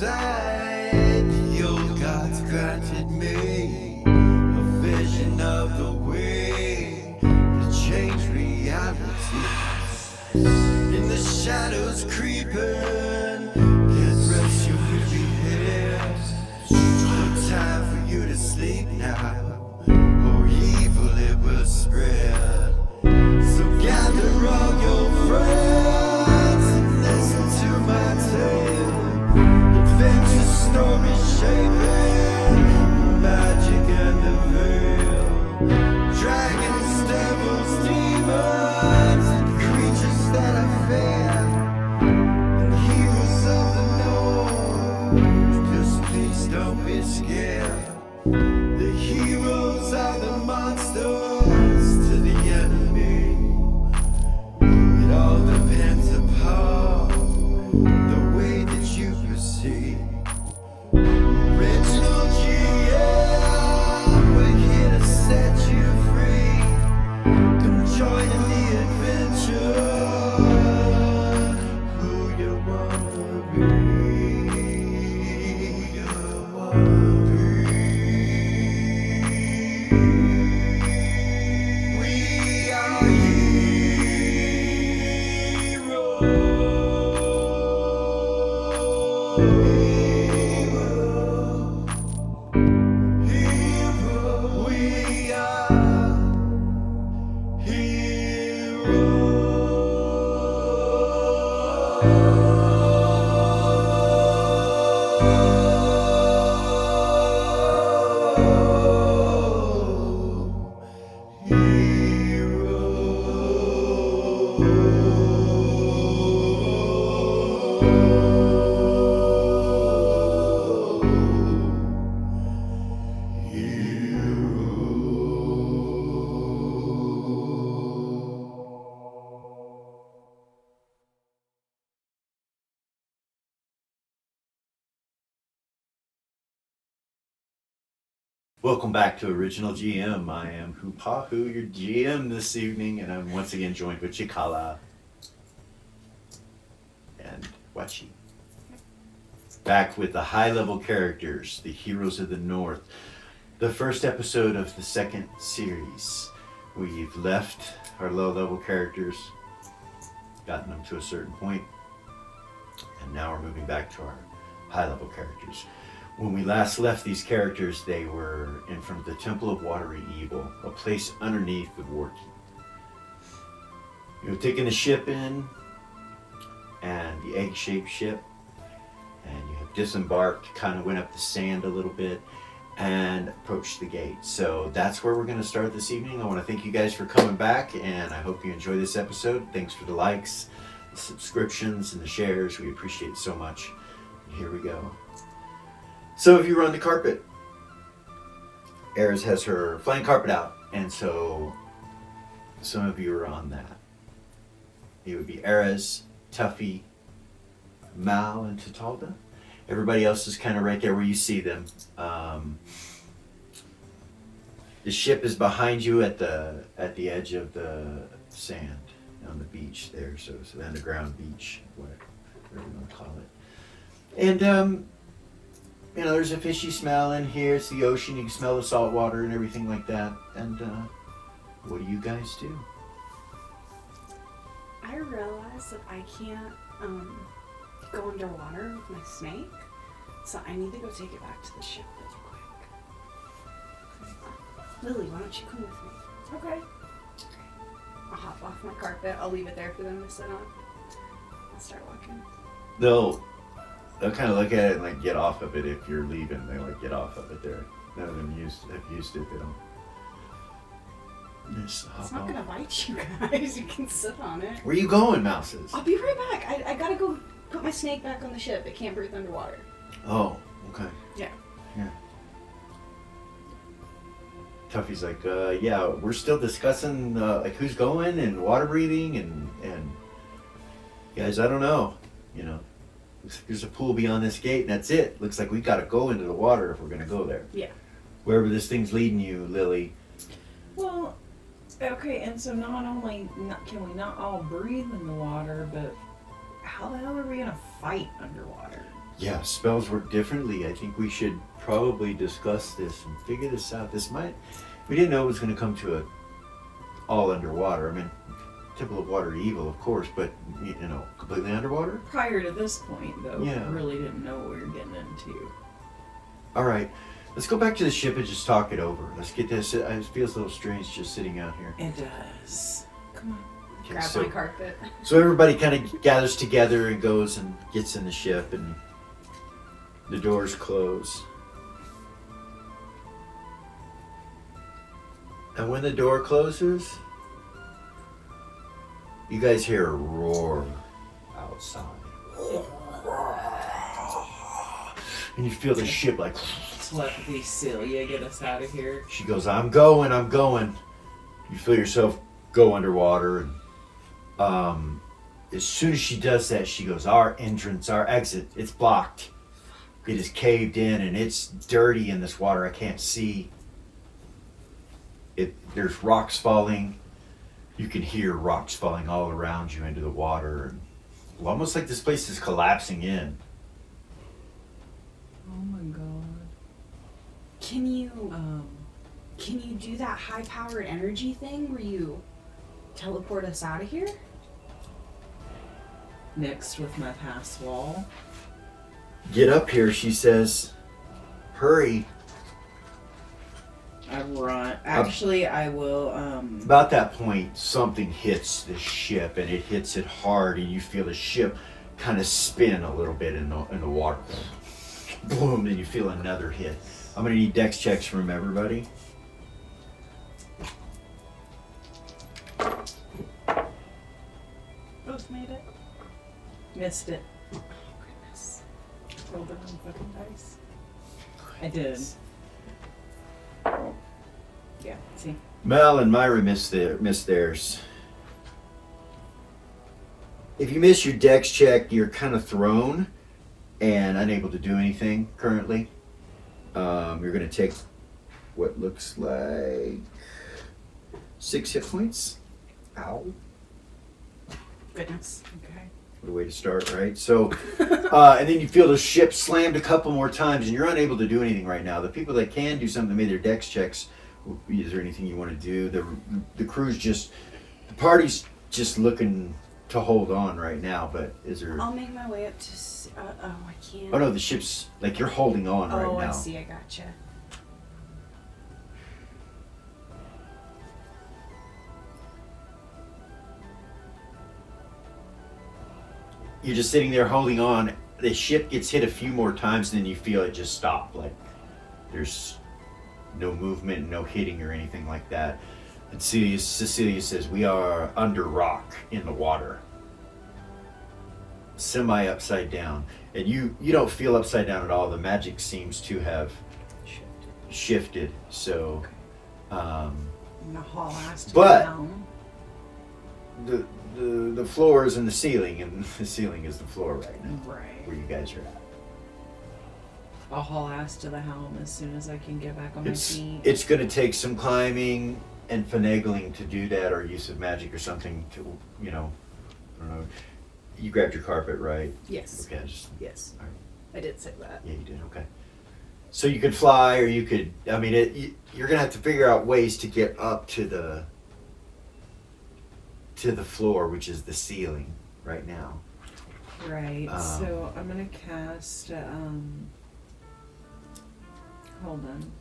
sight. The old gods granted me a vision of the way to change reality. In the shadows creeping, can't rest your weary head. No time for you to sleep now, or evil it will spread. So gather all your friends and listen to my tale. Adventure story shaping the magic and the veil. Dragons, devils, demons, and creatures that I fear, and heroes of the north. Just please don't be scared. The heroes are the monsters to the enemy. It all depends upon the way that you proceed. Original GM, we're here to set you free. Come join in the adventure. Who you wanna be? Who you wanna be? We are we are Welcome back to Original GM. I am Hupahu, your GM this evening, and I'm once again joined with Chikala and Wachi. Back with the high-level characters, the heroes of the North. The first episode of the second series. We've left our low-level characters, gotten them to a certain point, and now we're moving back to our high-level characters. When we last left these characters, they were in front of the Temple of Watery Evil, a place underneath the War Keep. You know, taking the ship in, and the egg-shaped ship, and you have disembarked, kind of went up the sand a little bit, and approached the gate. So that's where we're going to start this evening. I want to thank you guys for coming back, and I hope you enjoy this episode. Thanks for the likes, the subscriptions, and the shares. We appreciate it so much. And here we go. Some of you are on the carpet. Aryz has her flying carpet out, and so some of you are on that. It would be Aryz, Tuffy, Mal, and Tatalda. Everybody else is kind of right there where you see them. The ship is behind you at the edge of the sand on the beach there, so it's the underground beach, whatever you want to call it. And you know, there's a fishy smell in here. It's the ocean. You can smell the salt water and everything like that. And what do you guys do? I realize that I can't go underwater with my snake, so I need to go take it back to the ship real quick. Lily, why don't you come with me? Okay. I'll hop off my carpet. I'll leave it there for them to sit on. I'll start walking. They'll kind of look at it and like get off of it if you're leaving. They like get off of it there. None of them have used it. They don't. Just hop It's not off. gonna bite you guys. You can sit on it. Where you going, mouses? I'll be right back. I gotta go put my snake back on the ship. It can't breathe underwater. Oh, okay. Yeah. Yeah. Tuffy's like, yeah, we're still discussing like who's going and water breathing and guys, I don't know. You know, looks like there's a pool beyond this gate and that's it. Looks like we gotta go into the water if we're gonna go there. Yeah. Wherever this thing's leading you, Lily. Well, okay, and so not only can we not all breathe in the water, but how the hell are we gonna fight underwater? Yeah, spells work differently. I think we should probably discuss this and figure this out. We didn't know it was going to come to a all underwater. I mean, Temple of Water evil, of course, but completely underwater. Prior to this point, though, Yeah. we really didn't know what we were getting into. All right, let's go back to the ship and just talk it over. Let's get this. It feels a little strange just sitting out here. It does. Come on. Okay, Grab so, my carpet. so everybody kind of gathers together and goes and gets in the ship, and the doors close. And when the door closes, you guys hear a roar outside. And you feel the ship like... Celia get us out of here. She goes, I'm going. You feel yourself go underwater. And as soon as she does that, she goes, our exit, it's blocked. It is caved in and it's dirty in this water. I can't see. There's rocks falling. You can hear rocks falling all around you into the water. And almost like this place is collapsing in. Oh my god. Can you do that high-powered energy thing where you teleport us out of here? Next with my pass wall. Get up here, she says. Hurry. I run. Actually, I will. About that point, something hits the ship, and it hits it hard, and you feel the ship kind of spin a little bit in the water. Boom, and you feel another hit. I'm gonna need dex checks from everybody. Both made it. Missed it. Oh, goodness. Rolled the wrong fucking dice. I did. Yeah, see? Mel and Myra missed theirs. If you miss your dex check, you're kind of thrown and unable to do anything currently. You're going to take what looks like 6 hit points. Ow. Goodness. Okay. What a way to start, right? So, and then you feel the ship slammed a couple more times, and you're unable to do anything right now. The people that can do something made their dex checks. Is there anything you want to do? The crew's the party's just looking to hold on right now, but is there... I'll make my way up to... I can't. Oh no, the ship's, like, you're holding on right now. Oh, I see, I gotcha. You're just sitting there holding on. The ship gets hit a few more times, and then you feel it just stop. Like, there's no movement, no hitting or anything like that. And Cecilia says, we are under rock in the water. Semi upside down. And you don't feel upside down at all. The magic seems to have shifted. So, I'm gonna haul ass to But- the helm. the floor is in the ceiling, and the ceiling is the floor right now, Right. where you guys are at. I'll haul ass to the helm as soon as I can get back on my feet. It's going to take some climbing and finagling to do that, or use of magic or something to, I don't know. You grabbed your carpet, right? Yes. Okay, Yes. all right. I did say that. Yeah, you did. Okay. So you could fly, or you could. I mean, you're going to have to figure out ways to get up to the floor, which is the ceiling right now. Right. So I'm gonna cast. Hold on.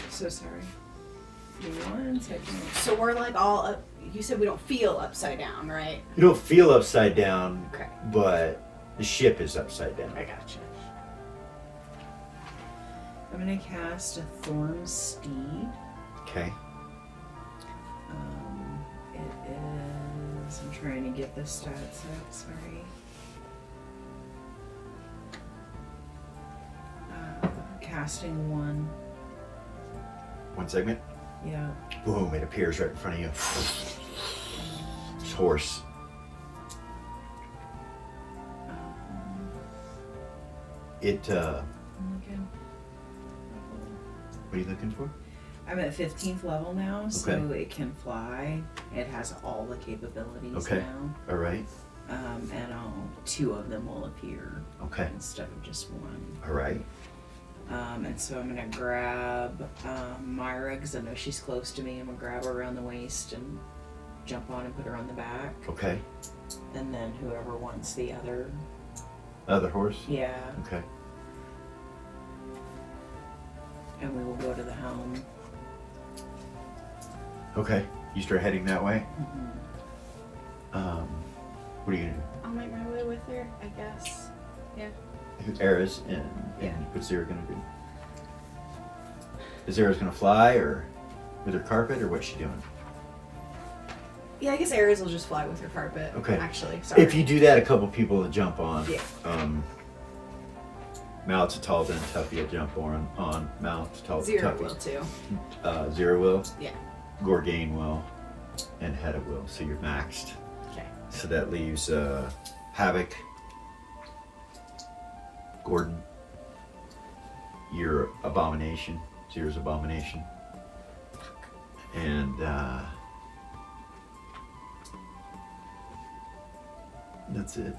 So sorry. Give me 1 second. So we're like all up. You said we don't feel upside down, right? You don't feel upside down, Okay. but the ship is upside down. I gotcha. I'm gonna cast a Thorn Steed. Okay. It is. I'm trying to get the stats up. Sorry. Casting 1. One segment. Yeah. Boom! It appears right in front of you. It's horse. It. I'm looking. What are you looking for? I'm at 15th level now, so Okay. it can fly. It has all the capabilities Okay. now. All right. and two of them will appear Okay. instead of just one. All right. And so I'm gonna grab Myra, because I know she's close to me. I'm gonna grab her around the waist and jump on and put her on the back. Okay. And then whoever wants the other. Other horse? Yeah. Okay. And we will go to the helm. Okay. You start heading that way? Mm-hmm. What are you gonna do? I'll make my way with her, I guess. Yeah. Aryz and Yeah. what's Zara gonna do? Is Zara's gonna fly or with her carpet or what's she doing? Yeah, I guess Aryz will just fly with her carpet. Okay. Actually, sorry. If you do that, a couple people will jump on. Yeah. Mal's a tall and Tuffy will jump on. Mal's tall Zero Tuffy. will too. Zero will. Yeah. Gorgain will. And Hedda will. So you're maxed. Okay. So that leaves Havoc, Gordon, your Abomination, Zero's Abomination, and that's it.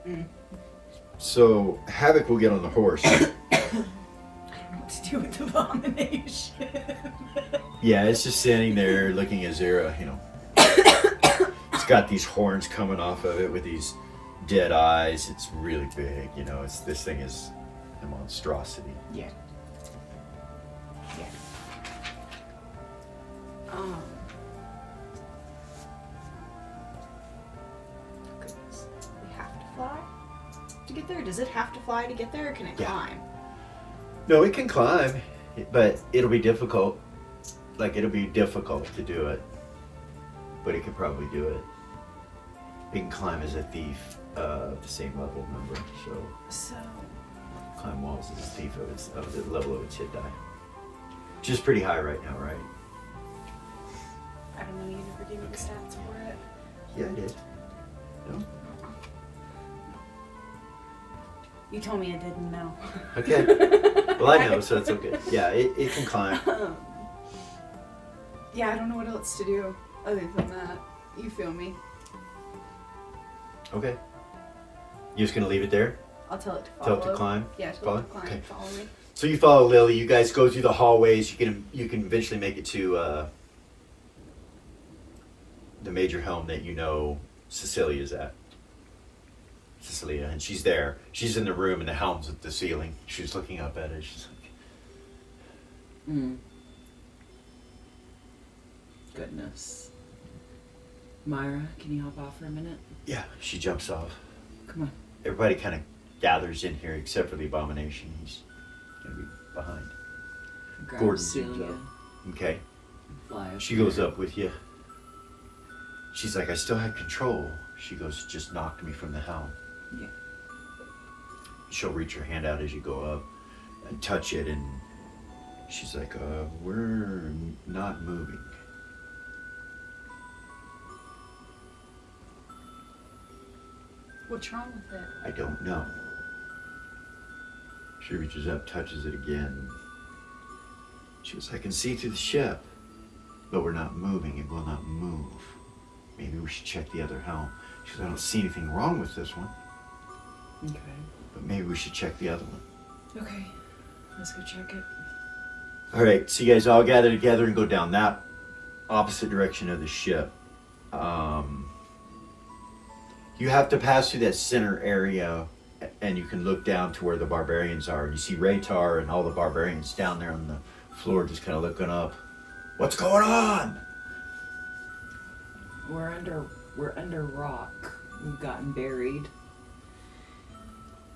Mm. So Havoc will get on the horse. I don't know what to do with Abomination. Yeah, it's just standing there looking at Zero, you know. It's got these horns coming off of it with these dead eyes. It's really big, you know. This thing is a monstrosity. Yeah. Yeah. Goodness. We have to fly to get there? Does it have to fly to get there, or can it Yeah. climb? No, it can climb, but it'll be difficult. Like, it'll be difficult to do it. But it could probably do it. It can climb as a thief, the same level, remember? So, So, climb walls as a thief of the level of its hit die. Which is pretty high right now, right? I don't know, you never gave me the stats for it. Yeah, I did. No? You told me I didn't know. Okay. Well, I know, so it's okay. Yeah, it can climb. Yeah, I don't know what else to do other than that. You feel me? Okay. You just gonna leave it there? I'll tell it to Tell follow. it to climb? Yeah, tell Follow? it to climb. Okay. Follow me. So you follow Lily. You guys go through the hallways. You can eventually make it to the major helm that you know Cecilia's at. Cecilia, and she's there. She's in the room, and the helm's at the ceiling. She's looking up at it. She's like, Goodness. Myra, can you hop off for a minute? yeah. She jumps off. Come on. Everybody kind of gathers in here except for the Abomination. He's gonna be behind. Grab Gordon Celia. zooms up. Okay. Fly up She there. goes up with you. She's like, I still had control. She goes, just knocked me from the helm. Yeah. She'll reach her hand out as you go up and touch it, and she's like, we're not moving. What's wrong with it? I don't know. She reaches up, touches it again. She goes, I can see through the ship, but we're not moving. It will not move. Maybe we should check the other helm. She goes, I don't see anything wrong with this one, Okay. but maybe we should check the other one. Okay. Let's go check it. All right, so you guys all gather together and go down that opposite direction of the ship. You have to pass through that center area, and you can look down to where the barbarians are. And you see Raytar and all the barbarians down there on the floor just kind of looking up. What's going on? We're under rock. We've gotten buried.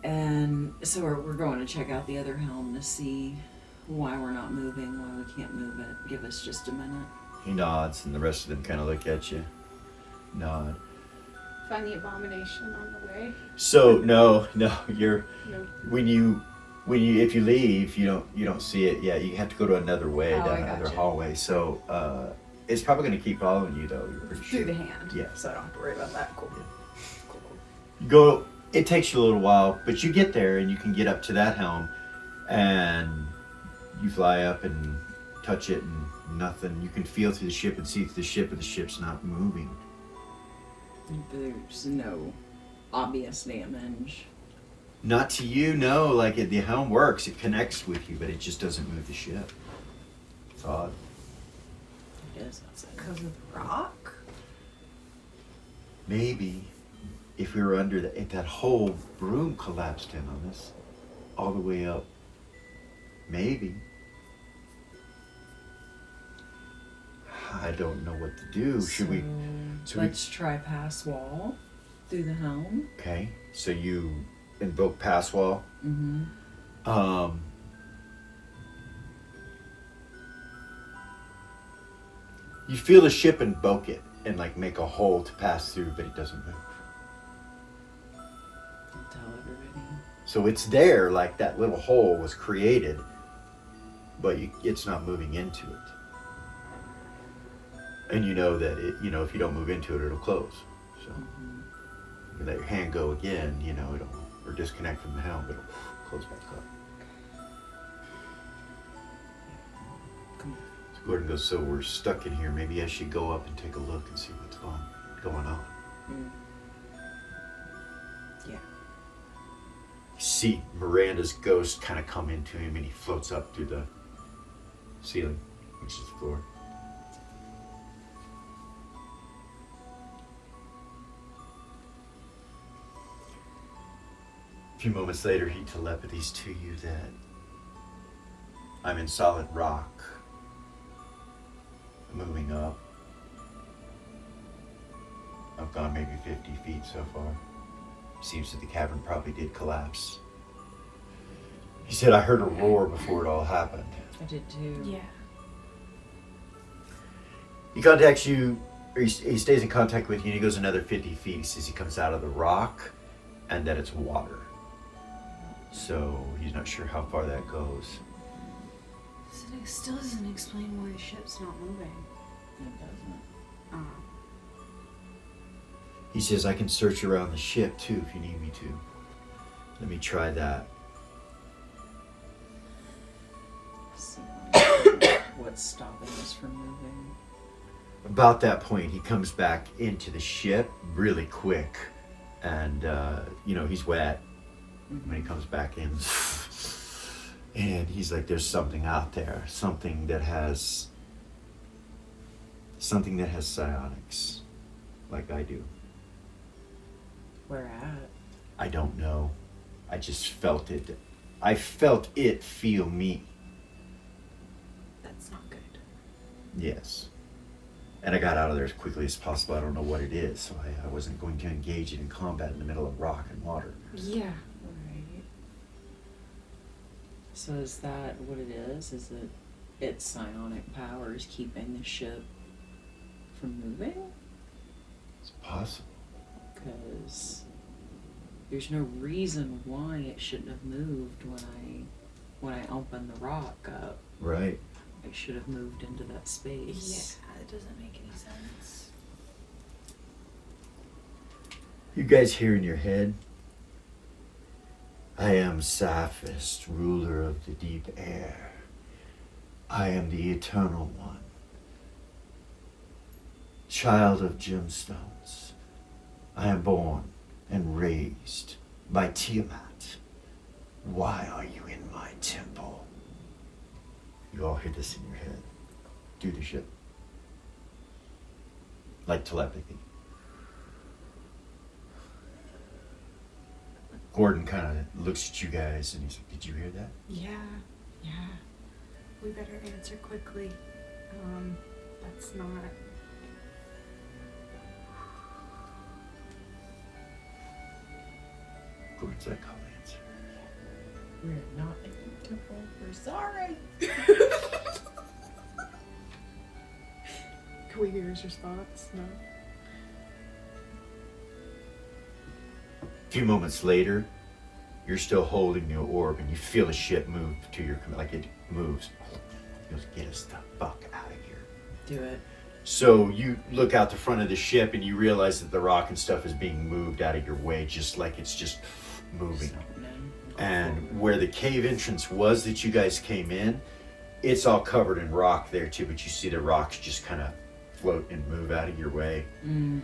And so we're going to check out the other helm to see why we're not moving, why we can't move it. Give us just a minute. He nods, and the rest of them kind of look at you. Nod. Find the Abomination on the way. So no, you're No. when you if you leave, you don't see it. Yeah, you have to go to another way, Oh, down I another gotcha. hallway. So it's probably going to keep following you, though. You're pretty sure. Through the hand. Yeah. So I don't have to worry about that. Cool. Cool. You go. It takes you a little while, but you get there, and you can get up to that helm, and you fly up and touch it, and nothing. You can feel through the ship and see through the ship, but the ship's not moving. There's no obvious damage. Not to you, no. Like, the helm works. It connects with you, but it just doesn't move the ship. It's odd. It is outside. Because of the rock? Maybe if we were under if that whole room collapsed in on us, all the way up. Maybe. I don't know what to do. Should we? Let's try pass wall through the helm. Okay. So you invoke pass wall. Mm-hmm. You feel the ship invoke it and like make a hole to pass through, but it doesn't move. I'll tell everybody. So it's there, like that little hole was created, but it's not moving into it. And you know that if you don't move into it, it'll close. So you let your hand go again, or disconnect from the helm, it'll close back up. Come on. So Gordon goes, so we're stuck in here. Maybe I should go up and take a look and see what's going on. Yeah. You see Miranda's ghost kind of come into him, and he floats up through the ceiling, which is the floor. A few moments later, he telepathies to you that I'm in solid rock, moving up. I've gone maybe 50 feet so far. Seems that the cavern probably did collapse. He said, I heard a roar before it all happened. I did too. Yeah. He contacts you, or he stays in contact with you, and he goes another 50 feet. He says he comes out of the rock and that it's water. So he's not sure how far that goes. It still doesn't explain why the ship's not moving. It doesn't. He says, I can search around the ship too if you need me to. Let me try that. See what's stopping us from moving. About that point, he comes back into the ship really quick. And, he's wet when he comes back in. And he's like, there's something out there. Something that has psionics. Like I do. Where at? I don't know. I just felt it. I felt it feel me. That's not good. Yes. And I got out of there as quickly as possible. I don't know what it is, so I wasn't going to engage it in combat in the middle of rock and water. Yeah. Right. So is that what it is? Is it its psionic powers keeping the ship from moving? It's possible. Because there's no reason why it shouldn't have moved when I opened the rock up. Right. It should have moved into that space. Yeah, it doesn't make any sense. You guys hear in your head? I am Saphist, ruler of the deep air. I am the eternal one. Child of gemstones. I am born and raised by Tiamat. Why are you in my temple? You all hear this in your head. Do the shit. Like telepathy. Gordon kind of looks at you guys and he's like, did you hear that? Yeah. We better answer quickly. That's not... Gordon's like, I'll answer. We're not in the temple. We're sorry. Can we hear his response? No. A few moments later, you're still holding the orb and you feel the ship move to your, like it moves. He goes, get us the fuck out of here. Do it. So you look out the front of the ship and you realize that the rock and stuff is being moved out of your way, just like it's just moving. And where the cave entrance was that you guys came in, it's all covered in rock there too, but you see the rocks just kind of float and move out of your way. And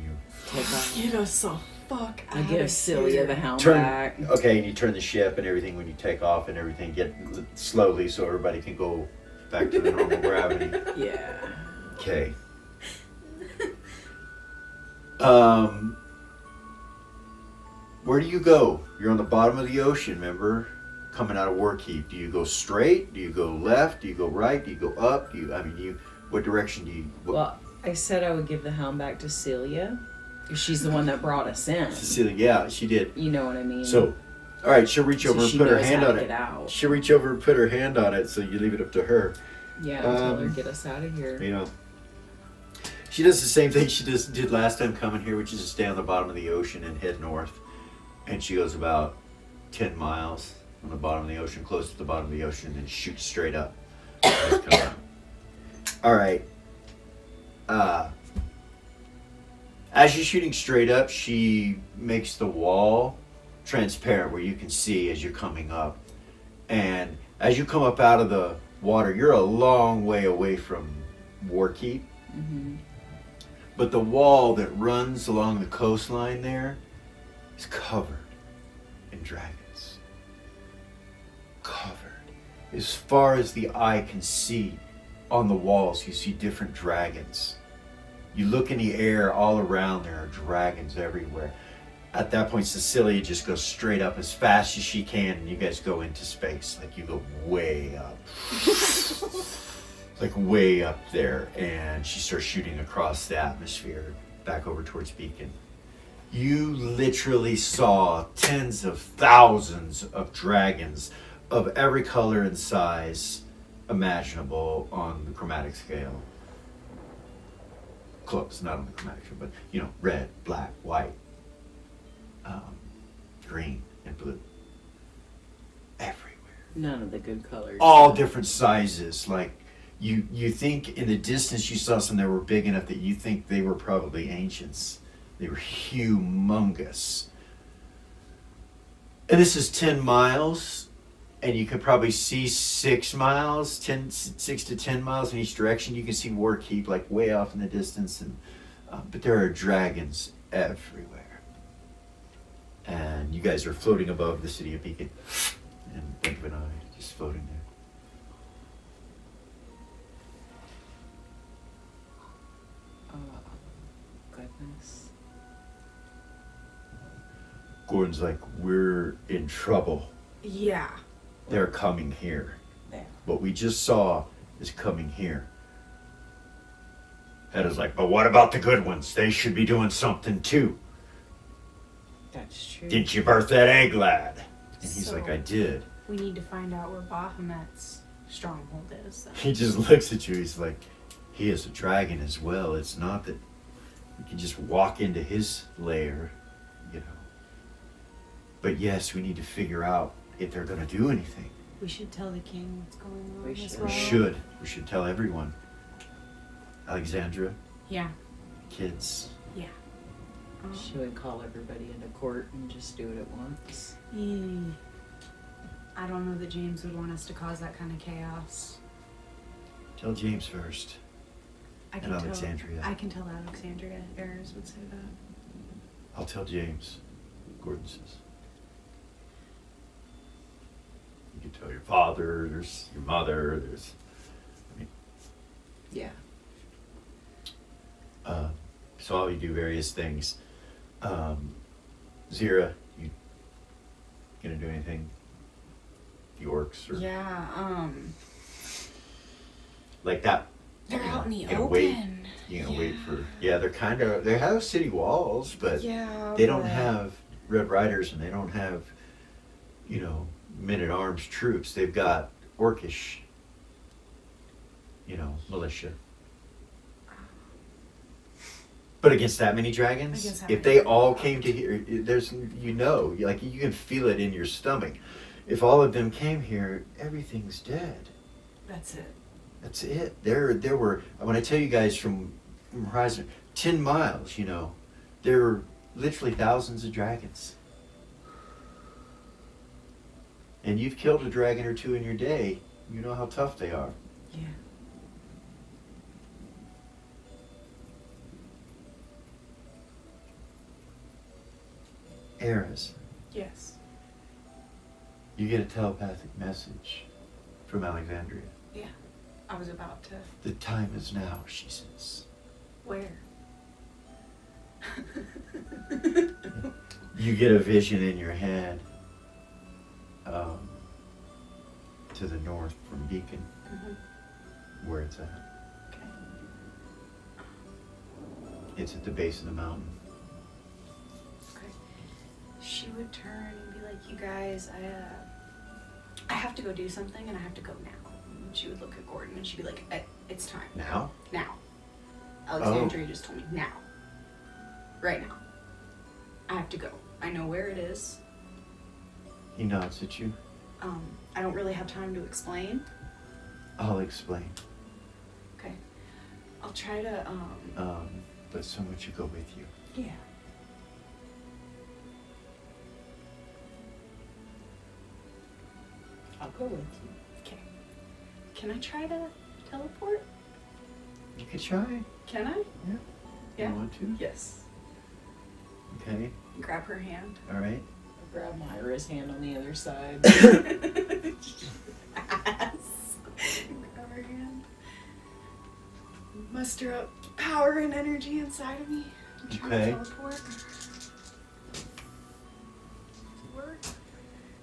you take off. Get us the fuck out I of give Celia here. the helm Turn. back. Okay, and you turn the ship and everything when you take off and everything. Get slowly so everybody can go back to the normal gravity. Yeah. Okay. Where do you go? You're on the bottom of the ocean, remember? Coming out of Warkeep. Do you go straight? Do you go left? Do you go right? Do you go up? What direction do you... Well, I said I would give the helm back to Celia. Because she's the one that brought us in. Cecilia, yeah, she did. You know what I mean? So, all right, she'll reach over and she put her knows hand how on to it. get out. She'll reach over and put her hand on it, so you leave it up to her. Yeah, tell her get us out of here. You know, she does the same thing she did last time coming here, which is to stay on the bottom of the ocean and head north. And she goes about 10 miles on the bottom of the ocean, close to the bottom of the ocean, and then shoots straight up. All right. As you're shooting straight up, she makes the wall transparent where you can see as you're coming up. And as you come up out of the water, you're a long way away from Warkeep. Mm-hmm. But the wall that runs along the coastline there is covered in dragons. Covered. As far as the eye can see, on the walls you see different dragons. You look in the air, all around there are dragons everywhere. At that point, Cecilia just goes straight up as fast as she can, and you guys go into space. Like, you go way up. Like, way up there. And she starts shooting across the atmosphere, back over towards Beacon. You literally saw tens of thousands of dragons of every color and size imaginable on the chromatic scale. Close, not on the chromatic scale, but, you know, red, black, white, green, and blue. Everywhere. None of the good colors. All different sizes. Like, you think in the distance you saw some that were big enough that you think they were probably ancients. They were humongous. And this is 10 miles, and you could probably see 6 to 10 miles in each direction. You can see Warkeep like way off in the distance, and but there are dragons everywhere. And you guys are floating above the city of Beacon, and blink of an eye, just floating there. Goodness. Gordon's like, we're in trouble. Yeah. They're coming here. There. What we just saw is coming here. Hedda's like, but what about the good ones? They should be doing something too. That's true. Didn't you birth that egg, lad? And he's So- like, I did. We need to find out where Bahamut's stronghold is. Then. He just looks at you. He's like, he is a dragon as well. It's not that we can just walk into his lair, you know. But yes, we need to figure out if they're going to do anything. We should tell the king what's going on. We as should. well. We should tell everyone. Alexandra, Yeah. kids. Yeah. She would call everybody into court and just do it at once. I don't know that James would want us to cause that kind of chaos. Tell James first. I And Alexandria. I can tell Alexandria. Aryz would say that. I'll tell James. Gordon says. You can tell your father, there's your mother, there's... Yeah. So I'll do various things. Zira, you gonna do anything? The orcs or Yeah. like that? They're you know, out in the you gonna open. wait. You gonna wait for? Yeah, they have city walls, but Yeah. they don't but- have Red Riders and they don't have, you know, men-at-arms troops. They've got orcish, you know, militia. But against that many dragons, Against that if many they all dragons. came to here, there's, you know, like you can feel it in your stomach. If all of them came here, everything's dead. That's it. That's it. There were, when I tell you guys from Horizon, 10 miles, you know, there were literally thousands of dragons. And you've killed a dragon or two in your day, you know how tough they are. Yeah. Aryz, Yes. you get a telepathic message from Alexandria. Yeah. I was about to. The time is now, she says. Where? You get a vision in your head to the north from Beacon, where it's at. Okay. It's at the base of the mountain. Okay. She would turn and be like, "You guys, I have to go do something, and I have to go now." And she would look at Gordon, and she'd be like, "It's time. Now? Now. Alexandria just told me now. Right now. I have to go. I know where it is. He nods at you. I don't really have time to explain. I'll explain. Okay. I'll try to, But someone should go with you. yeah. I'll go with you. Okay. Can I try to teleport? You could try. Can I? Yeah. Yeah. You want to? Yes. Okay. Grab her hand. All right. I'll grab Myra's hand on the other side. Ass. Grab her hand. Muster up power and energy inside of me. I'm trying Okay. to teleport. Work.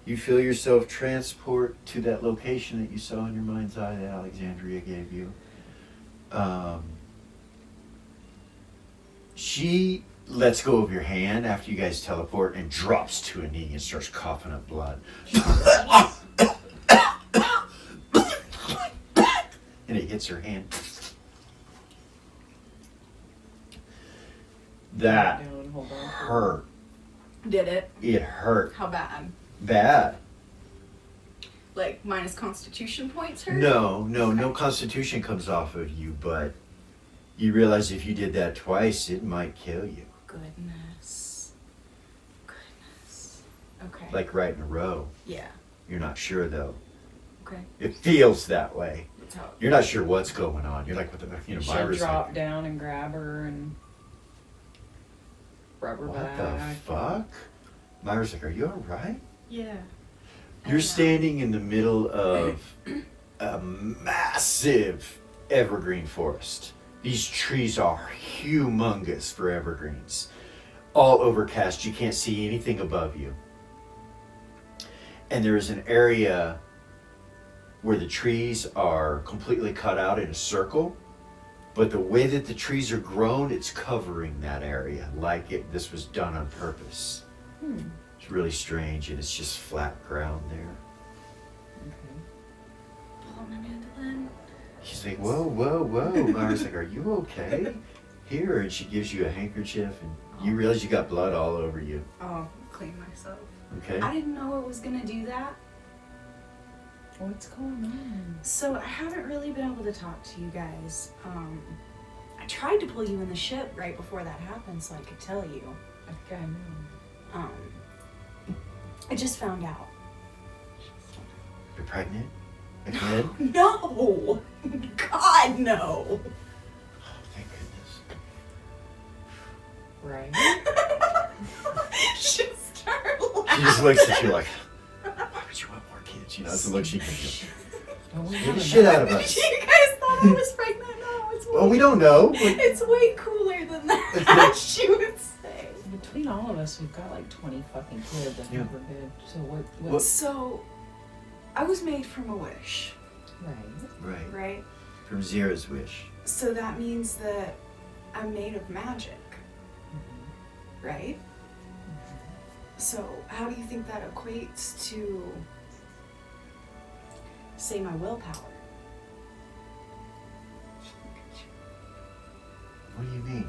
You feel yourself transport to that location that you saw in your mind's eye that Alexandria gave you. She lets go of your hand after you guys teleport and drops to a knee and starts coughing up blood. And it hits her hand. That Down, hold on. hurt. Did it? It hurt How bad? bad. Like minus constitution points hurt? No constitution comes off of you, but you realize if you did that twice, it might kill you. Goodness. Goodness. Okay. Like right in a row. Yeah. You're not sure though. Okay. It feels that way. That's how. You're not sure what's going on. You're like, what the, She'll Myra's drop like, down and grab her and rub her what back. the fuck? Myra's like, are you alright? Yeah. You're standing in the middle of a massive evergreen forest. These trees are humongous for evergreens. All overcast, you can't see anything above you. And there is an area where the trees are completely cut out in a circle, but the way that the trees are grown, it's covering that area like this was done on purpose. It's really strange, and it's just flat ground there. Pull my mandolin. She's like, whoa, whoa, whoa. Myra's like, are you okay? Here, and she gives you a handkerchief, and you realize you got blood all over you. Oh, clean myself. Okay? I didn't know it was gonna do that. What's going on? So I haven't really been able to talk to you guys. I tried to pull you in the ship right before that happened so I could tell you. I think I know. I just found out. You're pregnant? Again? No! God, no! Oh, thank goodness. Right? She started She laughing. just looks at you like, why would you want more kids? You know, that's the look she gives you. Don't we Get have the a shit out of us. You guys thought I was pregnant? No, it's way, Well, we don't know. it's way cooler than that, she would say. Between all of us, we've got like 20 fucking kids. I think Yeah. we're good. So What- what's So, I was made from a wish, right? Right. right? From Zira's wish. So that means that I'm made of magic, right? So how do you think that equates to, say, my willpower? What do you mean?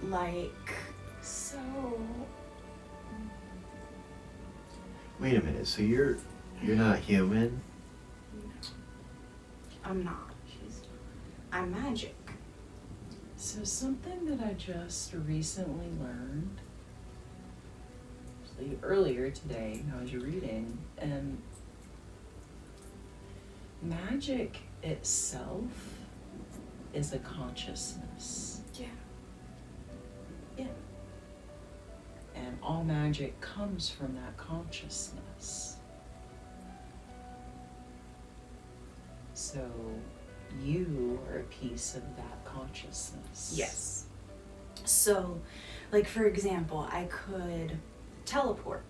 Like, so... Wait a minute. So you're not human? I'm not. I'm magic. So something that I just recently learned, actually earlier today, I was reading, and magic itself is a consciousness. Yeah. Yeah. And all magic comes from that consciousness. So you are a piece of that consciousness. Yes. So, like for example, I could teleport,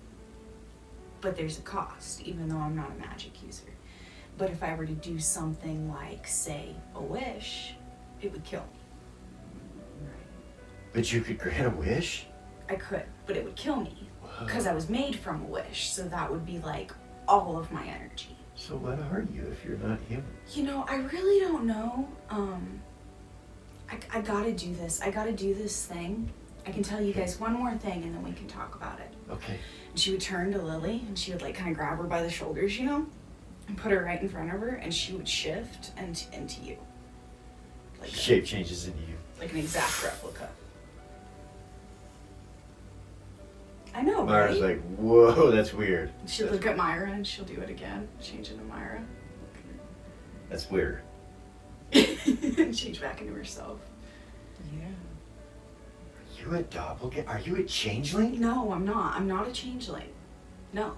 but there's a cost, even though I'm not a magic user. But if I were to do something like, say, a wish, it would kill me. But you could grant a wish? I could, but it would kill me because I was made from a wish. So that would be like all of my energy. So what are you if you're not human? You know, I really don't know. I gotta do this. I gotta do this thing. I can tell you guys one more thing and then we can talk about it. Okay. And she would turn to Lily and she would like kind of grab her by the shoulders, you know, and put her right in front of her, and she would shift into you. Like Shape changes into you. like an exact replica. I know, Myra's right? like, whoa, that's weird. She'll look at Myra and she'll do it again. Change into Myra. That's weird. And change back into herself. Yeah. Are you a doppelganger? Are you a changeling? No, I'm not. I'm not a changeling. No.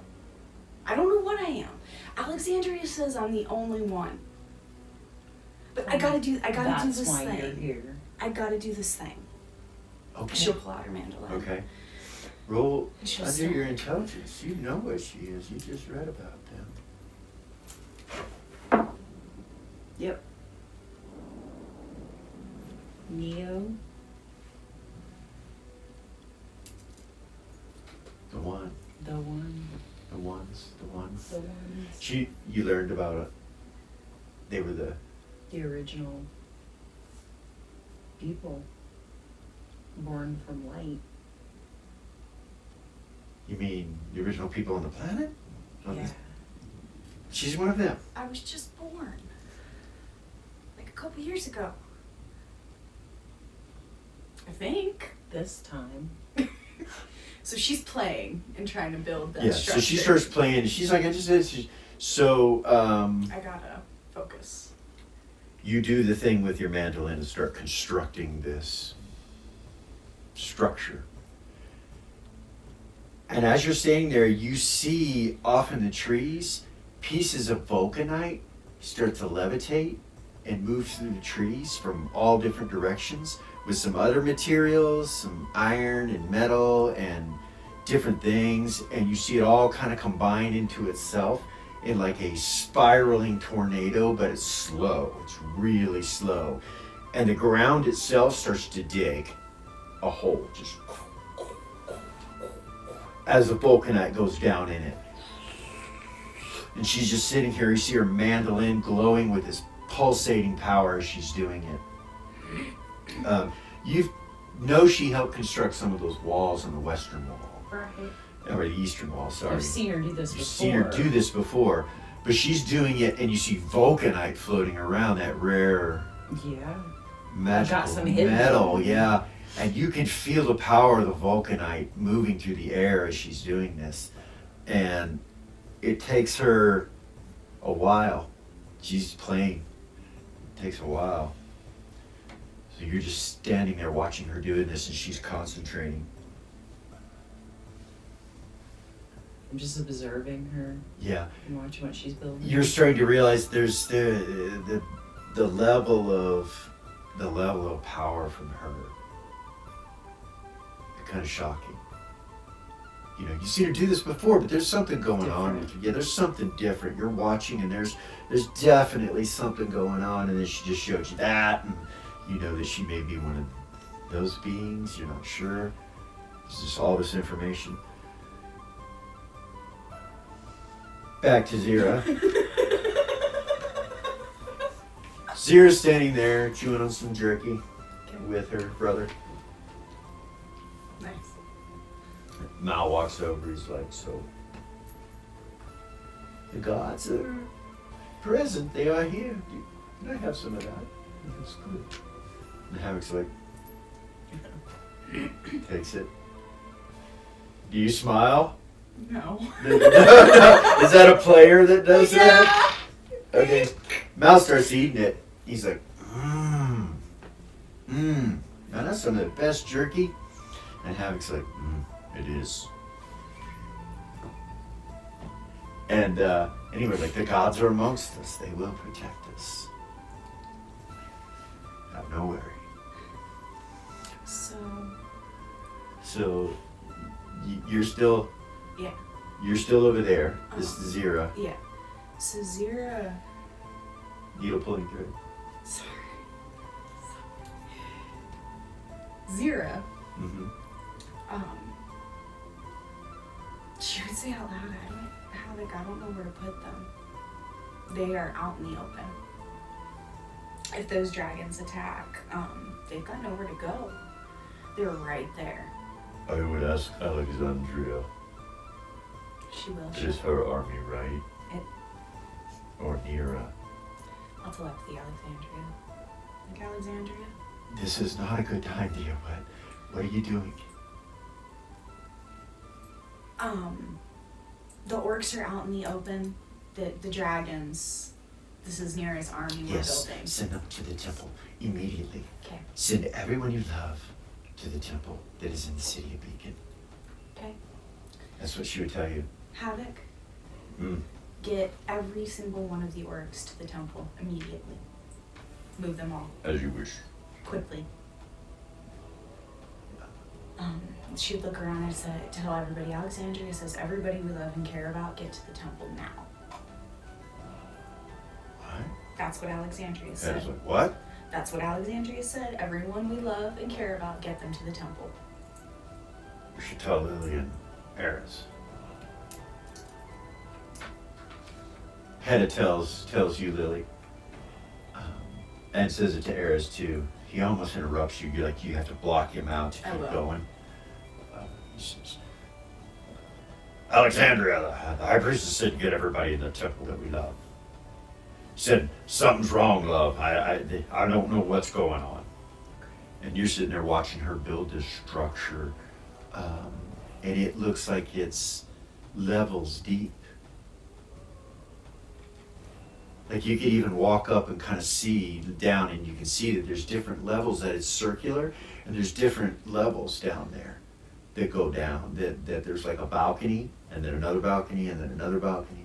I don't know what I am. Alexandria says I'm the only one. But I gotta do That's this why thing. you're here. I gotta do this thing. Okay. She'll pull out her mandolin. Okay. Roll And she'll under say- your intelligence. You know what she is. You just read about them. Yep. Neo. The one. The one. The ones. The ones. The ones. You learned about it. They were the The original people born from light. You mean the original people on the planet? Yeah. She's one of them. I was just born. Like a couple years ago. I think. This time. So she's playing and trying to build that Yeah. structure. So she starts playing. She's like, I just said. So I gotta focus. you do the thing with your mandolin and start constructing this structure. And as you're standing there, you see off in the trees pieces of volkinite start to levitate and move through the trees from all different directions with some other materials, some iron and metal and different things. And you see it all kind of combine into itself in like a spiraling tornado, but it's slow. It's really slow. And the ground itself starts to dig a hole, just as the vulcanite goes down in it. And she's just sitting here. You see her mandolin glowing with this pulsating power as she's doing it. You know she helped construct some of those walls on the western wall. Right. Or the eastern wall, sorry. I've seen her do this You've before. seen her do this before, but she's doing it and you see vulcanite floating around, that rare Yeah. magical some hidden metal, one. yeah. And you can feel the power of the vulcanite moving through the air as she's doing this. And it takes her a while. She's playing. It takes a while. So you're just standing there watching her doing this and she's concentrating. I'm just observing her Yeah. and watching what she's building. You're starting to realize there's the level of power from her. Kind of shocking. You know, you've seen her do this before, but there's something going on with her. Yeah, there's something different. You're watching, and there's definitely something going on, and then she just showed you that, and you know that she may be one of those beings. You're not sure. It's just all this information. Back to Zira. Zira's standing there chewing on some jerky with her brother. Nice. Mal walks over, he's like, so the gods are present, they are here. Can I have some of that? That's good. And Havoc's like, takes it. Do you smile? No. Is that a player that does that? Okay. Mal starts eating it. He's like, now that's some of the best jerky. And Havoc's like, It is. And anyway, like the gods are amongst us. They will protect us. Have no worry. So you're still Yeah. You're still over there. This is Zira. Yeah. So Zira. Needle pulling thread. Sorry. Zira. Mm-hmm. She would say out loud, I don't know where to put them. They are out in the open. If those dragons attack, they've got nowhere to go. They're right there. I would ask Alexandria. She will. It is her army, right? Or Nera. I'll telepathy Alexandria. Like Alexandria? This is not a good time, dear. What are you doing? The orcs are out in the open. The dragons. This is Nera's army we're building. Send them to the temple immediately. Okay. Send everyone you love to the temple that is in the city of Beacon. Okay. That's what she would tell you. Havoc. Mm. Get every single one of the orcs to the temple immediately. Move them all. As you wish. Quickly. She'd look around and say, tell everybody, Alexandria says everybody we love and care about, get to the temple now. What? That's what Alexandria That said. is what? That's what Alexandria said. Everyone we love and care about, get them to the temple. We should tell Lily and Aryz. Hedda tells you, Lily, and says it to Aryz too. He almost interrupts you. You have to block him out to I keep will. going. He says, Alexandria, the high priestess said get everybody in the temple that we love. He said, something's wrong, love. I don't know what's going on. And you're sitting there watching her build this structure, and it looks like it's levels deep. Like you could even walk up and kind of see down, and you can see that there's different levels, that it's circular, and there's different levels down there that go down. That there's like a balcony, and then another balcony, and then another balcony.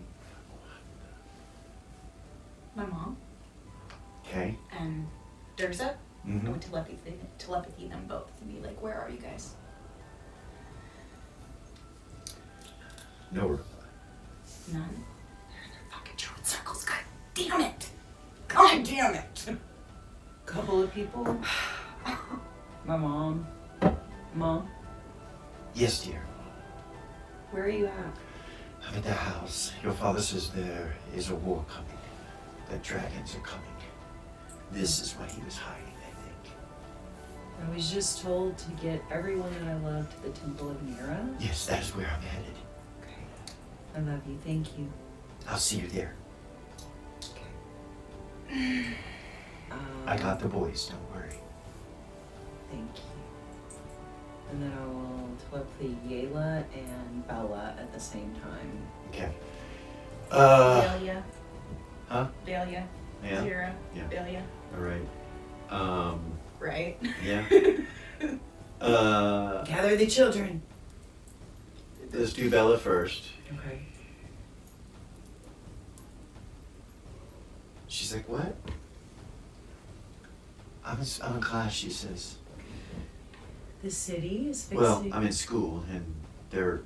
My mom Okay. and Durza, I Mm-hmm. would telepathy them both and be like, where are you guys? No reply. None? They're in their fucking short circles. God damn it! God damn it! Couple of people. My mom. Mom. Yes, dear. Where are you at? I'm at the house. Your father says there is a war coming. That dragons are coming. This is what he was hiding, I think. I was just told to get everyone that I love to the Temple of Nera. Yes, that is where I'm headed. Okay. I love you. Thank you. I'll see you there. Okay. I got the boys, don't worry. Thank you. And then I will telepathy Yayla and Bella at the same time. Okay. Belia. Huh? Belia. Yeah. Zira. Yeah. Belia. All right. Right? Yeah. Gather the children. Let's do Bella first. Okay. She's like, what? I'm in class, she says. The city is fixing. Well, I'm in school, and they're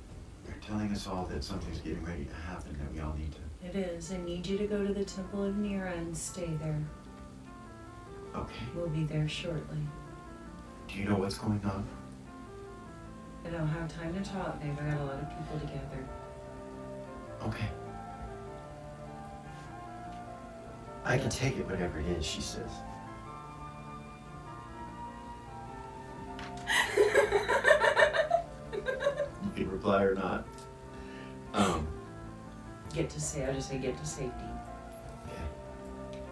telling us all that something's getting ready to happen, that we all need to. It is. I need you to go to the Temple of Nera and stay there. Okay. We'll be there shortly. Do you know what's going on? I don't have time to talk, babe. I got a lot of people together. Okay. I can take it, whatever it is, she says. You can reply or not. Get to say, I'll just say get to safety. Okay.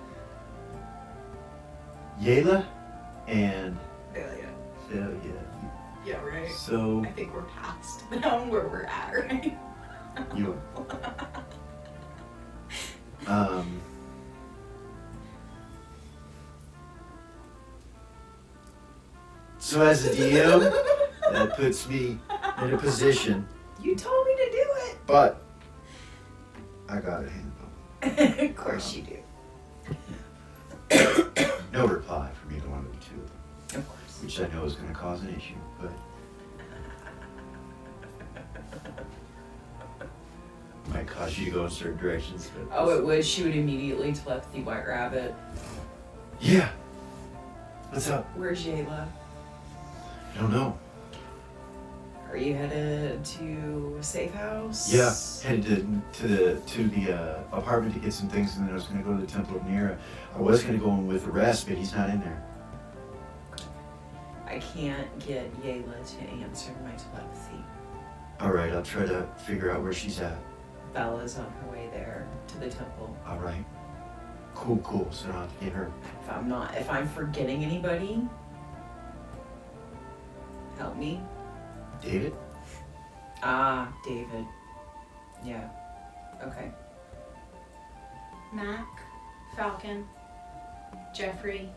Yayla and Belia. Celia. Yeah, right. So I think we're past where we're at, right? you so as a DM, that puts me in a position, You told me to do but I got it handled. it. Of course you do. No reply from either one of the two, Of course. which I know is going to cause an issue, but might cause you to go in certain directions. But Oh, it would. She would immediately telepathy White Rabbit. yeah. What's up? Where's Yayla? I don't know. Are you headed to a safe house? Yeah, headed to the apartment to get some things, and then I was going to go to the Temple of Nera. I was going to go in with Aryz, but he's not in there. I can't get Yayla to answer my telepathy. All right, I'll try to figure out where she's at. Bella's on her way there to the temple. All right. Cool. So I don't have to get her. If I'm forgetting anybody, help me. David? Ah, David. Yeah. Okay. Mac, Falcon, Jeffrey,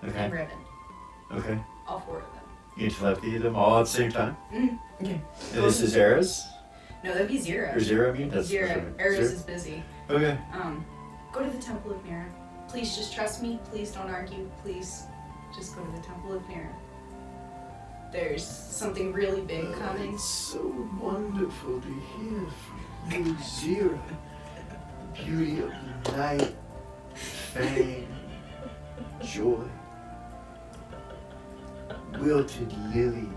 Okay. and Ribbon. Okay. All 4 of them. You telepathy them all at the same time? Okay. And this is Aryz? No, that'd be Zero. Or Zero, I mean? That's Zero. right. Aryz Zero? is busy. Okay. Go to the Temple of Nera. Please just trust me. Please don't argue. Please just go to the Temple of Nera. There's something really big coming. It's so wonderful to hear from you, Zero. The beauty of the night, fame, joy, wilted lily,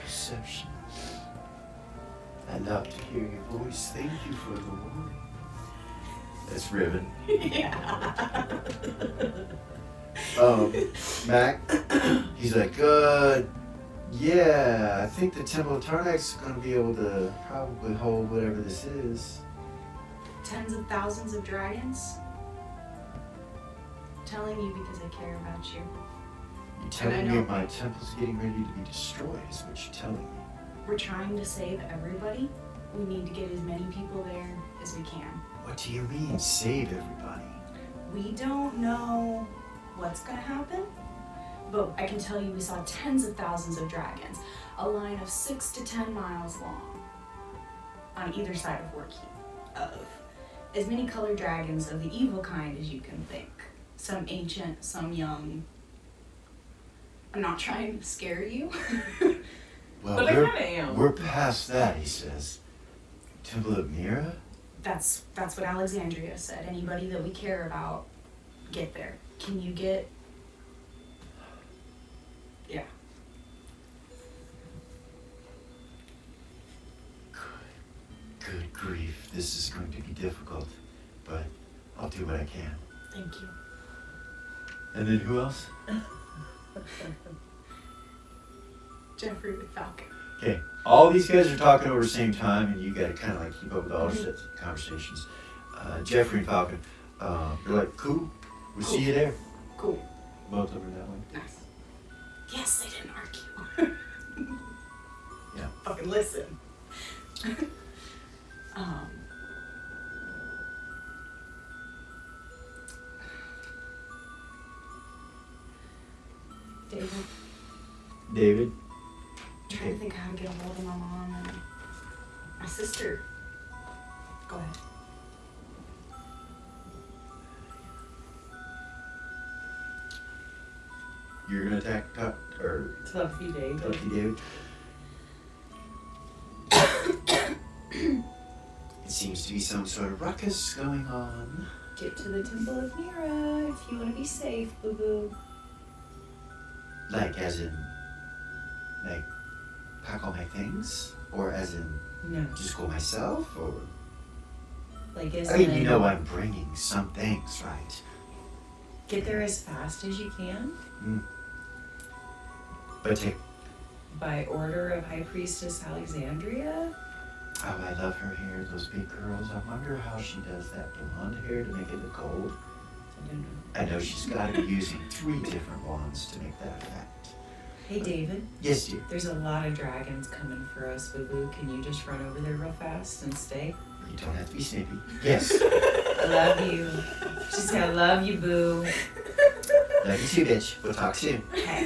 perception. I love to hear your voice. Thank you for the warning. That's Ribbon. Yeah. Mac, he's like, yeah, I think the Temple of Tarnak's gonna be able to probably hold whatever this is. Tens of thousands of dragons. I'm telling you because I care about you. You're telling I me know. my temple's getting ready to be destroyed, is what you're telling me. We're trying to save everybody. We need to get as many people there as we can. What do you mean, save everybody? We don't know what's gonna happen, but I can tell you we saw tens of thousands of dragons, a line of 6 to 10 miles long on either side of Warkeep, of as many colored dragons of the evil kind as you can think. Some ancient, some young. I'm not trying to scare you. Well, But I kinda am. we're past that, he says. Temple of Nera? That's what Alexandria said. Anybody that we care about, get there. Can you get? Yeah. Good grief, this is going to be difficult, but I'll do what I can. Thank you. And then who else? Jeffrey with Falcon. Okay, all these guys are talking over the same time, and you gotta kind of like keep up with all the conversations. Jeffrey and Falcon, they're like, cool, we'll see you there. Cool. Both of them that way. Nice. Yes, they didn't argue. Yeah. Fucking listen. David, David? I'm trying to think how to get a hold of my mom and my sister. Go ahead. You're gonna attack or Telepathy David. Lucky David? It seems to be some sort of ruckus going on. Get to the Temple of Nera if you want to be safe, boo boo. Like as in, like, pack all my things? Or as in, No. just go myself? Or, Like, I mean, you know I'm bringing some things, right? get there as fast as you can But take, by order of High Priestess Alexandria. oh, I love her hair, those big curls. I wonder how she does that blonde hair to make it look gold. I don't know. I know she's got to be using 3 different wands to make that effect. Hey, David. Yes, dear. There's a lot of dragons coming for us, boo boo. Can you just run over there real fast and stay? You don't have to be snippy. Yes. I love you. She said, I love you, boo. Love you too, bitch. We'll talk soon. Okay.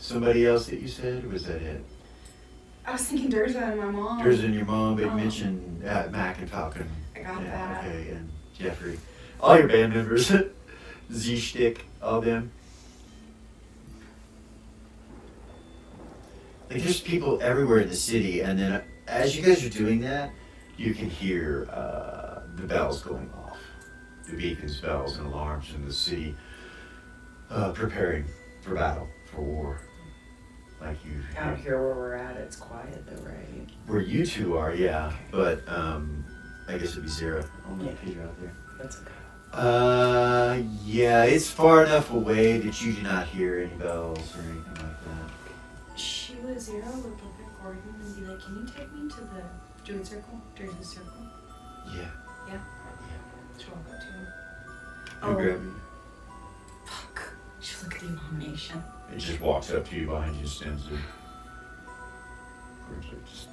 somebody else that you said, or was that it? I was thinking Durza and my mom. Yours and your mom, but you mentioned Mac and Falcon. I got Yeah, that. okay, and Jeffrey. All your band members. Z-Shtick, all them. Like, there's people everywhere in the city, and then as you guys are doing that, you can hear the bells going off. The beacons, bells, and alarms in the city preparing for battle, for war. Like you Out here where we're at, it's quiet though, right? where you two are, yeah. But I guess it'd be zero. Only Yeah. if you're out there. That's okay. Yeah, it's far enough away that you do not hear any bells or anything like that. She would Zero would look at Gordon and be like, "Can you take me to the druid circle? Druid circle?" Yeah. She'll walk up to him. Who grab you? Fuck. She'll look at the abomination. It just walks up to you behind you and stands there. Just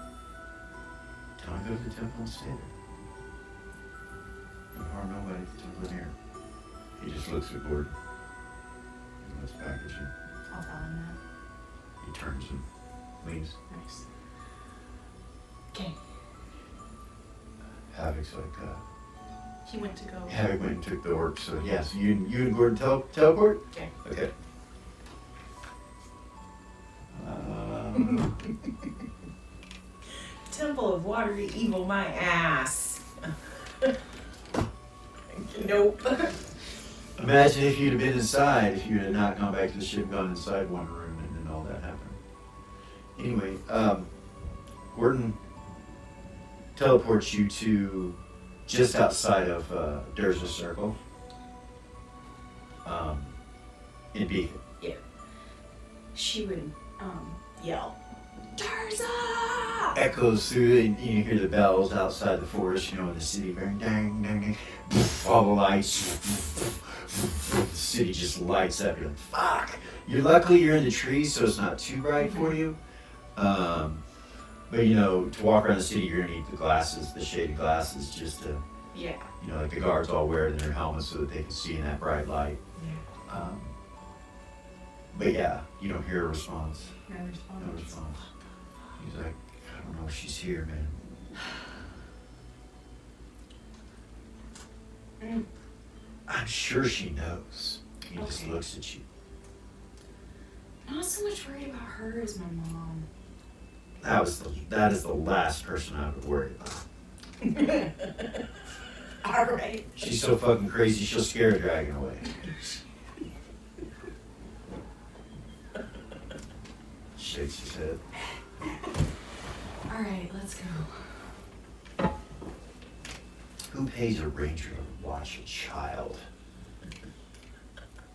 don't go to the temple and stay there. Don't harm nobody at the Temple of Nera. He just looks at Gordon. He looks back at you. I'll tell him that. He turns and leaves. Nice. Okay. Havoc's like, He went to go. Havoc went and took the orc, so yeah, so you and Gordon teleport? Okay. Okay. Temple of Watery Evil, my ass. Nope. Imagine if you'd have been inside, if you had not gone back to the ship, gone inside one room, and then all that happened. Anyway, Gordon teleports you to just outside of Durza Circle in Beacon. She would yell, "Durza!" Echoes through, and you hear the bells outside the forest, you know, in the city, bang, dang, dang, dang, all the lights, the city just lights up. You're like, fuck! Luckily you're in the trees, so it's not too bright for you. But you know, to walk around the city, you're gonna need the glasses, the shaded glasses, just to, Yeah. you know, like the guards all wear it in their helmets so that they can see in that bright light. But yeah, you don't hear a response. No response. No response. He's like, I don't know if she's here, man. I'm sure she knows. He just Okay. looks at you. Not so much worried about her as my mom. That is the last person I would worry about. All right. She's so fucking crazy, she'll scare a dragon away. Shakes his head. All right, let's go. Who pays a ranger to watch a child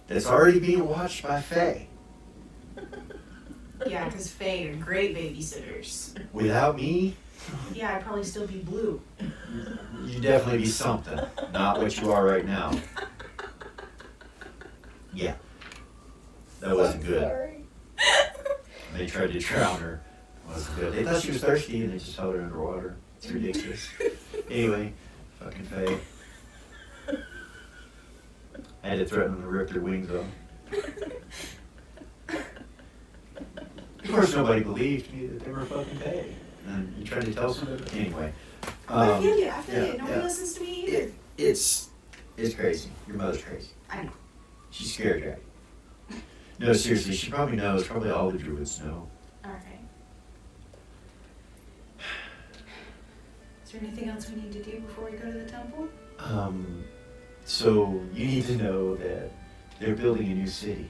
that's already being watched by Faye? Yeah, because Faye are great babysitters. Without me, Yeah, I'd probably still be blue. you'd definitely be something. Not what you are right now. Yeah. That wasn't good. Sorry. They tried to drown her. Wasn't good. They thought she was thirsty and they just held her underwater. It's ridiculous. Anyway, fucking Faye. I had to threaten them to rip their wings off. Of course, nobody believed me that they were fucking Faye. And you tried to tell somebody? Anyway. I feel you. I feel yeah, you. Nobody yeah. listens to me either. It's crazy. Your mother's crazy. I know. She's scared, Jack. No, seriously, she probably knows. Probably all the druids know. All right. Is there anything else we need to do before we go to the temple? So you need to know that they're building a new city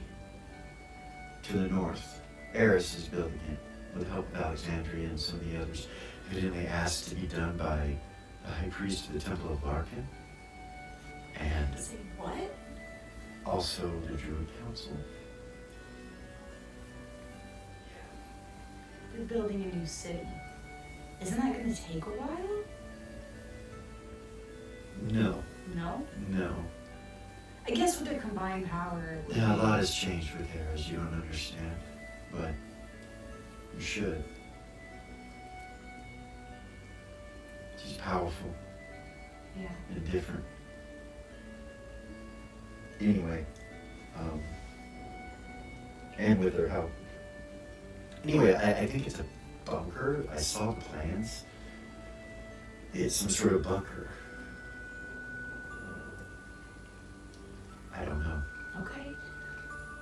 to the north. Aryz is building it with the help of Alexandria and some of the others. Evidently asked to be done by the high priest of the Temple of Barkin and Say what? also the Druid Council. They're building a new city. Isn't that going to take a while? No, No. no. I guess with their combined power. it would Yeah, a be- lot has changed with Aryz. You don't understand, but you should. She's powerful Yeah. and different. Anyway, and with her help, Anyway, I think it's a bunker. I saw the plans. It's some sort of bunker. I don't know. Okay.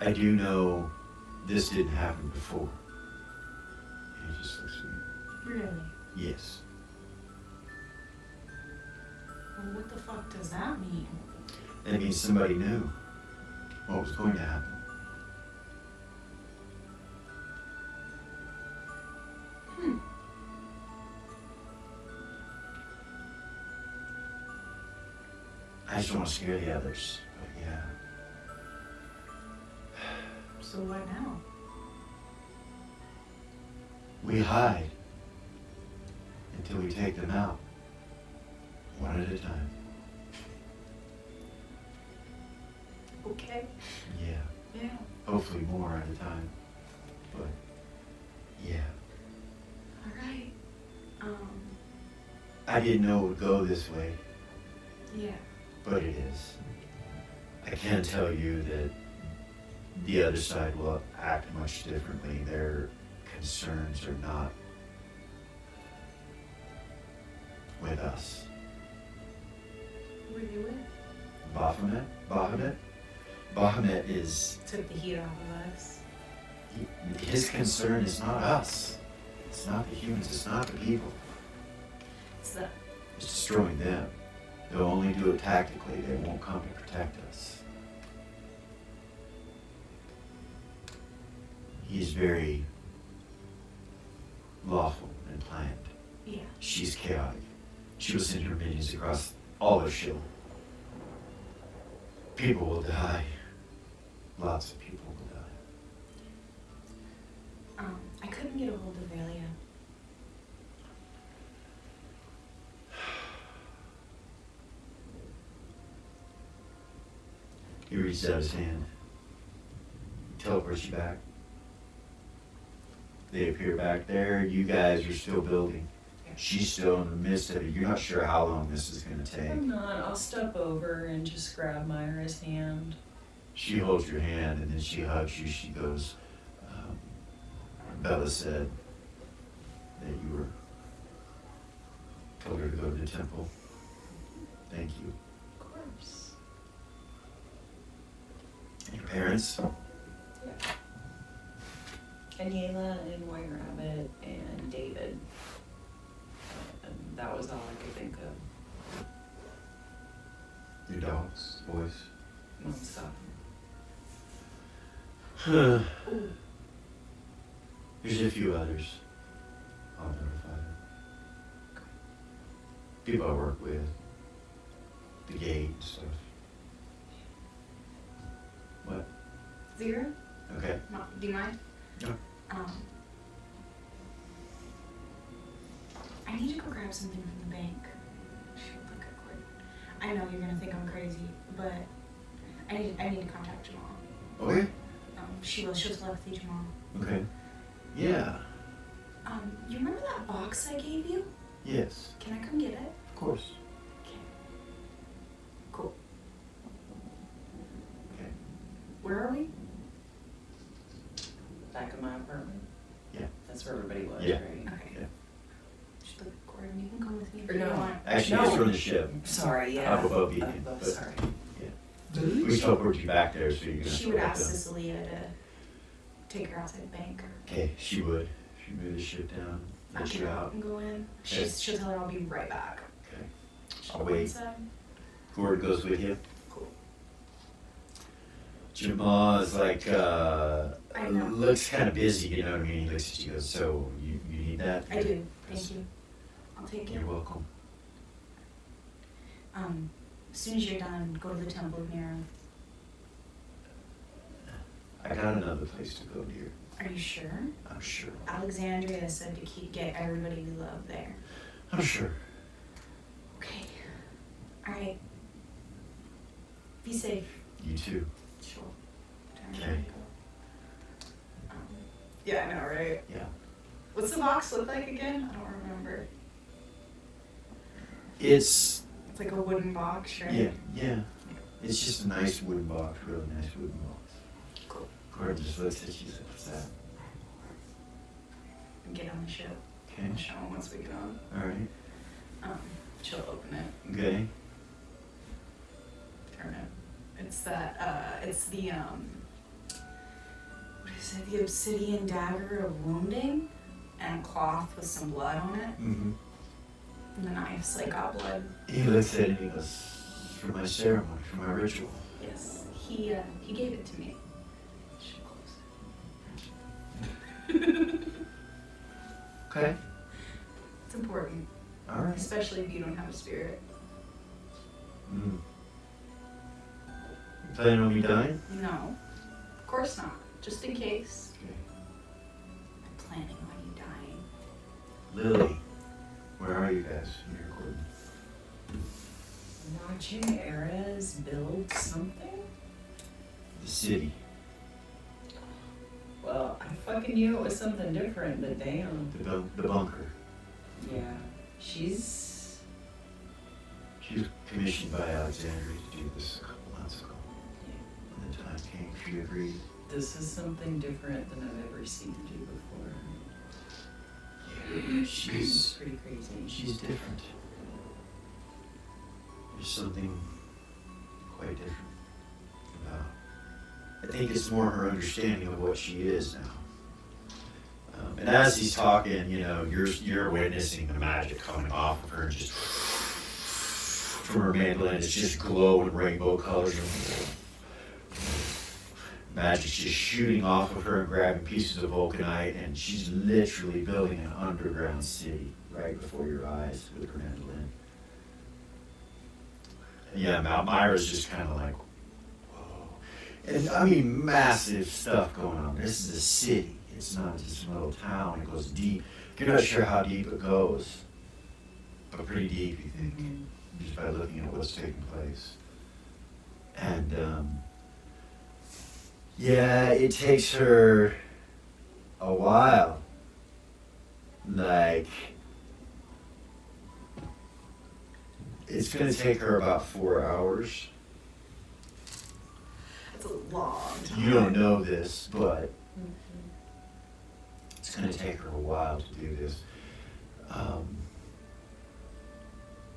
I do know this didn't happen before. And he just looks at me. Really? Yes. Well, what the fuck does that mean? That means somebody knew what was going to happen. I just don't want to scare the others, but yeah. So what now? We hide until we take them out, one at a time. Okay. Yeah, Yeah. hopefully more at a time, but yeah. Alright. I didn't know it would go this way, Yeah. but it is. I can tell you that the other side will act much differently. Their concerns are not with us. Who are you with? Baphomet? Bahamut? Bahamut is, Took the heat off of us. his concern is not us. It's not the humans, it's not the people. It's the It's destroying them. They'll only do it tactically, they won't come to protect us. He's very lawful and planned. Yeah. She's chaotic. She will send her minions across all of Shield. People will die. Lots of people will die. I couldn't get a hold of Velia. He reaches out his hand. Teleports you back. They appear back there. You guys are still building. She's still in the midst of it. You're not sure how long this is going to take. I'm not. I'll step over and just grab Myra's hand. She holds your hand and then she hugs you. She goes, Bella said that you were told her to go to the temple. Thank you. Of course. And your parents? And Yayla and White Rabbit and David. And that was all I could think of. Your dogs, boys? Non-stop. There's a few others. I'll notify them. People I work with. The gate and stuff. What? Zero? Okay. No, do you mind? No. I need to go grab something from the bank. Shoot, look at quick. I know you're gonna think I'm crazy, but I need to contact Jamal. Okay. She'll telepathy Jamal. Okay. Yeah. You remember that box I gave you? Yes. Can I come get it? Of course. Okay. Cool. Okay. Where are we? Back in my apartment. Yeah. That's where everybody was, Yeah. right? Okay. Yeah. Just look, Gordon, you can come with me if Or you no. want. Actually, No. it's from the ship. Sorry, yeah. Up above Beacon. Above, but sorry. we teleported you back there, so you're gonna. She would split ask them. Cecilia to take her outside the bank. Okay, she would. She moved the ship down, I let can you out. and go in. Okay. She'll tell her I'll be right back. Okay. She'll I'll go wait. inside. Gord goes with you. Cool. Jamal is like, I know. looks kind of busy, you know what I mean? He looks at you and goes, so you need that? I do. Thank you. I'll take it. You're welcome. As soon as you're done, go to the Temple of Nera. I got another place to go, dear. Are you sure? I'm sure. Alexandria said to get everybody we love there. I'm sure. Okay. Alright. Be safe. You too. Sure. Okay. Yeah, I know, right? Yeah. What's the box look like again? I don't remember. It's, It's like a wooden box, right? yeah. It's just a nice wooden box, really nice wooden box. Cool. Gordon just looks at you and says, what's that? on the ship. Okay. I'll show him once we get on. Alright. She'll open it, Okay. turn it. It's that, it's the, what is it? The obsidian dagger of wounding and cloth with some blood on it. Mm-hmm. And the knife's like got blood. He looks at it and he goes, for my ceremony, for my ritual. Yes. He gave it to me. Should close it. Okay. It's important, Alright. especially if you don't have a spirit. Mm. You planning on me dying? No, of course not. Just in case. Okay. I'm planning on you dying. Lily, where are you guys? You're recording. Watching Aryz build something? The city. Well, I fucking knew it was something different, but damn. The bunker. Yeah. She was commissioned by Alexandria to do this a couple months ago. When the time came, she agreed. This is something different than I've ever seen you do before. Yeah, she's Pretty crazy. she's different. There's something quite different about. I think it's more her understanding of what she is now. And as he's talking, you know, you're witnessing the magic coming off of her, and just from her mandolin, it's just glowing rainbow colors. Magic's just shooting off of her and grabbing pieces of volkinite, and she's literally building an underground city right before your eyes with her mandolin. Yeah, Myra's just kind of like, whoa. And I mean, massive stuff going on. This is a city. It's not just a little town. It goes deep. You're not sure how deep it goes, but pretty deep, you think, just by looking at what's taking place. And, yeah, it takes her a while. Like, it's going to take her about 4 hours. That's a long time. You don't know this, but it's going to take her a while to do this.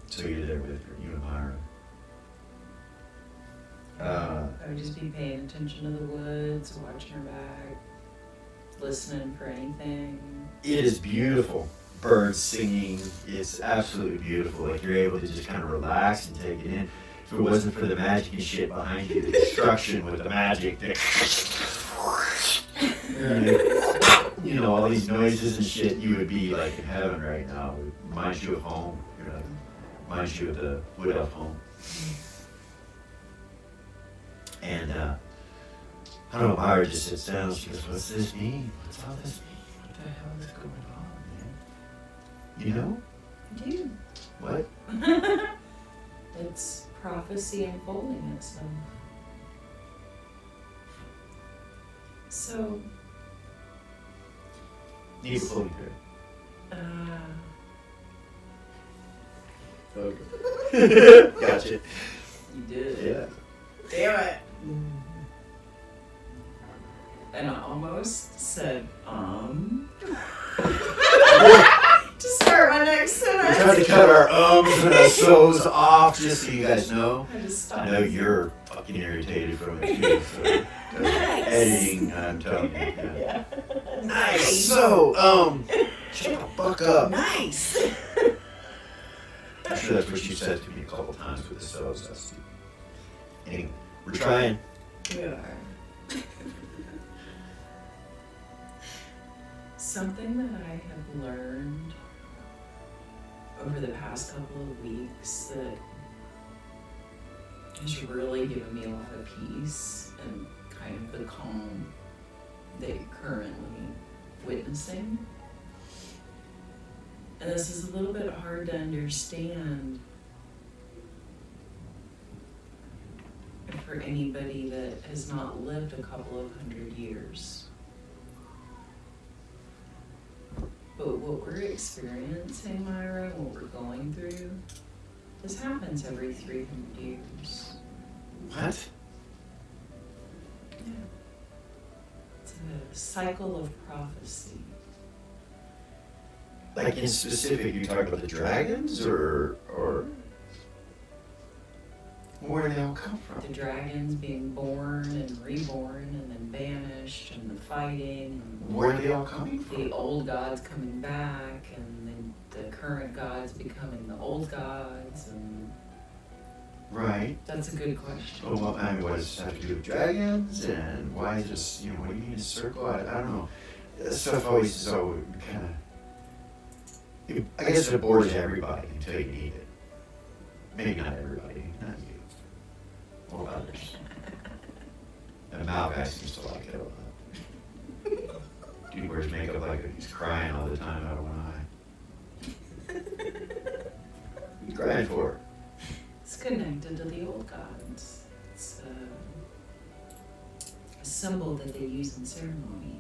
So you're there with her, you and Myra. I would just be paying attention to the woods, watching her back, listening for anything. It is beautiful. Birds singing. It's absolutely beautiful. Like, you're able to just kind of relax and take it in. If it wasn't for the magic and shit behind you, the destruction with the magic, you know, all these noises and shit, you would be like in heaven right now. It reminds you of home. You're like, reminds you of the wood elf home. And I don't know, Myra just sits down. She goes, "What's this mean? What's all this mean? What the hell is going on, man?" You know? I do. What? It's prophecy unfolding itself. So, Need a floating thread. Okay. Gotcha. you did. Yeah. Damn it. And I almost said, to start my next We sentence. tried to cut our ums and our so's off just so you guys know. I just stopped. I know you're fucking irritated from it too. So editing, I'm telling you. Yeah. Nice. So, shut the fuck up. Nice. I'm sure that's what she said to me a couple times with the so's. That's stupid. Anyway, we're trying. We are. Something that I have learned over the past couple of weeks that has really given me a lot of peace and kind of the calm that you're currently witnessing. And this is a little bit hard to understand for anybody that has not lived a couple of 100 years. But what we're experiencing, Myra, and what we're going through, this happens every 300 years. What? Yeah. It's a cycle of prophecy. Like in specific, you talking about the dragons, or where do they all come from? The dragons being born and reborn and then banished and the fighting. And Where are they all coming from? the old gods coming back and then the current gods becoming the old gods. And Right. that's a good question. Oh, well, I mean, what does it have to do with dragons? And why is this, what do you mean a circle? I don't know. That stuff always is so kind of, I guess it bores everybody until you need it. Maybe not everybody, not you. Or others. And Malachi seems to like it a lot. Dude wears makeup like he's crying all the time out of one eye. You crying for? It's connected to the old gods. It's a symbol that they use in ceremony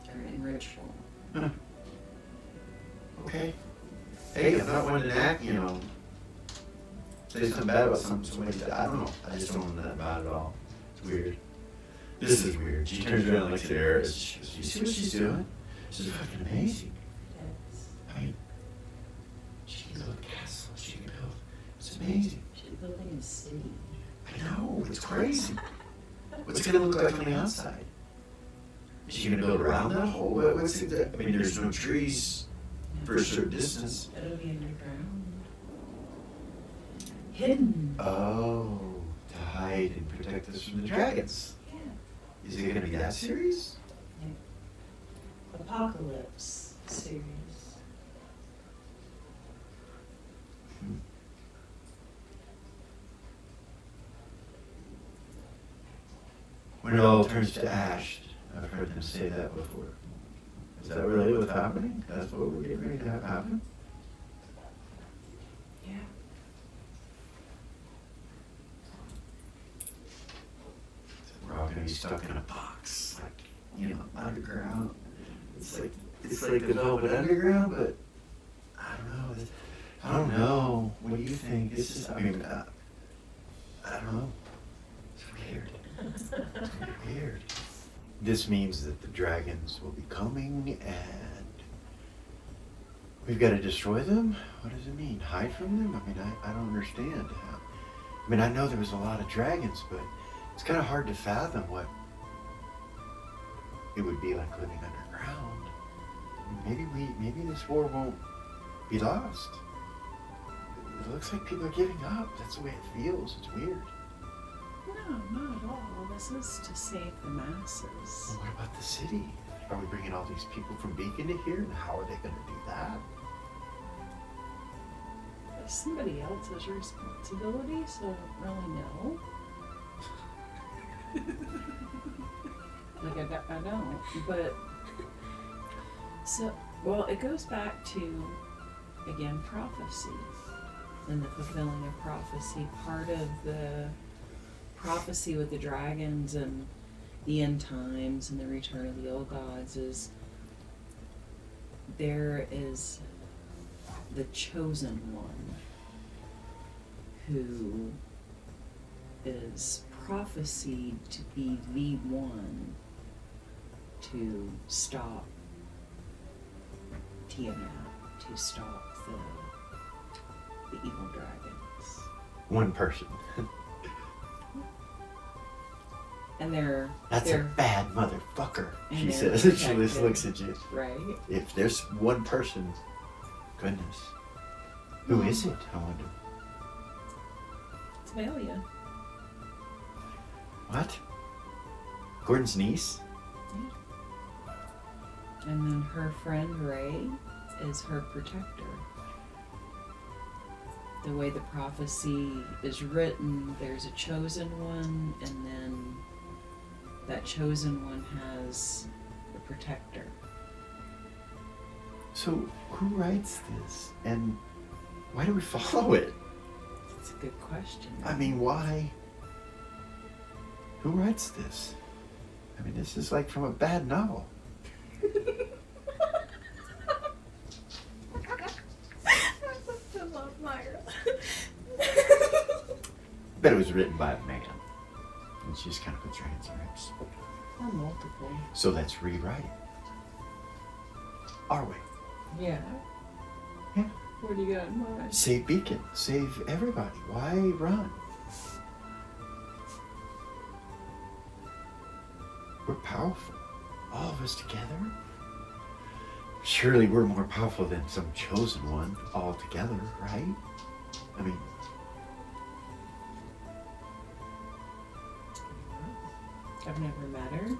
or in ritual. Huh. Okay. Hey, I'm not one to act, say something bad about somebody. I don't know. I just don't know that about it at all. It's weird. This is weird. She turns around and looks at Aryz. She goes, you see what she's doing? This is fucking amazing. I mean, she can build a castle. She can build. It's amazing. She's building a city. I know. It's crazy. What's it going to look like on the outside? Is she going to build around that hole? What's it? I mean, there's no trees for a certain distance. It'll be underground. Hidden. Oh, to hide and protect us from the dragons. Yeah. Is it going to be that serious? Apocalypse series. When it all turns to ash, I've heard them say that before. Is that really what's happening? That's what we're getting ready to have happen? Yeah. We're all going to be stuck in a box, like, underground. It's like there's all but underground, but I don't know. What do you think? This is, I don't know. It's weird. It's weird. This means that the dragons will be coming and we've got to destroy them? What does it mean? Hide from them? I mean, I don't understand. I know there was a lot of dragons, but it's kind of hard to fathom what it would be like living underground. Maybe this war won't be lost. It looks like people are giving up. That's the way it feels. It's weird. No, not at all. This is to save the masses. Well, what about the city? Are we bringing all these people from Beacon to here? And how are they going to do that? It's somebody else's responsibility, so I don't really know. I don't. But, it goes back to, again, prophecy and the fulfilling of prophecy. Part of the prophecy with the dragons and the end times and the return of the old gods is there is the chosen one who is prophesied to be the one to stop Tiamat, to stop the evil dragons. One person. And That's they're a bad motherfucker, and she they're says. She just protected. looks at you. right. If there's one person, goodness. Who is it, I wonder? It's Melia. What? Gordon's niece? And then her friend Ray is her protector. The way the prophecy is written, there's a chosen one, and then that chosen one has the protector. So, who writes this? And why do we follow it? That's a good question. I mean, why? Who writes this? I mean, this is like from a bad novel. I love Myra. Bet it was written by a man. And she just kind of puts her hands on hips. Or multiple. So let's rewrite it. our way. Yeah. Yeah. What do you got in mind? Save Beacon. Save everybody. Why run? We're powerful. All of us together. Surely we're more powerful than some chosen one all together, right? I mean, I've never met her.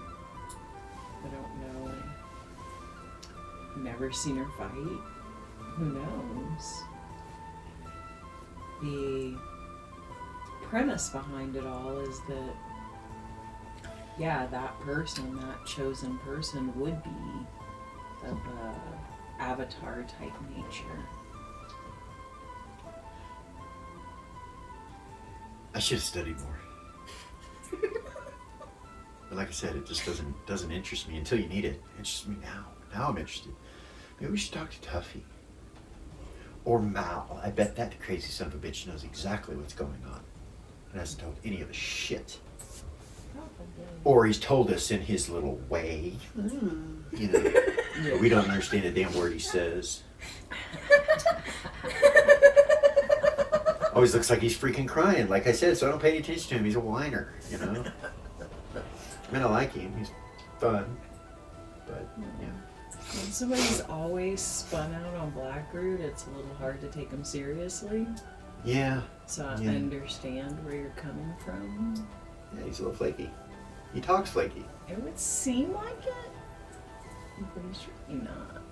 I don't know. Never seen her fight. Who knows? The premise behind it all is that, yeah, that person, that chosen person, would be of a avatar type nature. I should have studied more. But like I said, it just doesn't interest me until you need it. It interests me now. Now I'm interested. Maybe we should talk to Tuffy. Or Mal. I bet that crazy son of a bitch knows exactly what's going on. And hasn't told any of us shit. Probably. Or he's told us in his little way. You know. But we don't understand a damn word he says. Always looks like he's freaking crying. Like I said, so I don't pay any attention to him. He's a whiner, you know. I mean, I like him. He's fun. But, yeah. When somebody's always spun out on Blackroot, it's a little hard to take them seriously. Yeah. So I Yeah. understand where you're coming from. Yeah, he's a little flaky. He talks flaky. It would seem like it, but he's really not.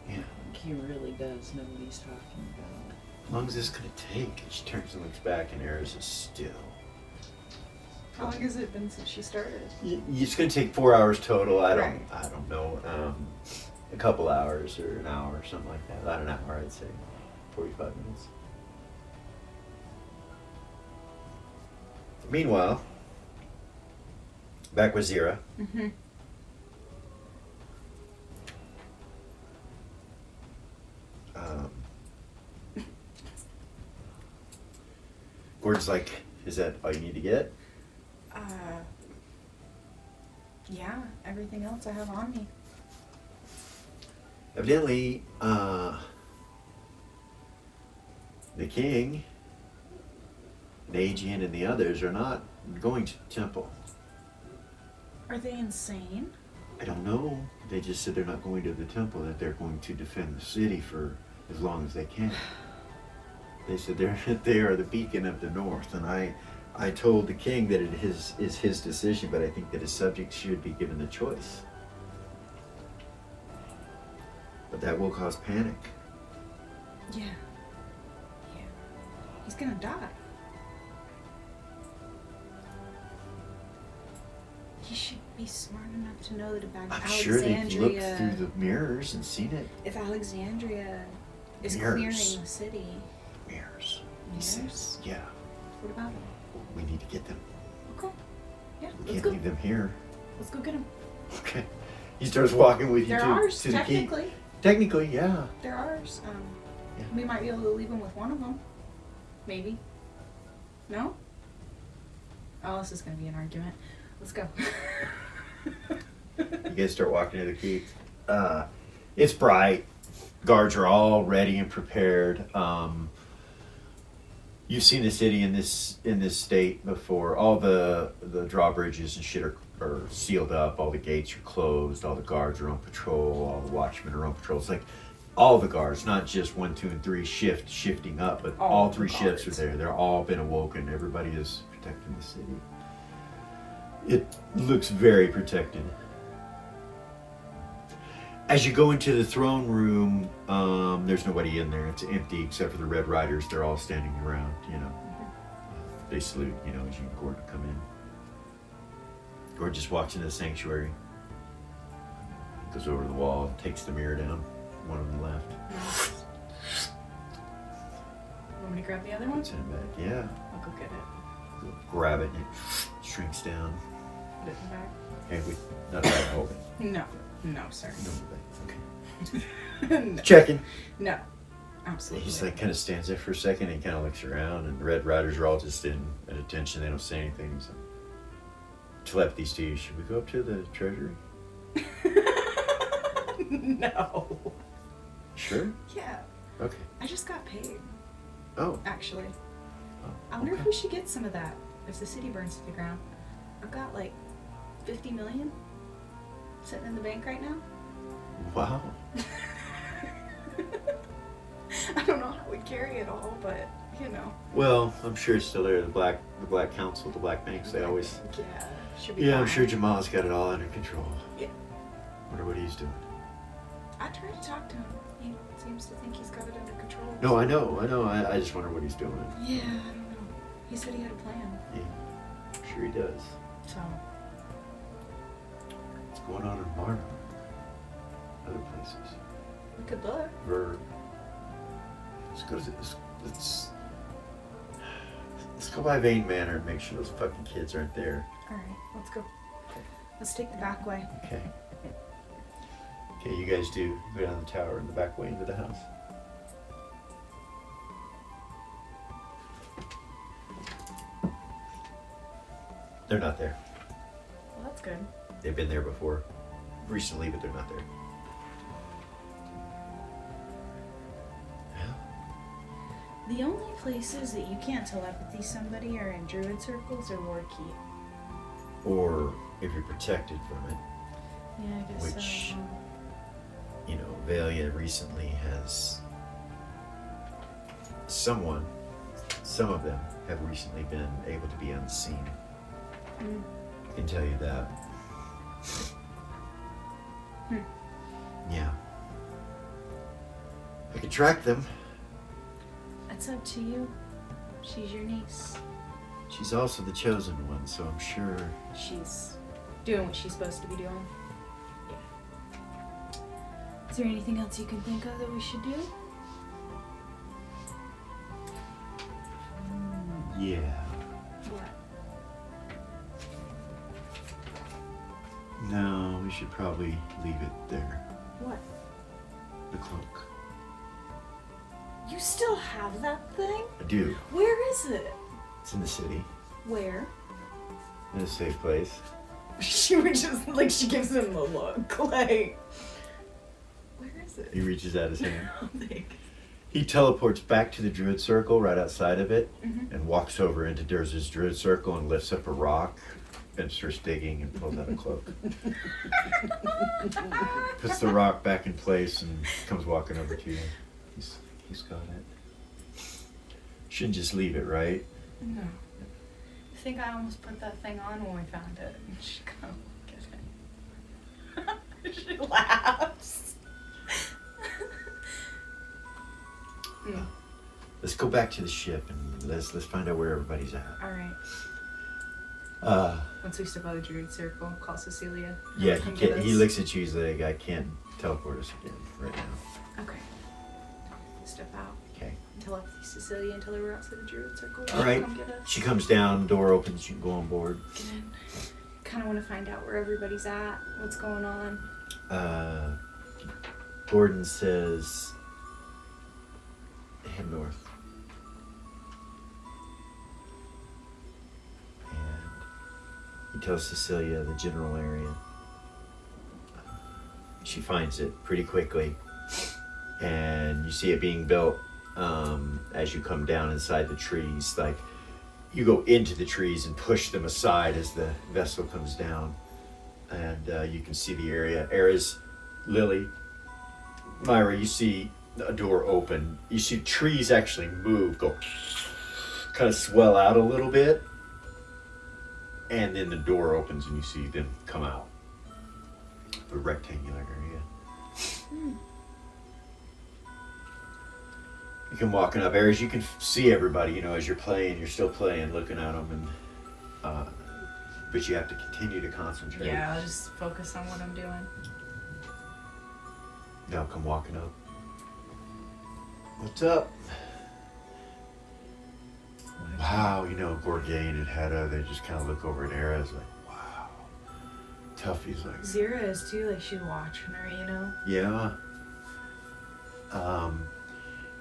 Yeah. Like he really does know what he's talking about. How long is this going to take? And she turns and looks back, and Aryz is still. How long has it been since she started? It's going to take 4 hours total. I Right. don't know. A couple hours or an hour or something like that. About an hour, I'd say. 45 minutes. Meanwhile, back with Zira. Mm-hmm. Gordon's like, is that all you need to get? Yeah, everything else I have on me. Evidently, the king, Nagian, and the others are not going to the temple. Are they insane? I don't know. They just said they're not going to the temple, that they're going to defend the city for as long as they can. They said they are the beacon of the north, and I told the king that it is his decision, but I think that his subjects should be given the choice. But that will cause panic. Yeah. Yeah. He's gonna die. He should be smart enough to know that if I'm sure they've looked Alexandria, through the mirrors and seen it. if Alexandria is Mirrors. clearing the city, Mirrors. He Mirrors? says, yeah, what about him? we need to get them. Okay. Yeah, We let's can't go. leave them here. Let's go get him. Okay. He starts walking with you They're to ours, the key. technically. Technically, yeah. They're ours. Yeah. We might be able to leave him with one of them. Maybe. No? Oh, this is gonna be an argument. Let's go. You guys start walking to the key. It's bright. Guards are all ready and prepared. You've seen the city in this state before. All the drawbridges and shit are sealed up. All the gates are closed. All the guards are on patrol. All the watchmen are on patrol. It's like all the guards, not just 1, 2, and 3 shifting up, but all the 3 shifts are guards. there. They're all been awoken. Everybody is protecting the city. It looks very protected. As you go into the throne room, there's nobody in there. It's empty except for the Red Riders. They're all standing around, you know. They salute, you know, as you and Gordon come in. Gordon just walks into the sanctuary. Goes over to the wall, takes the mirror down. One on the left. Want me to grab the other one? Puts it in back. Yeah. I'll go get it. Grab it and it shrinks down. Put it in the bag. Hey, we not bad, hold it. No. No, sir. No, okay. No. Checking. No. Absolutely. He's like kind of stands there for a second and kind of looks around, and the Red Riders are all just at attention. They don't say anything. So telepathy's to you. Should we go up to the treasury? No. Sure? Yeah, Okay. I just got paid, Oh. actually. Oh, I wonder okay. if we should get some of that if the city burns to the ground. I've got like 50 million sitting in the bank right now. Wow. I don't know how we'd carry it all, but you know. Well, I'm sure it's still there. The Black Council, the Black Banks, they always... Yeah, should be Yeah, I'm fine. sure Jamal's got it all under control. Yeah. Wonder what he's doing. I tried to talk to him. He seems to think he's got it under control. No, I know. I just wonder what he's doing. Yeah, I don't know. He said he had a plan. Yeah, I'm sure he does. So, What's going on in Marva? Other places. we could look. Verb. Let's go to let's go by Vane Manor and make sure those fucking kids aren't there. Alright, let's go. Let's take the back way. Okay. Okay, you guys do go down the tower and the back way into the house. They're not there. Well, that's good. They've been there before. Recently, but they're not there. The only places that you can't telepathy somebody are in druid circles or war keep. Or if you're protected from it, Yeah, I guess Which- so. you know, Valia recently has some of them have recently been able to be unseen. Mm. I can tell you that. Hmm. Yeah. I could track them. It's up to you. She's your niece. She's also the chosen one, so I'm sure. She's doing what she's supposed to be doing. Yeah. Is there anything else you can think of that we should do? Yeah. What? No, we should probably leave it there. What? The cloak. You still have that thing? I do. Where is it? It's in the city. Where? In a safe place. She would just, like, she gives him the look, like, where is it? He reaches out his hand. Like, He teleports back to the druid circle right outside of it Mhm. and walks over into Durz's druid circle and lifts up a rock and starts digging and pulls out a cloak. Puts the rock back in place and comes walking over to you. He's got it. Shouldn't just leave it, right? no. I think I almost put that thing on when we found it. And she kind of looked at it. She laughs. Mm. Let's go back to the ship and let's find out where everybody's at. Alright. Once we step out of the druid circle, call Cecilia. Yeah, Come he get can't, he us. looks at you. He's like, I can't teleport us again right now. Okay. Step out. Okay. Telepathy Cecilia until we're outside the druid circle. All right. Come get us. She comes down, door opens, you can go on board. Kind of want to find out where everybody's at, what's going on. Gordon says, head north. And he tells Cecilia the general area. She finds it pretty quickly. And you see it being built as you come down inside the trees. Like, you go into the trees and push them aside as the vessel comes down. And you can see the area. Aryz, Lily, Myra, you see a door open. You see trees actually move, go kind of swell out a little bit. And then the door opens and you see them come out. A rectangular area. You can walking up areas. You can see everybody, you know, as you're playing. You're still playing, looking at them, and but you have to continue to concentrate. Yeah, I'll just focus on what I'm doing. Now come walking up. What's up? Wow, you know, Gorgain and Hedda, they just kind of look over at Aryz like, wow. Tuffy's like, Zira is too, like she's watching her, you know? yeah.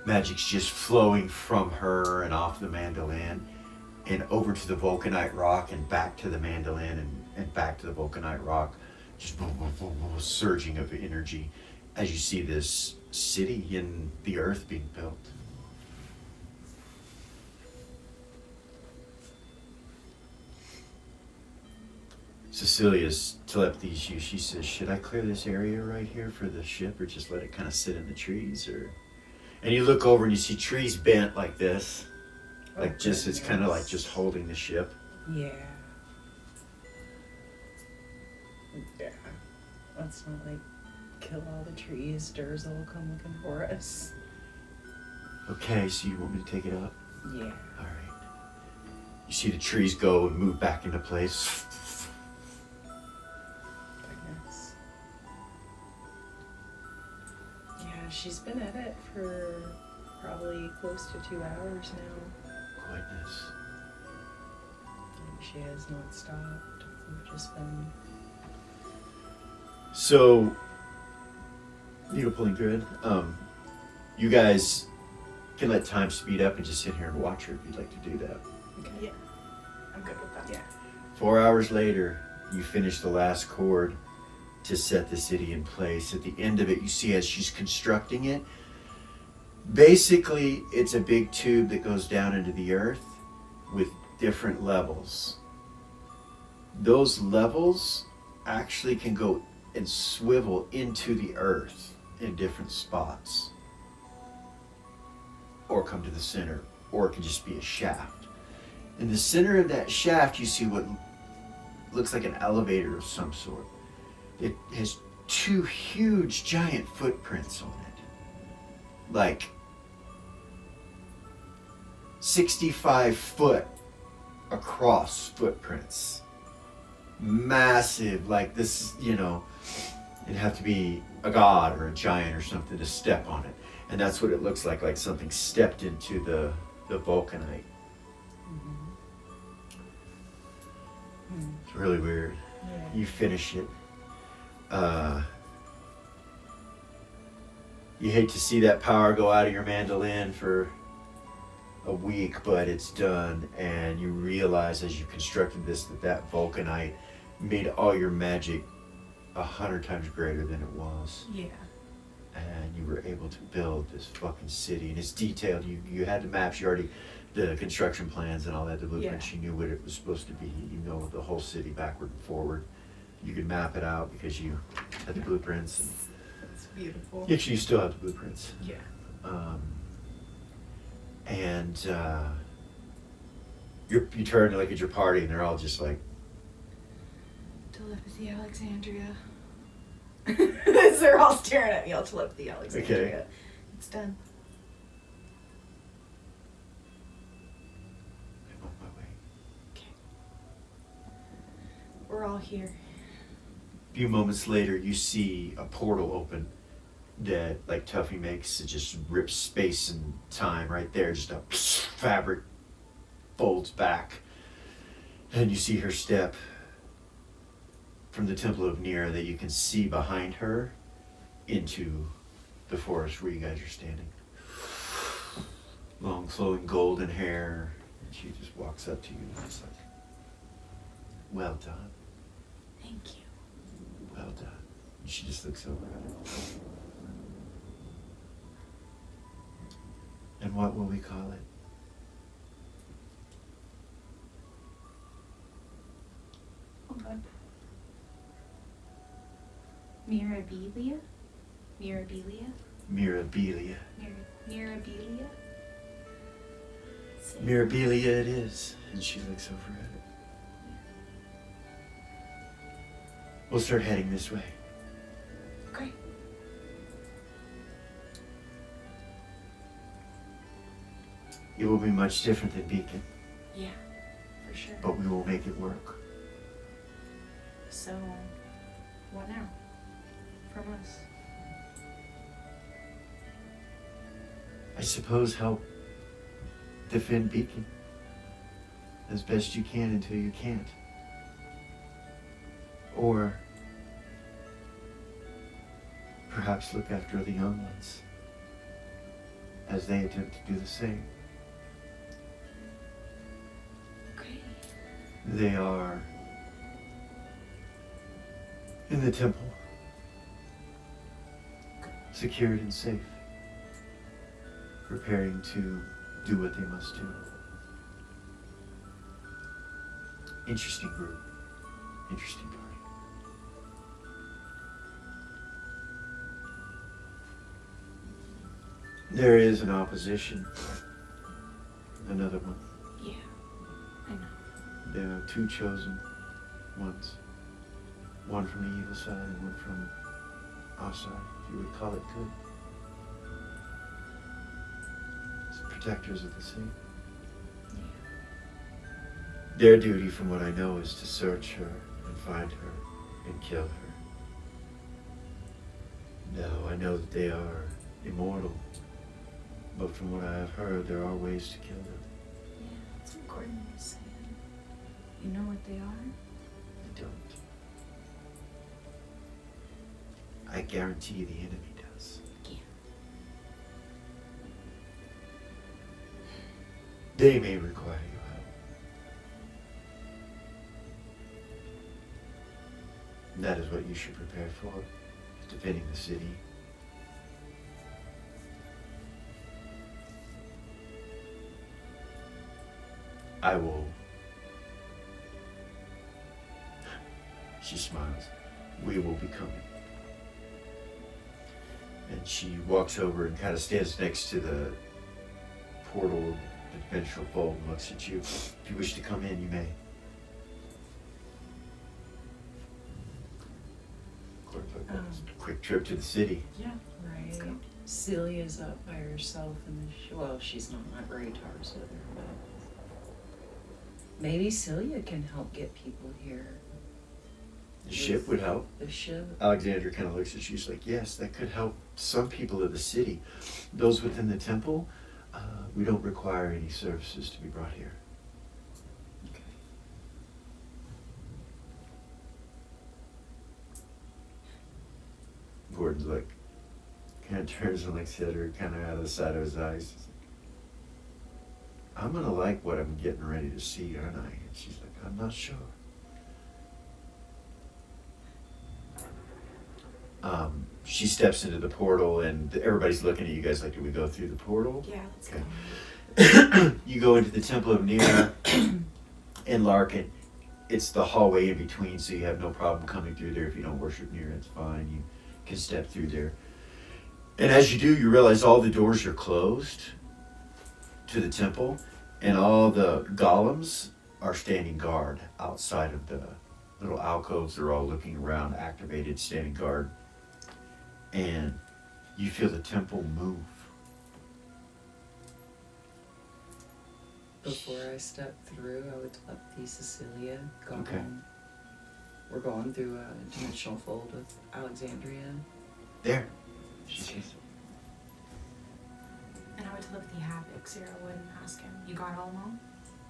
Magic's just flowing from her and off the mandolin and over to the volkinite rock and back to the mandolin and back to the volkinite rock. Just boom, boom, boom, boom, surging of energy. as you see this city in the earth being built. Cecilia's telepathies you. She says, should I clear this area right here for the ship or just let it kind of sit in the trees? Or, and you look over and you see trees bent like this. Like Oh, just, it's kind of like goodness. just holding the ship. Yeah. Yeah. Let's not like kill all the trees. Durza will come looking for us. Okay, so you want me to take it up? Yeah. All right. You see the trees go and move back into place. Goodness. Yeah, she's been at it for probably close to 2 hours now. Goodness. And she has not stopped. We've just been. So, needle pulling good. You guys can let time speed up and just sit here and watch her if you'd like to do that. Okay. Yeah. I'm good with that. Yeah. 4 hours later, you finish the last chord to set the city in place. At the end of it, you see as she's constructing it, basically it's a big tube that goes down into the earth with different levels. Those levels actually can go and swivel into the earth in different spots, or come to the center, or it can just be a shaft. In the center of that shaft, you see what looks like an elevator of some sort. It has two huge giant footprints on it, like 65-foot across footprints. Massive, like this, you know, it'd have to be a god or a giant or something to step on it. And that's what it looks like something stepped into the volkinite. It's really weird. Yeah. You finish it. You hate to see that power go out of your mandolin for a week, but it's done, and you realize as you constructed this that volkinite made all your magic 100 times greater than it was. Yeah. And you were able to build this fucking city, and it's detailed. You had the maps, you already, the construction plans and all that, the blueprints. Yeah. You knew what it was supposed to be. You know the whole city backward and forward. You could map it out because you had the blueprints. And It's beautiful. actually, you still have the blueprints. Yeah. You turn to look at your party, and they're all just like, Telepathy Alexandria. They're all staring at me. All telepathy Alexandria. Okay. It's done. I'm on my way. We're all here. A few moments later, you see a portal open that, like Tuffy makes, it just rips space and time right there. Just a fabric folds back. And you see her step from the Temple of Nera that you can see behind her into the forest where you guys are standing. Long, flowing golden hair. And she just walks up to you and it's like, well done. Thank you. Well done. And she just looks over at it. And what will we call it? Hold on. Mirabilia? Mirabilia? Mirabilia. Mirabilia? Say- Mirabilia it is. And she looks over at it. We'll start heading this way. Okay. It will be much different than Beacon, Yeah, for sure. but we will make it work. So, what now? From us? I suppose help defend Beacon as best you can until you can't. Or perhaps look after the young ones as they attempt to do the same. Okay. They are in the temple. Good. secured and safe, preparing to do what they must do. Interesting group. Interesting party. There is an opposition. Another one. Yeah, I know. There are two chosen ones. One from the evil side and one from our side, if you would call it good. It's protectors of the sea. Their duty, from what I know, is to search her and find her and kill her. Now, I know that they are immortal, but from what I have heard, there are ways to kill them. Yeah, that's what Gordon was saying. You know what they are? I don't. I guarantee the enemy does. Yeah. They may require your help. That is what you should prepare for, defending the city. I will. She smiles. We will be coming. And she walks over and kind of stands next to the portal of the dimensional fold and looks at you. If you wish to come in, you may. Quick trip to the city. Yeah, right. Celia's up by herself in the well, she's not Raytar's with her, but maybe Celia can help get people here. The ship would help. The ship. Alexandra kind of looks at you. She's like, yes, that could help some people of the city. Those within the temple, we don't require any services to be brought here. Okay. Gordon's like, kind of turns and looks at her, kind of out of the side of his eyes. He's like, I'm gonna like what I'm getting ready to see, aren't I? And she's like, I'm not sure. She steps into the portal and everybody's looking at you guys like, do we go through the portal? Yeah, let's Okay. You go into the Temple of Nera and Larkin. It's the hallway in between, so you have no problem coming through there. If you don't worship Nera, it's fine. You can step through there. And as you do, you realize all the doors are closed to the temple, and all the golems are standing guard outside of the little alcoves. They're all looking around, activated, standing guard. And you feel the temple move. Before I step through, I would telepathy Cecilia. Okay. We're going through a dimensional fold with Alexandria. There. She says. And I would telepathy Havoc, so I wouldn't ask him. You got all of them?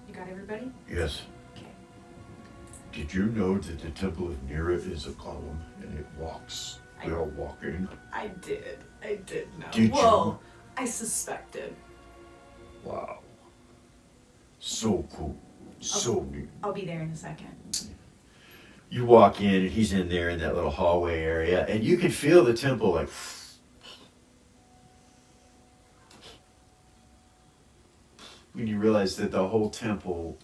You got everybody? Yes. Okay. Did you know that the Temple of Nera is a golem and it walks? They're walking. I did know. Did Well, I suspected. Wow. So cool. So neat. I'll be there in a second. You walk in and he's in there in that little hallway area and you can feel the temple like when you realize that the whole temple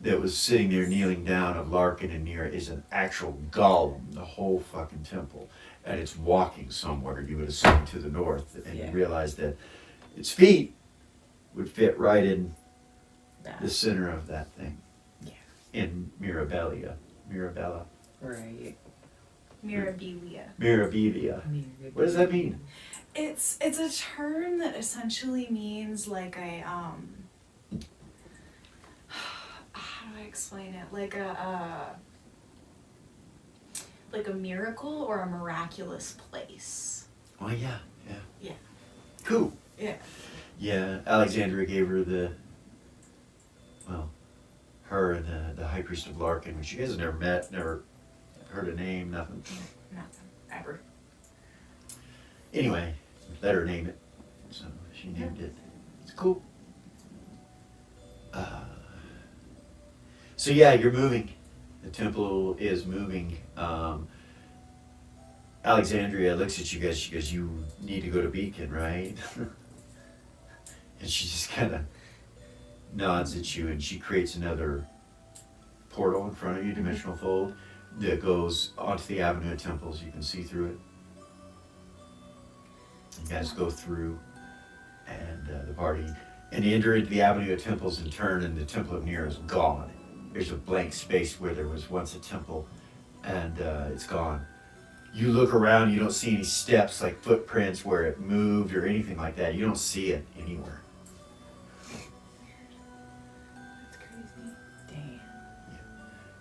that was sitting there kneeling down of Larkin and Nera is an actual golem, the whole fucking temple. And it's walking somewhere, you would assume to the north, and Yeah. you realize that its feet would fit right in the center of that thing. Yeah. In Mirabilia. Mirabella. Right. Mirabilia. Mirabilia. What does that mean? It's a term that essentially means like a how do I explain it? Like a miracle or a miraculous place. Oh yeah, yeah. Yeah. Cool. Yeah. Yeah, Alexandria gave her her and the High Priest of Larkin, which you guys have never met, never heard a name, nothing. Nothing. Ever. Anyway, let her name it. So she named it. It's cool. So yeah, you're moving. The temple is moving. Alexandria looks at you guys. She goes, "You need to go to Beacon, right?" And she just kind of nods at you, and she creates another portal in front of you, dimensional fold, that goes onto the Avenue of Temples. You can see through it. You guys go through, and the party, and you enter into the Avenue of Temples and turn, and the Temple of Nera is gone. There's a blank space where there was once a temple, and it's gone. You look around, you don't see any steps, like footprints where it moved or anything like that. You don't see it anywhere. That's crazy. Damn.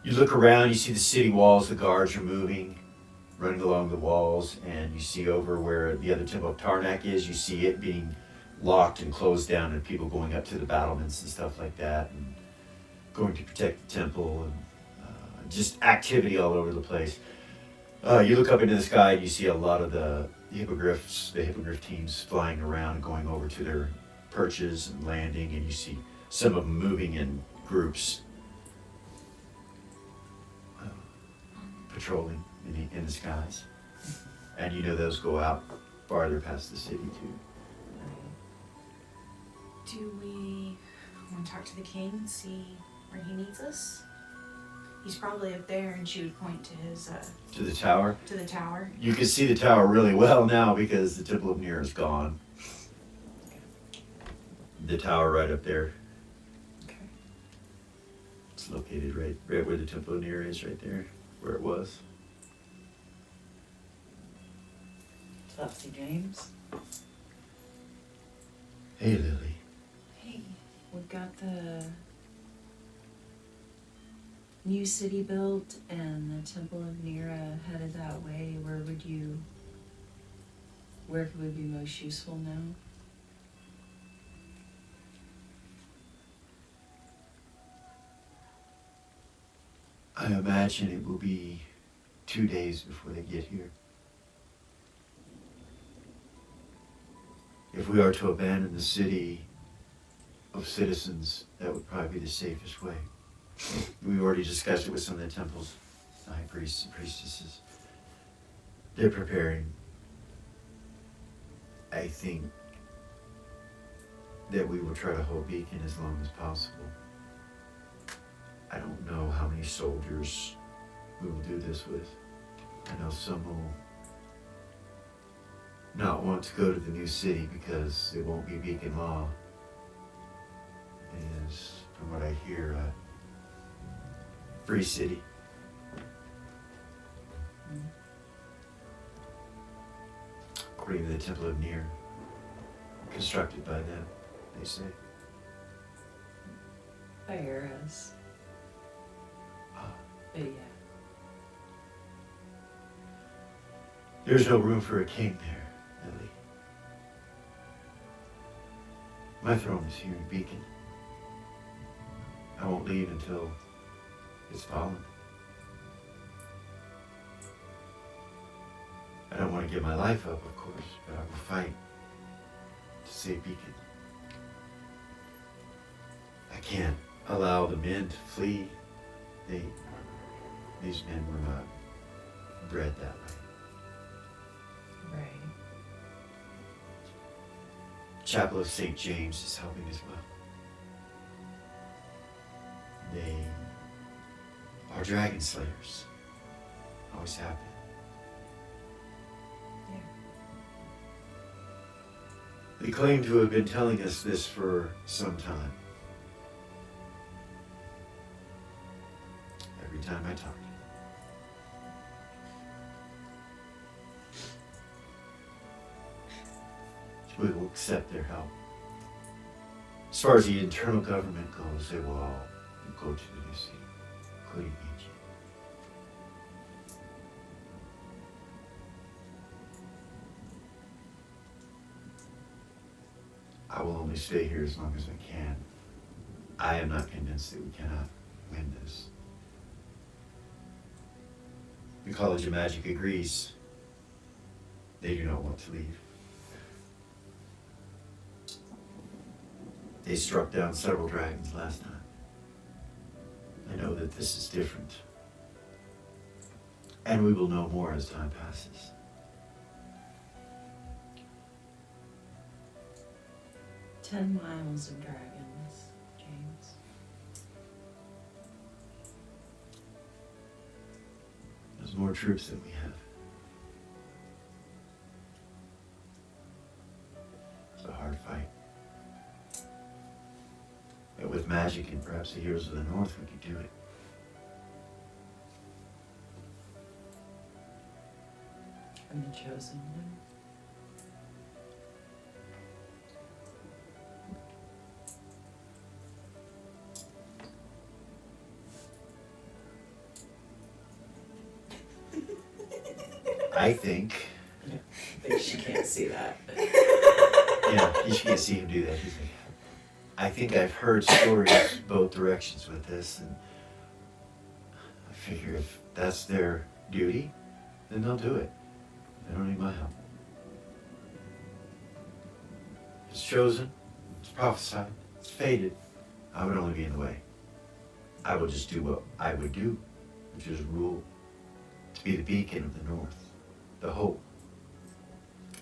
You look around, you see the city walls, the guards are moving, running along the walls, and you see over where the other Temple of Tarnak is, you see it being locked and closed down, and people going up to the battlements and stuff like that, and going to protect the temple, and just activity all over the place. You look up into the sky, and you see a lot of the hippogriff teams flying around, going over to their perches and landing, and you see some of them moving in groups, patrolling in the skies. And you know those go out farther past the city too. Do we want to talk to the king and see where he needs us? He's probably up there, and she would point to his To the tower. to the tower. You can see the tower really well now because the Temple of Nera is gone. The tower right up there. Okay. It's located right where the Temple of Nera is, right there, where it was. Topsy James. Hey, Lily. Hey, we've got the new city built and the Temple of Nera headed that way. Where could we be most useful now? I imagine it will be 2 days before they get here. If we are to abandon the city of citizens, that would probably be the safest way. We've already discussed it with some of the temples, the high priests and priestesses. They're preparing. I think that we will try to hold Beacon as long as possible. I don't know how many soldiers we will do this with. I know some will not want to go to the new city because it won't be Beacon law. It is, from what I hear, a free city. According to the Temple of Nera, constructed by them, they say. By Aryz. Ah. But yeah. There's no room for a king there, Lily. My throne is here in Beacon. I won't leave until it's fallen. I don't want to give my life up, of course, but I will fight to save Beacon. I can't allow the men to flee. These men were not bred that way. Right. Chapel of St. James is helping as well. They are dragon slayers. Always have been. Yeah. They claim to have been telling us this for some time. Every time I talk to them. We will accept their help. As far as the internal government goes, they will all go to the new city, including Egypt. I will only stay here as long as I can. I am not convinced that we cannot win this. The College of Magic agrees. They do not want to leave. They struck down several dragons last time. I know that this is different. And we will know more as time passes. 10 miles of dragons, James. There's more troops than we have. It's a hard fight. But with magic and perhaps the heroes of the North, we could do it. I'm the chosen one. I think. But she can't see that. Yeah, you can't see him do that. He's like, I think I've heard stories both directions with this, and I figure if that's their duty, then they'll do it. They don't need my help. It's chosen, it's prophesied, it's fated. I would only be in the way. I will just do what I would do, which is rule, to be the beacon of the North, the hope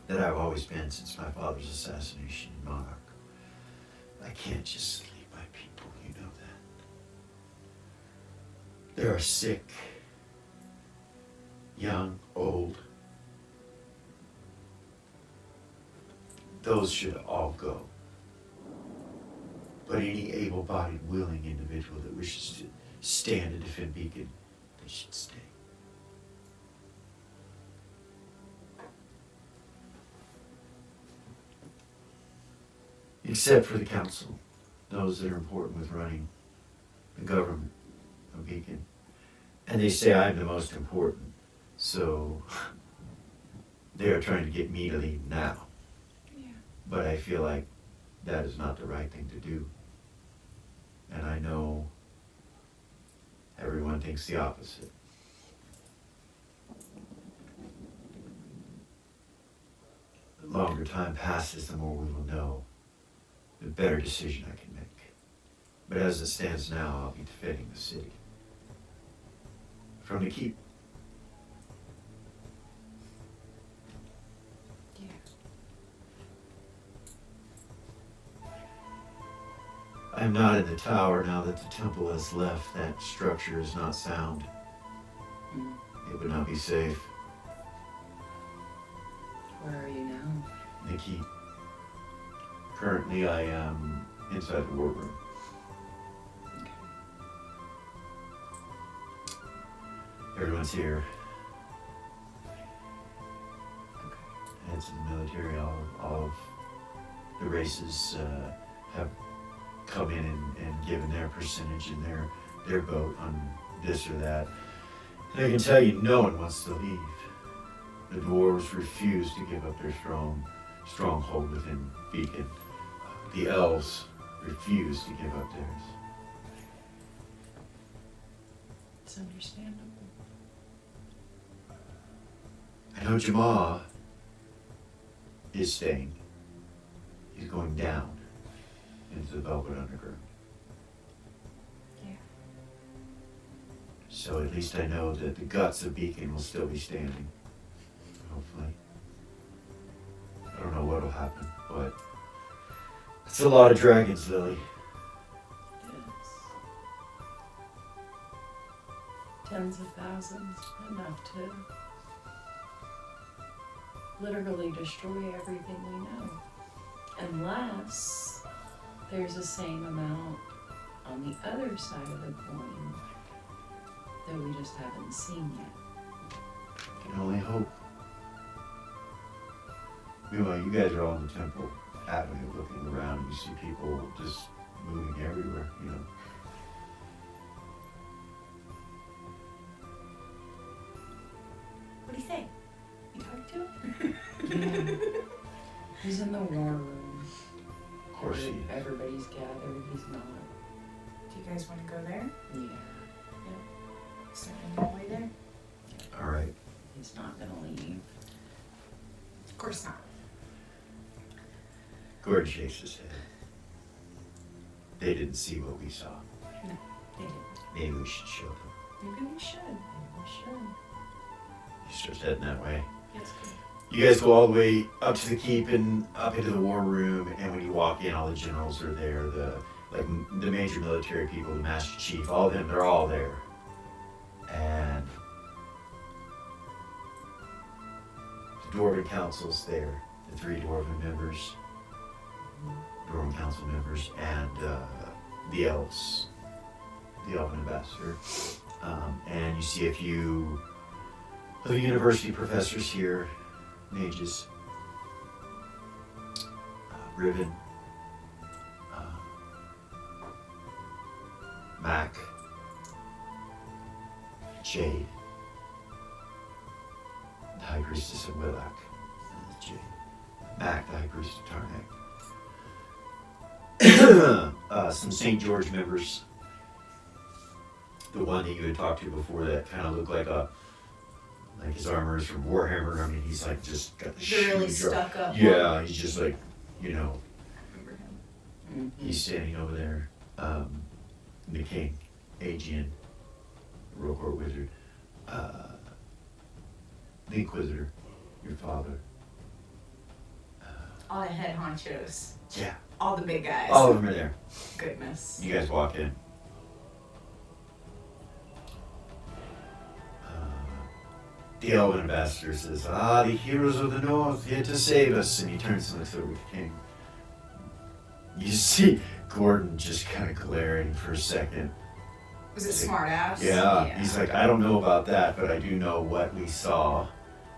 that I've always been since my father's assassination in Monarch. I can't just leave my people, you know that. They are sick, young, old. Those should all go. But any able-bodied, willing individual that wishes to stand and defend Beacon, they should stay. Except for the council, those that are important with running the government of Beacon. And they say I'm the most important, so they are trying to get me to leave now. Yeah. But I feel like that is not the right thing to do. And I know everyone thinks the opposite. The longer time passes, the more we will know, the better decision I can make. But as it stands now, I'll be defending the city. From the keep. Yeah. I am not in the tower now that the temple has left. That structure is not sound. It would not be safe. Where are you now? The keep. Currently, I am inside the war room. Okay. Everyone's here. Okay. Heads of the military, all of the races have come in and given their percentage and their vote on this or that. And I can tell you, no one wants to leave. The dwarves refuse to give up their stronghold within Beacon. The elves refuse to give up theirs. It's understandable. I know Jamal is staying. He's going down into the Velvet Underground. Yeah. So at least I know that the guts of Beacon will still be standing. Hopefully. I don't know what'll happen, but it's a lot of dragons, Lily. Yes. Tens of thousands, enough to literally destroy everything we know. Unless there's the same amount on the other side of the coin that we just haven't seen yet. Can only hope. Meanwhile, you guys are all in the temple avenue looking around and you see people just moving everywhere, you know. What do you say? You talk to him? Yeah. He's in the war room. Of course he is. Everybody's gathered. He's not. Do you guys want to go there? Yeah. Is there any way there? All right. He's not gonna leave. Of course not. Gordon shakes his head. They didn't see what we saw. No, they didn't. Maybe we should show them. Maybe we should. Maybe we should. He starts heading that way. Yes, good. You guys go all the way up to the keep and up into the war room, and when you walk in, all the generals are there. The major military people, the Master Chief, all of them, they're all there. And the Dwarven Council's there. The 3 Dwarven members, Dwarven Council members, and the elves, the Elven Ambassador. And you see a few of the university professors here, mages, Riven, Mac, Jade, the High Priestess of Willac, Jade, Mac, the High Priest of Tarnak. Some St. George members. The one that you had talked to before that kind of looked like his armor is from Warhammer. I mean, he's like just got the really huge stuck up. Yeah, he's just like, you know, Remember him. he's standing over there. The king, Aegean, Royal Court Wizard, the Inquisitor, your father. All the head honchos. Yeah, All the big guys. all of them are there. Goodness. You guys walk in. The Elven Ambassador says, the heroes of the North here to save us. And he turns and looks over at the king. You see Gordon just kind of glaring for a second. Was it smart ass? Yeah, he's like, I don't know about that, but I do know what we saw.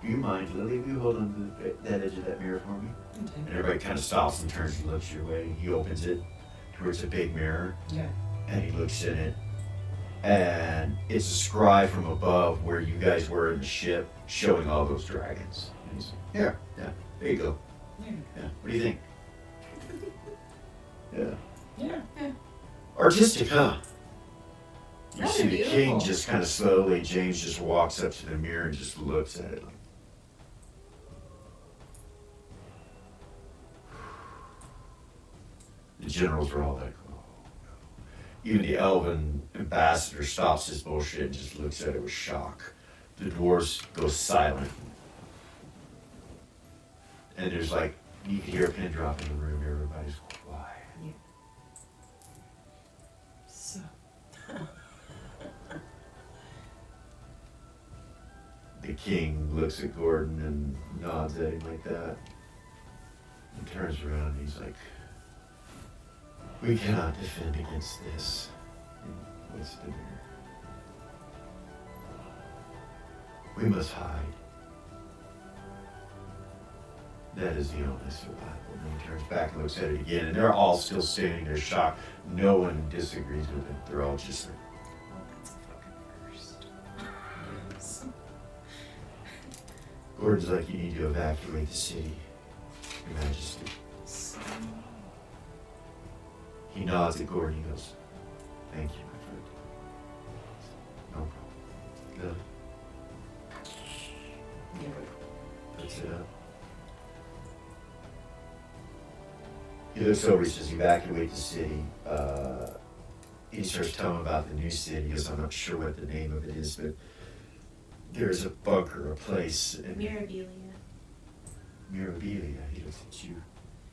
Do you mind, Lily, will you hold on to that edge of that mirror for me? And everybody kind of stops and turns and looks your way. He opens it towards a big mirror. Yeah. And he looks in it. And it's a scry from above where you guys were in the ship showing all those dragons. And he's like, yeah, there you go. Yeah, what do you think? Yeah. Artistic, huh? You Those see are the king beautiful. just kind of slowly, James just walks up to the mirror and just looks at it like, the generals are all like, oh no. Even the Elven Ambassador stops his bullshit and just looks at it with shock. The dwarves go silent. And there's like, you can hear a pin drop in the room, everybody's quiet. So. The king looks at Gordon and nods at him like that. And turns around and he's like, we cannot defend against this. And points to the mirror. We must hide. That is the only survival. And he turns back and looks at it again, and they're all still standing there shocked. No one disagrees with it. They're all just like, Well, that's a fucking first. Gordon's like, you need to evacuate the city, Your Majesty. He nods at Gordon. He goes, thank you, my friend. No problem. Lily puts it up. He looks over, he says, evacuate the city. He starts telling him about the new city. He goes, I'm not sure what the name of it is, but there's a bunker, a place. And Mirabilia. Mirabilia. He looks at you.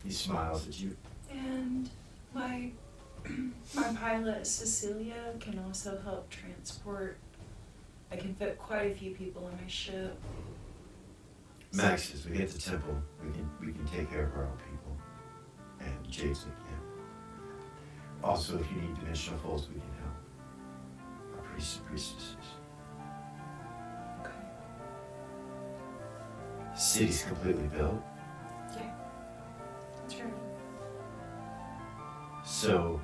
He smiles at you. And my pilot Cecilia can also help transport. I can fit quite a few people in my ship. Max says, we get the temple. We can take care of our own people. And Jade's like, yeah. Also, if you need dimensional folds, we can help. Our priests and priestesses. Okay. The city's completely built. Yeah. That's right. So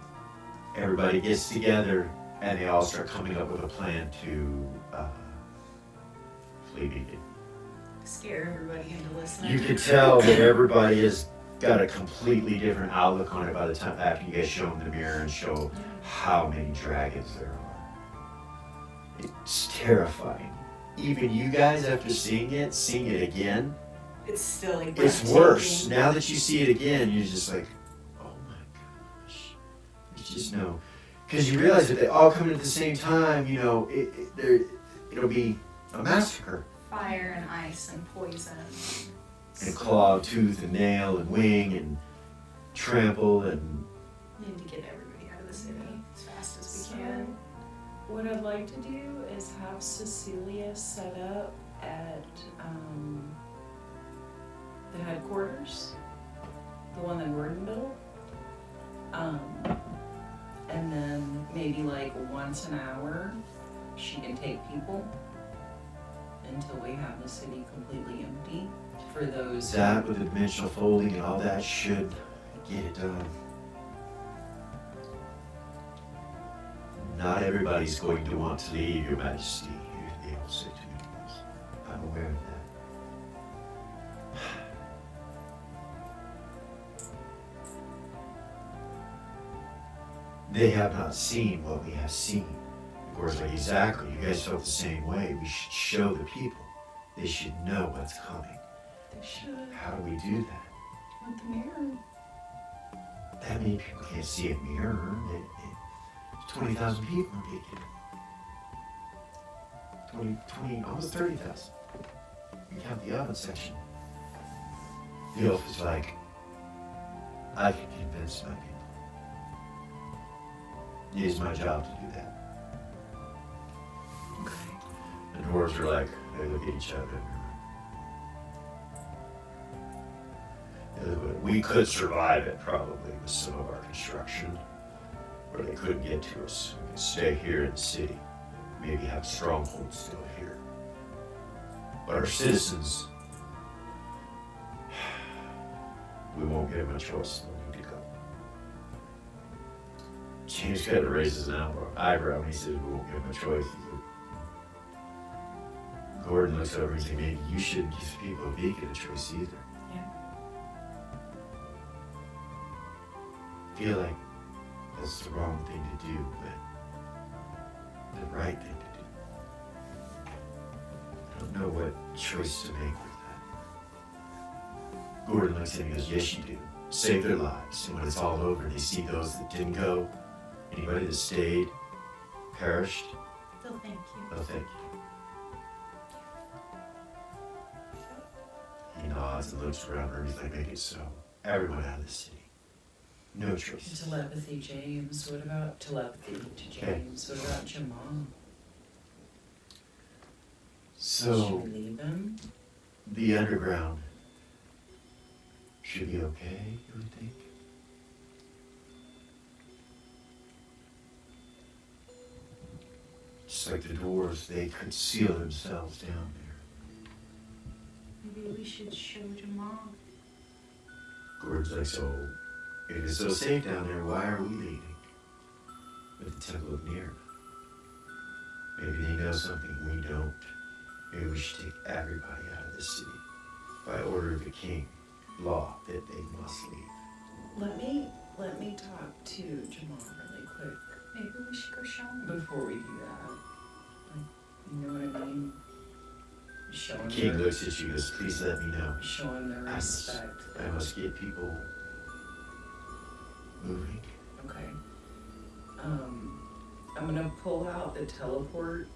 everybody gets together and they all start coming up with a plan to flee Beacon. Scare everybody into listening. You can tell that everybody has got a completely different outlook on it by the time after you guys show them the mirror and show how many dragons there are. It's terrifying. Even you guys, after seeing it again, It's still like it's worse. Now that you see it again, you're just like, oh my gosh. You just know. Because you realize if they all come in at the same time, you know, it'll be a massacre. Fire and ice and poison. and claw, tooth, and nail, and wing, and trample, and We need to get everybody out of the city as fast as So, we can. what I'd like to do is have Cecilia set up at the headquarters, the one that Gordon built. And then maybe like once an hour, she can take people until we have the city completely empty for those. that with the dimensional folding and all that should get it done. Not everybody's going to want to leave, Your Majesty. They all say to me this. I'm aware of that. They have not seen what we have seen. Of course, like exactly, you guys felt the same way. We should show the people. They should know what's coming. They should How do we do that? with the mirror. That many people can't see a mirror. 20,000 people in Beacon. 20, almost 30,000. You count the oven section. The elf is like, I can convince my people. It is my job to do that. Okay. The dwarves are like, they look at each other. We could survive it probably with some of our construction, but they couldn't get to us. We could stay here in the city, maybe have strongholds still here. But our citizens, we won't give them a choice. They'll need to go. James kind of raises an eyebrow when he says we won't give them a choice. Gordon looks over and says, maybe you shouldn't give people of Beacon a choice either. I feel like that's the wrong thing to do, but the right thing to do. I don't know what choice to make with that. Gordon looks at me and goes, yes you do. Save their lives. And when it's all over, they see those that didn't go, anybody that stayed, perished, They'll thank you. they'll thank you. He nods and looks around her and he's like, make it so. Everyone out of the city. No choice. Telepathy, James. What about telepathy to James? What about Jamal? So, Should we leave him? the underground should be okay, you would think? Just like the dwarves, they could seal themselves down there. Maybe we should show Jamal. Gordon's like, so, if it's so safe down there, why are we leaving? With the Temple of Nera. Maybe they know something we don't. Maybe we should take everybody out of the city. By order of the king, law that they must leave. Let me talk to Jamal really quick Maybe we should go show him. before we do that. Like, you know what I mean? Show him King the, looks at you and goes, please let me know. show him the respect. I must get people moving. Okay. I'm gonna pull out the teleport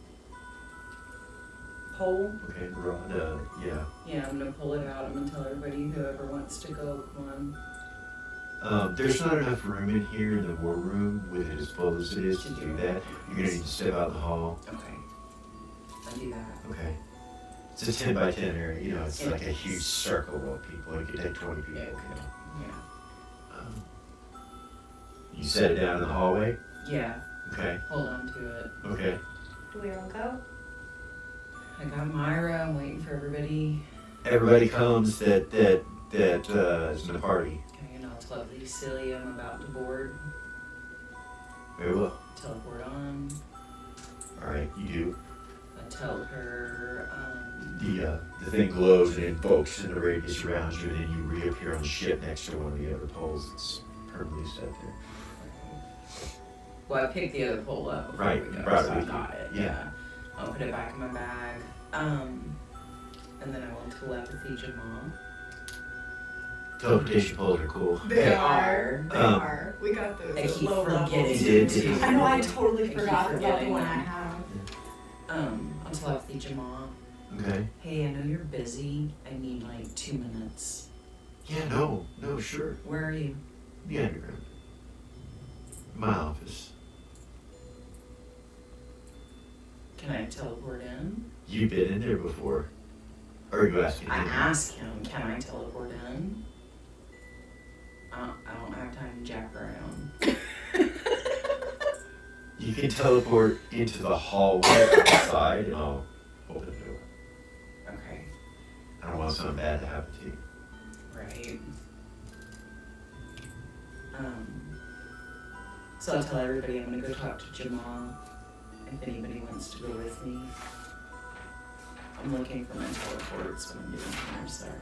pole. Okay, we're on, yeah. Yeah, I'm gonna pull it out. I'm gonna tell everybody, whoever wants to go, come on. There's not enough room in here in the war room with it as full as it is to do that. You're gonna need to step out in the hall. Okay. I'll do that. Okay. It's a 10 by 10 area, you know, it's like a huge circle of people. You could take 20 people. Yeah, You okay. know. Yeah. You set it down in the hallway? Yeah. Okay. Hold on to it. Okay. Do we all go? I got Myra. I'm waiting for everybody. Everybody comes that is in the party. Okay, and I'll tell Celia I'm about to board. Very well. Teleport on. Alright, you do. I tell her, The thing glows and invokes in the radius around you, and then you reappear on the ship next to one of the other poles that's permanently set there. well, I picked the other pole up before Right, we you go, brought it so I with you. got it. Yeah. I'll put it back in my bag. And then I will telepathy Jamal. Teleportation poles are cool. They are. They Um, are. We got those. I at keep low forgetting. levels. You did. I know. I I totally keep forgot about the forgetting one I them. have. I'll telepathy Jamal. Okay. Hey, I know you're busy. I need like 2 minutes. Yeah, no, sure. Where are you? The underground. My office. Can I teleport in? You've been in there before. Or are you asking I him? asked him, can I teleport in? I don't have time to jack around. You can teleport into the hallway outside and I'll open the door. Okay, I don't want something bad to happen to you. right. So I'll tell everybody I'm gonna go talk to Jamal if anybody wants to go with me. I'm looking for my teleports when I'm doing here, sorry.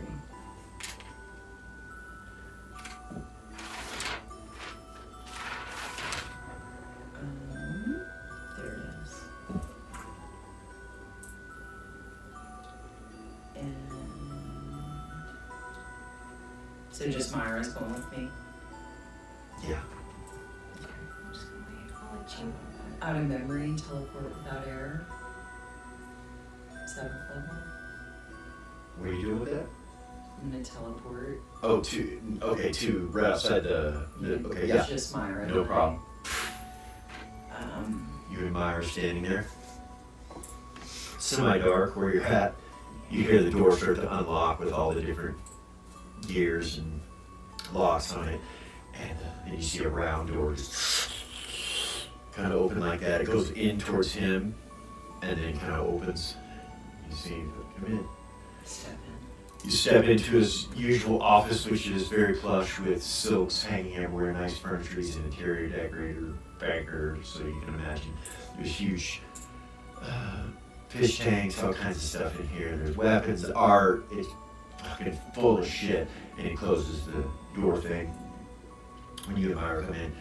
There it is. And so just Myra's going with me. Yeah. I'm just gonna wait. I'll let you. Out of memory, teleport without error. 7th level. What are you doing with that? I'm gonna teleport. Oh, to right outside the okay, yeah. It's just Myra. No problem. Um, You and Myra are standing there. Semi-dark where you're at. You hear the door start to unlock with all the different gears and locks on it. And then you see a round door just kind of open like that. It goes in towards him and then kind of opens. You see him come in. step in. You step into his usual office, which is very plush with silks hanging everywhere, nice furniture. He's an interior decorator, banker, so you can imagine. There's huge fish tanks, all kinds of stuff in here. There's weapons, art. It's fucking full of shit. And he closes the door thing when you and Myra come in.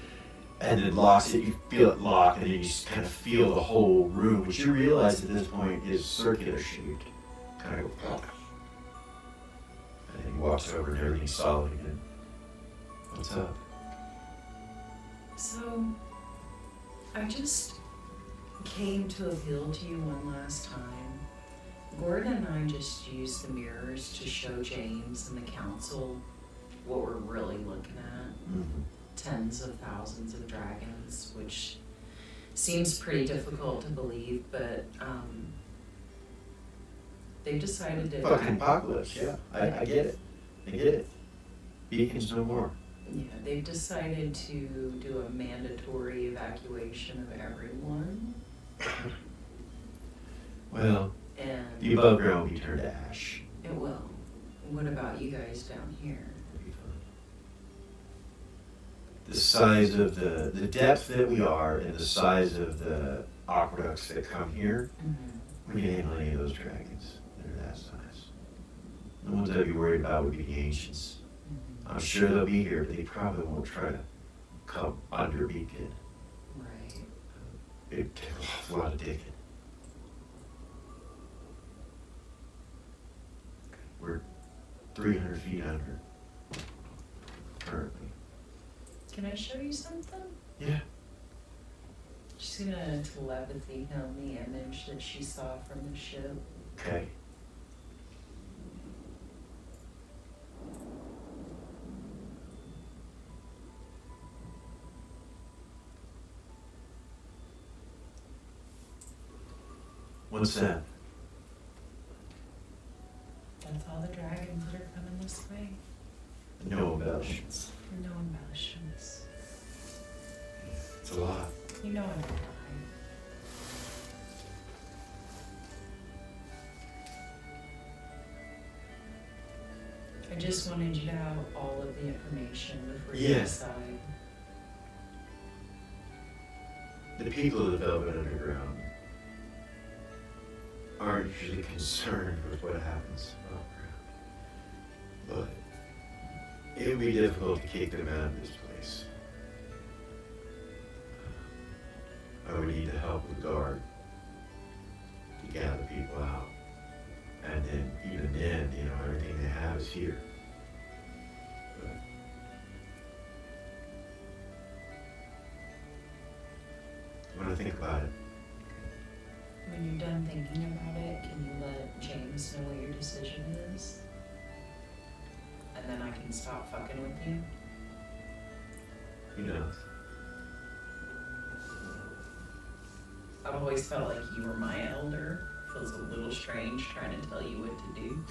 And then locks it. You feel it lock, and then you just kind of feel the whole room, which you realize at this point is circular shaped. Kind of go pop. And then he walks over and everything's solid again. What's up? So, I just came to appeal to you one last time. Gordon and I just used the mirrors to show James and the council what we're really looking at. Mm-hmm. Tens of thousands of dragons, which seems pretty difficult to believe, but they've decided to... Fucking apocalypse, yeah. I get it. I get it. Beacons no more. Yeah, they've decided to do a mandatory evacuation of everyone. Well, And the above ground will be turned to ash. it will. What about you guys down here? It'll be fine. The size of the depth that we are and the size of the aqueducts that come here, we can handle any of those dragons. They're that size. The ones I'd be worried about would be the ancients. I'm sure they'll be here, but they probably won't try to come under Beacon. Right. It'd take a lot of digging. We're 300 feet under currently. Can I show you something? Yeah. She's gonna telepathy him the image that she saw from the ship. Okay. What's that? That's all the dragons that are coming this way. No embellishments. No embellishments. It's a lot. You know I'm lying. I just wanted you to have all of the information before you Yeah. decide. The people of the Velvet Underground aren't usually concerned with what happens above ground. But it would be difficult to kick them out of this place. I would need the help of the guard to gather people out. And then, even then, everything they have is here. But when I think about it, When you're done thinking about it, can you let James us know what your decision is? And then I can stop fucking with you? Who knows? I've always felt like you were my elder. Feels a little strange trying to tell you what to do.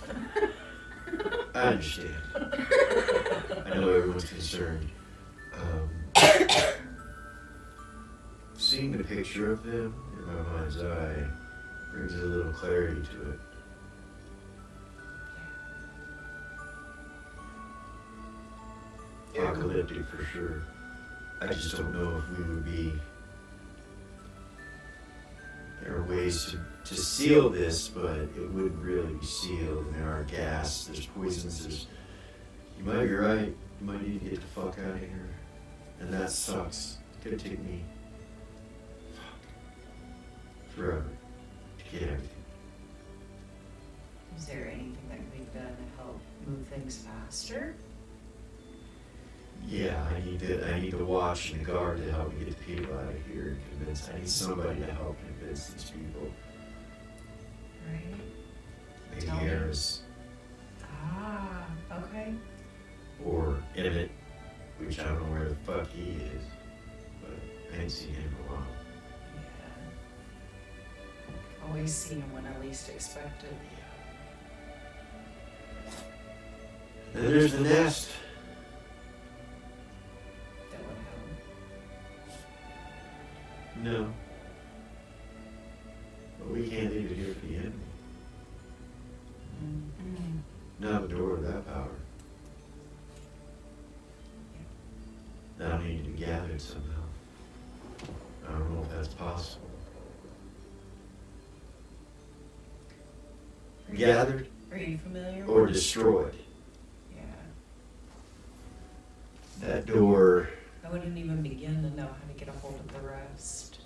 I understand. I know everyone's concerned. Seeing the picture of them in my mind's eye brings a little clarity to it. Apocalyptic for sure. I just don't know if we would be. There are ways to seal this, but it wouldn't really be sealed. And there are gas, there's poisons, there's. You might be right. You might need to get the fuck out of here. And that sucks. It's gonna take me. Forever to get everything. Is there anything that can be done to help move things faster? Yeah, I need to watch and guard to help me get the people out of here and convince. I need somebody to help convince these people. Right. Maybe Tell me. Aryz Ah, okay. or Emmett, which I don't know where the fuck he is, but I ain't seen him in a while. Yeah. Always see him when I least expect it. And then there's the nest. That would help. No. But we can't leave it here for the enemy. Not the door to that power. That'll need to be gathered somehow. I don't know if that's possible. Gathered Are you familiar or with destroyed. Yeah. That door. I wouldn't even begin to know how to get a hold of the rest.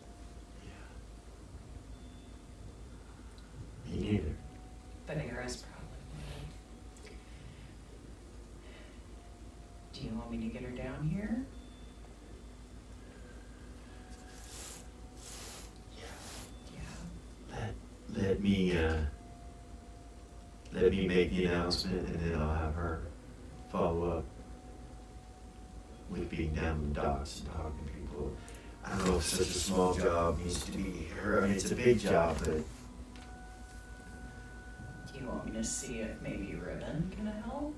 Me neither. But Aryz probably would. Do you want me to get her down here? Yeah. Let me make the announcement, and then I'll have her follow up with being down in the docks and talking to people. I don't know if such a small job needs to be her. I mean, it's a big job, but Do you want me to see if maybe Ribbon can help?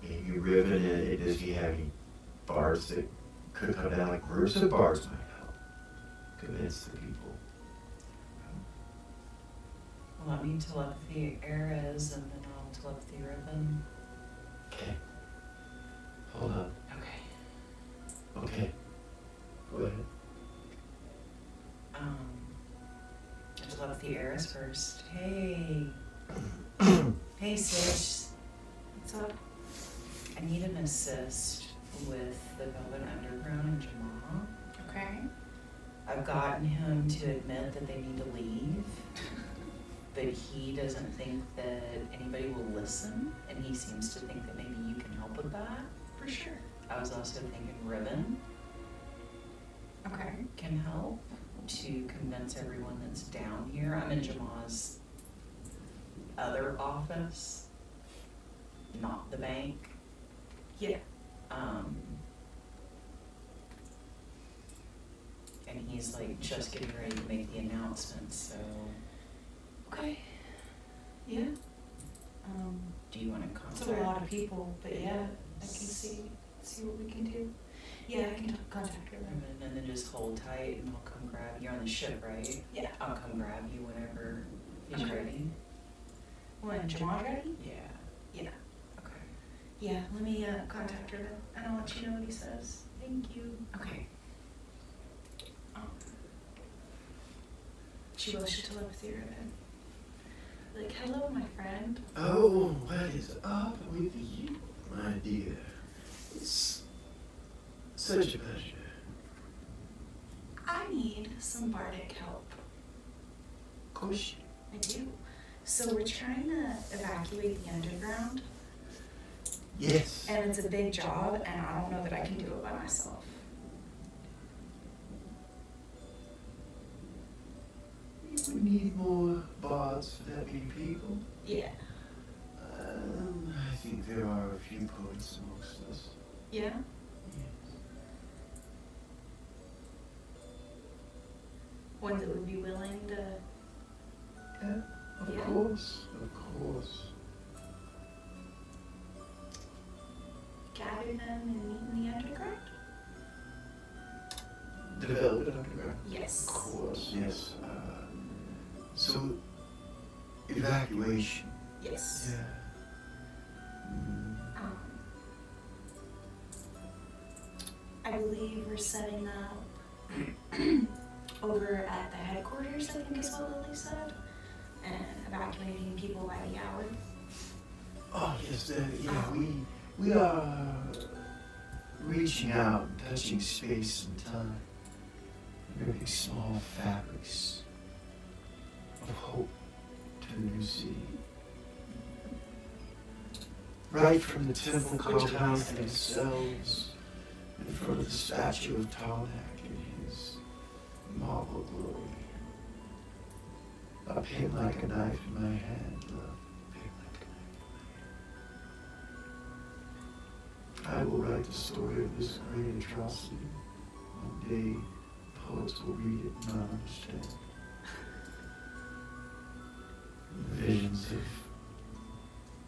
maybe Ribbon, and does he have any bars that could come down? Like groups of bars might help convince the people. Let me telepathy Aryz and then I'll telepathy Ribbon. Okay. Hold on. Okay. Okay. Go ahead. Telepathy Aryz first. Hey. Hey sis. What's up? I need an assist with the Velvet Underground in Jamal. Okay. I've gotten him to admit that they need to leave, but he doesn't think that anybody will listen, and he seems to think that maybe you can help with that. For sure. I was also thinking Ribbon Okay. can help to convince everyone that's down here. I'm in Jamal's other office, not the bank. Yeah. And he's like just getting ready to make the announcement, so Okay. Yeah. do you want to It's a contact? lot of people, but yeah, I can see what we can do. Yeah, I can contact her then. And then just hold tight and I'll come grab you. You're on the ship, right? Yeah. I'll come grab you whenever he's Okay. ready. When Jamal's ready? Yeah. Yeah. Okay. Yeah, let me contact her then, and I'll let you know what he says. Thank you. Okay. She will should telepathy ribbon. Like, hello, my friend. Oh, what is up with you, my dear? It's such a pleasure. I need some bardic help. Of course you. I do. So we're trying to evacuate the underground, Yes. and it's a big job, and I don't know that I can do it by myself. We need more bards for that many people? Yeah. I think there are a few poets amongst us. Yeah? Ones that would be willing to. Yeah, of Yeah. course, of course. Gather them and meet in the underground? The Velvet Underground? Yes. Of course, yes. So, evacuation. Yes. Yeah. I believe we're setting up over at the headquarters, I think is what Lily said, and evacuating people by the hour. Oh, yes, we are reaching out, touching space and time. Very small fabrics of hope to the new city. Right from the temple compounds themselves, in front of the statue of Tarnak in his marble glory. A pin like a knife in my hand, love. A pin like a knife in my hand. I will write the story of this great atrocity. One day, poets will read it and not understand. Visions of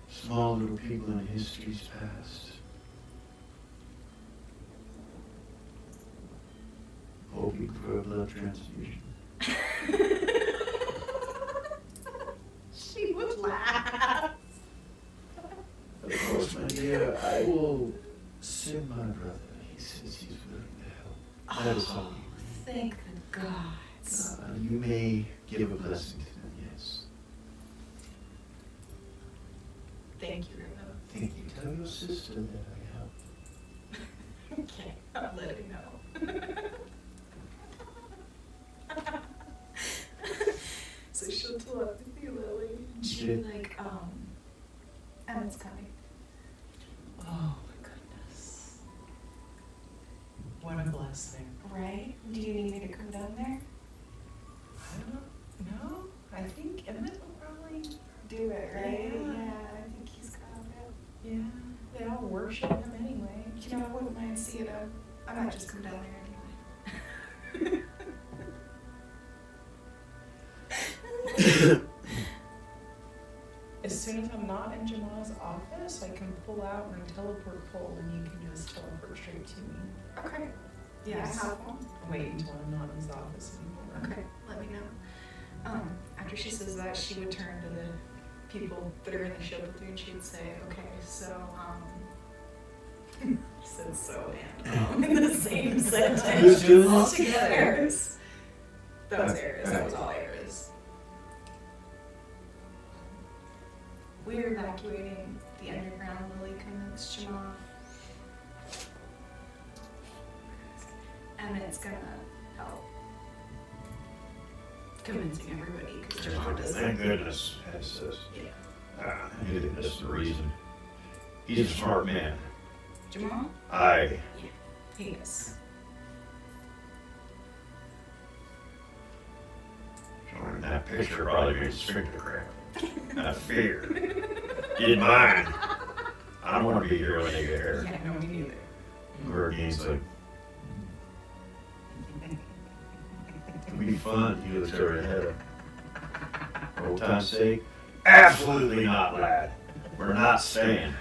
small little people in history's past. Hoping for a blood transfusion. She would laugh. Of course, my dear, I will send my brother. He says he's willing to help. That is all you need. Thank the gods. You may give a blessing to them, yes. Thank you, Rhoda. Thank you. Tell your sister that I helped. Okay, I'll let her know. So she'll telepathy Lily. She'll be like, Emmett's coming. Oh my goodness. What a blessing. Right? Do you need me to come down there? I don't know. I think Emmett will probably. Do it, right? Yeah. Yeah, I think he's got it. Yeah. They all worship him anyway. You know, I wouldn't mind seeing him. I might just come down there anyway. As soon as I'm not in Jamal's office, I can pull out my teleport pole and you can just teleport straight to me. Okay. Yeah, Yes. I have one. Wait until I'm not in his office anymore. Okay, let me know. After she says that, she would turn to the people that are in the ship with you and she would say, okay, so, she said so and in the same sentence. Who's doing All this? together. Aryz. That was Aryz. That was all Aryz. We're evacuating the underground. Lily convinced Jamal. Emmett's gonna help convincing everybody because Jamal doesn't. Thank goodness, that's the reason. He's a smart man. Jamal? Aye. He is. Showing that picture probably made his finger cramp. Out of fear. Didn't mind. I don't want to be here when they get here. Yeah, no, me neither. Hurricane's like. It'll be fun. You look straight ahead. For old time's sake. Absolutely not, lad. We're not staying.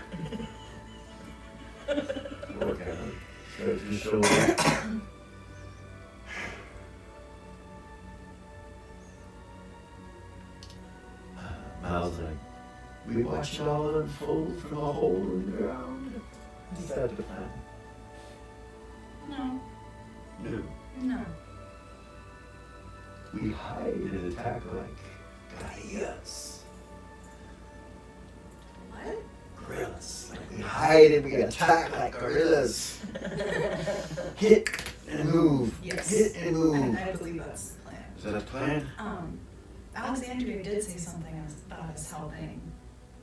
Look at him. Straight to the shoulder. Miles like, we watch it all unfold from a hole in the ground. Is that the plan? No, No. no. We hide and attack like gorillas. What? Gorillas. We hide and we attack like gorillas. Hit and move. Yes. Hit and move. I believe that's the plan. Is that a plan? Alexandria did say something about us helping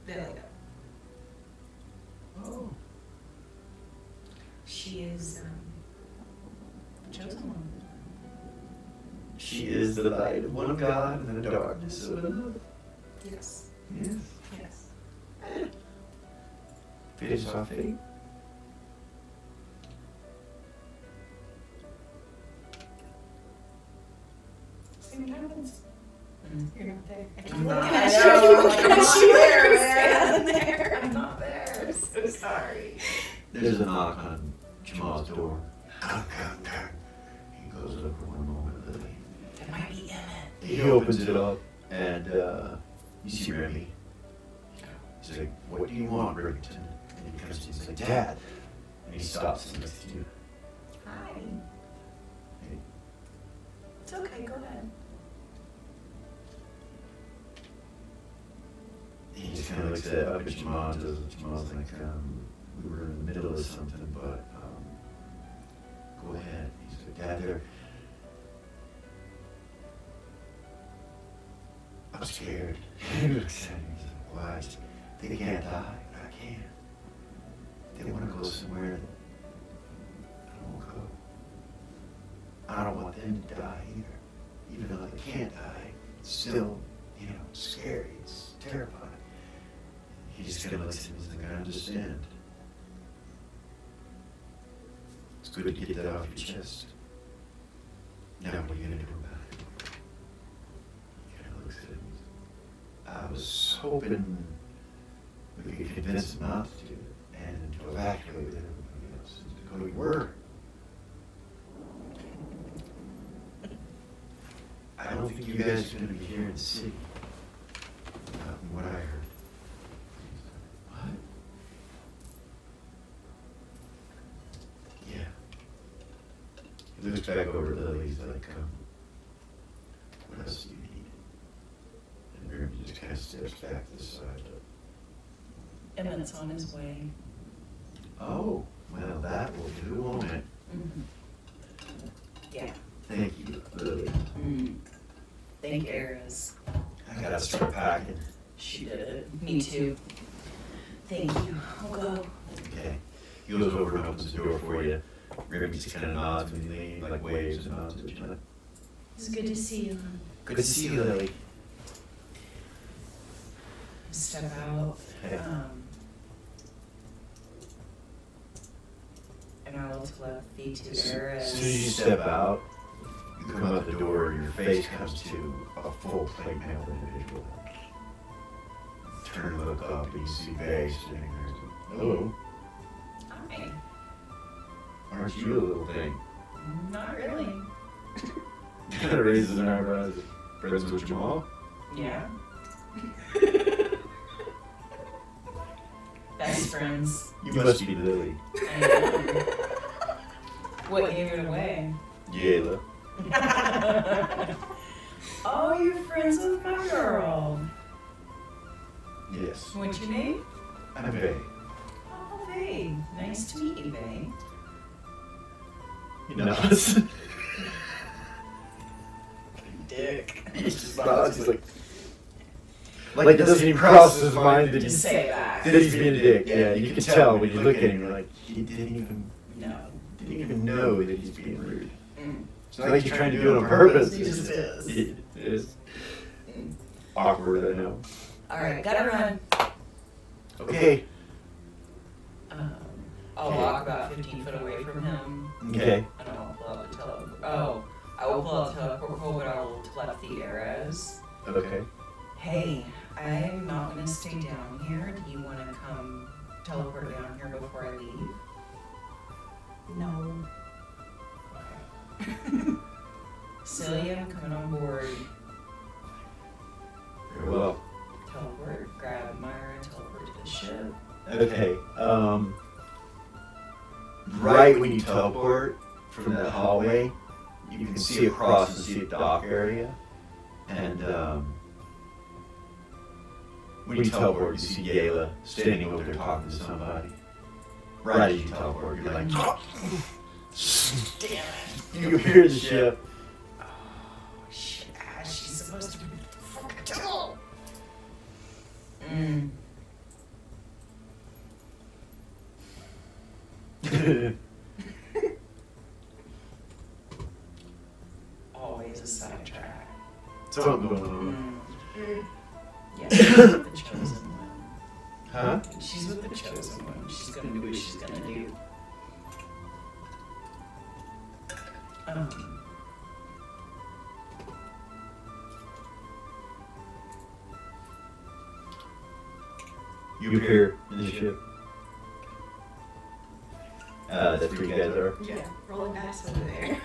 Velia. Oh. She is chosen one. She is the light of one God and the darkness of another. Yes. Yes. Yes. Finish our fate. See what happens. You're not there. I'm not looking at there. you. I'm not there, Stand man. there. I'm not there. I'm so sorry. There's a knock on Jamal's door. He goes up for one moment, Lily. It might be Emmett. He opens it up, and you see Remy. He's like, "What do you want, Brighton?" And he comes in, he's like, "Dad." And he stops and looks at you. Hi. Hey, It's okay. Go ahead. he just kind of looks at up at Jamal and does Jamal's like, "We were in the middle of something, but go ahead." He's like, "Dad, I'm scared." He looks at him, he's like, "Why?" He's like, "They can't die, but I can. They want to go somewhere that I won't go. I don't want them to die either. Even though they can't die, it's still, scary. It's terrifying." He just kind of looks at me, he's like, "I understand. It's good to get that off your chest. Now what are you going to do about it?" He kind of looks at him. "I was hoping we could convince him not to do it and to evacuate with everybody else and to go to work. I don't think you guys are going to be here in the city. Not from what I heard." What? Yeah. He looks back over at Lily. He's like, "What else do you need?" And Miriam just kind of steps back to the side. Emmett's on his way. "Oh, well, that will do, won't it? Yeah. Thank you, Lily. Thank Aryz. I gotta start packing." She did it. Me too. Thank you. I'll go. Okay. He goes over and opens the door for you. Miriam just kind of nods when you leave, like waves and nods at each other. It's good to see you. Good to see you, Lily. Step out. Hey. And I will telepathy to As soon as you Aryz. step out, you come out the door, your face comes to a full plate mail individual. Turn and look up and you see Vay sitting there. "Hello, Hi. aren't you a little thing?" Not really. Kind of raises an eyebrow. "Friends with Jamal?" Yeah. Best friends. "You must be Lily." What gave it away? Yayla. Oh, you're friends with my girl. Yes. What's your name? I'm Vay. Oh, Vay. Nice to meet you, Vay. He nods. Dick. He just nods. He's like it doesn't even cross his mind that Just he's, say it back. that he's being a dick. Yeah, you can tell when you look at him. You're like, he didn't even know that he's being rude. It's not like you're trying to do it on purpose. He just is. It is awkward, I know. Alright, gotta run. Okay. I'll walk about 15 foot away from him. Okay. And I'll pull out the teleport. Oh, I will pull out the teleport pole, but I will telepathy Aryz. Okay. Hey, I'm not gonna stay down here. Do you wanna come teleport down here before I leave? No. Celia, I'm coming on board. Very well. Teleport, grab Myra, and teleport to the ship. Okay. Right when you teleport from that hallway, you can see across and see a dock area. And when you teleport, you see Yayla standing over there talking to somebody. Right as you teleport, you're like, damn it! You hear the ship. Oh, shit, she's supposed to be fucking tall. Always a side something going on. Yeah, she's with the chosen one. Huh? She's with the chosen one. She's gonna do what she's gonna do. You appear in the ship. That's where you guys are. Yeah, rolling dice over there.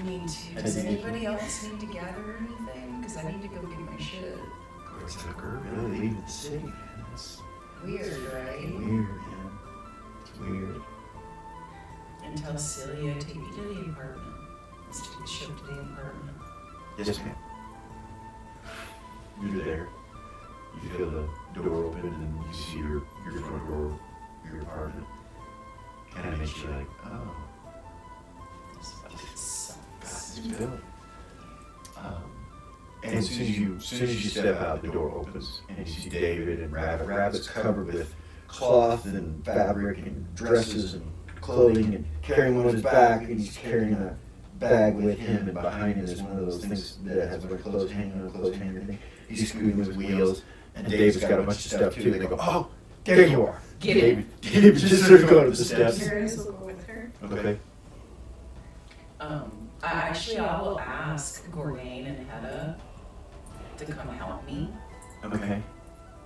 Need to. Does anybody else need to gather anything? Because I need to go get my shit. It's like we're really leaving the city, man. It's Weird, right? weird, man. It's weird. And tell Celia to take me to the apartment. Let's take the ship to the apartment. Yes, ma'am. You're there. You feel the door open and you see your front door, your apartment. Kind of makes you like, oh, This fucking sucks. it's built. And as soon as you step out, the door opens and you see David and Rabbit. Rabbit's covered with cloth and fabric and dresses and clothing and carrying one on his back, and he's carrying a bag with him, and behind him is one of those things that has like clothes hanging on a clothes hanger thing. He's scooting with wheels, and David's got a bunch of stuff too. And they go, oh, there you are. Get it. David just started going up the steps. Aryz will go with her. Okay. I will ask Gorgain and Hedda to come help me. Okay.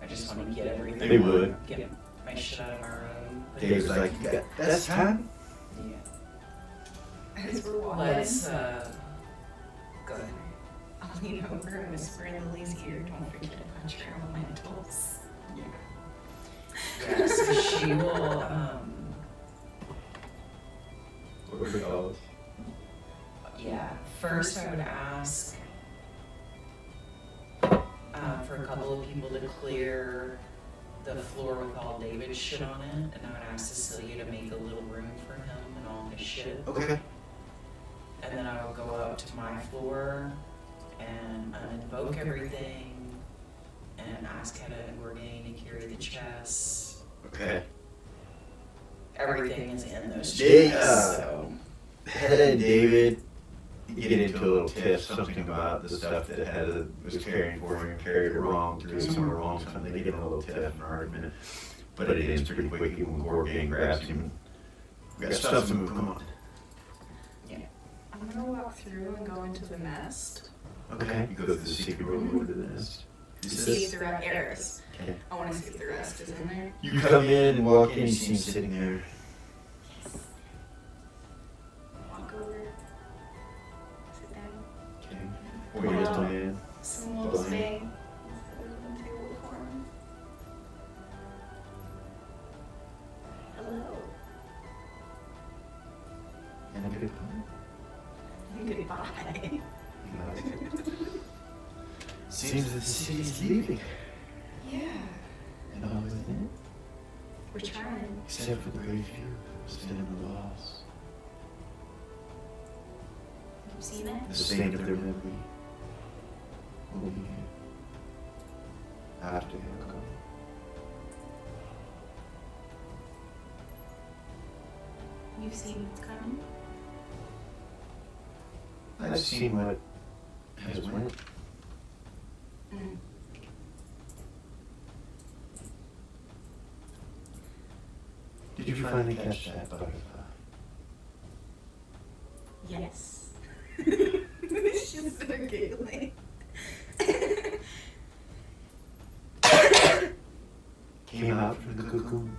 I just want to get everything. They would. Get my shit out of my room. David's like, you got that's time? Yeah. As we're walking, Let's, go ahead. I'll lean over and whisper in Lily's ear, don't forget to punch your elementals. Yeah, so she will, What are the calls? yeah, first I would ask for a couple of people to clear the floor with all David's shit on it, and I would ask Cecilia to make a little room for him and all his shit. Okay. And then I will go up to my floor and uninvoke everything and ask Hedda and Gorgain to carry the chests. Okay. Everything is in those They, chests, so. Hedda and David get into a little tiff, something about the stuff that Hedda was carrying for him, carried it wrong, threw it somewhere wrong, something. They get in a little tiff, an argument. But it ends pretty quick, even when Gorgain grabs him. We got stuff to move, come on. I'm gonna walk through and go into the nest. Okay. You go through the secret room over to the nest. See if the Aryz. Okay. I wanna see if the rest is in there. You come in and walk in, you see him sitting there. Walk over. Sit down. Okay. Or you just come in. Some little spade. Table for him. Hello. And a good time. Goodbye. Seems that the city's leaving. Yeah. And all within it. We're trying. Except for the brave few who stand in the walls. You've seen it? The stain of their memory will be here after they are gone. You've seen what's coming? I've seen what has went. Mm. Did you finally catch that butterfly? Yes. She's so giggling. Came out from the cocoon.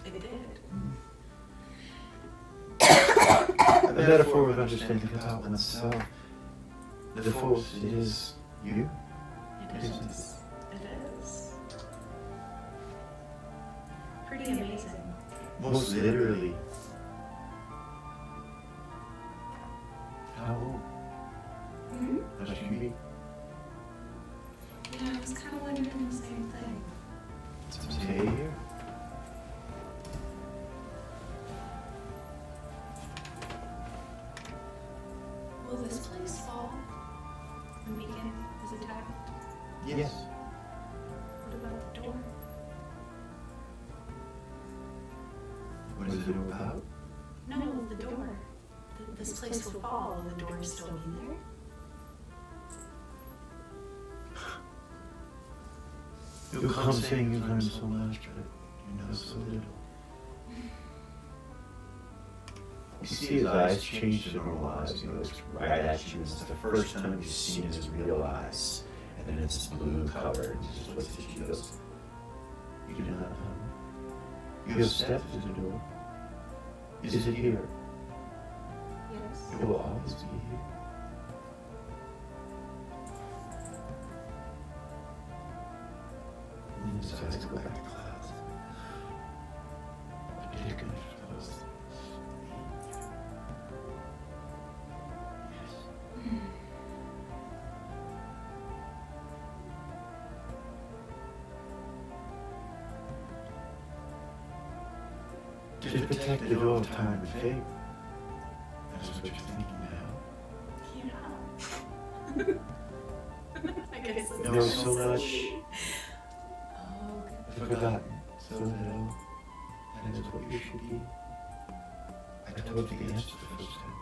It did. A metaphor of understanding about oneself. The force, it is you. It is. It is. Pretty amazing. Most literally. How old? Mm-hmm. How should you be? Yeah, I was kind of wondering the same thing. Stay here. Will this place fall when Beacon is attacked? Yes. What about the door? What is it about? No, the door. This place will fall. Will the door still be there? You'll come saying you've learned so much, but you know so little. You see his eyes change to normal eyes. He looks right at you, and it's the first time you've seen his real eyes. And then it's blue colored. He just looks at you and goes, "You do not know. You have stepped through the door. Is it here? Yes. It will always be here." And his eyes go back to clouds. But you're going to close them. To protect the door of time and fate. That's what you're thinking now. Yeah. I guess You know so much, Oh, okay. forgotten so little. That is what you should be. I told you the answer the first time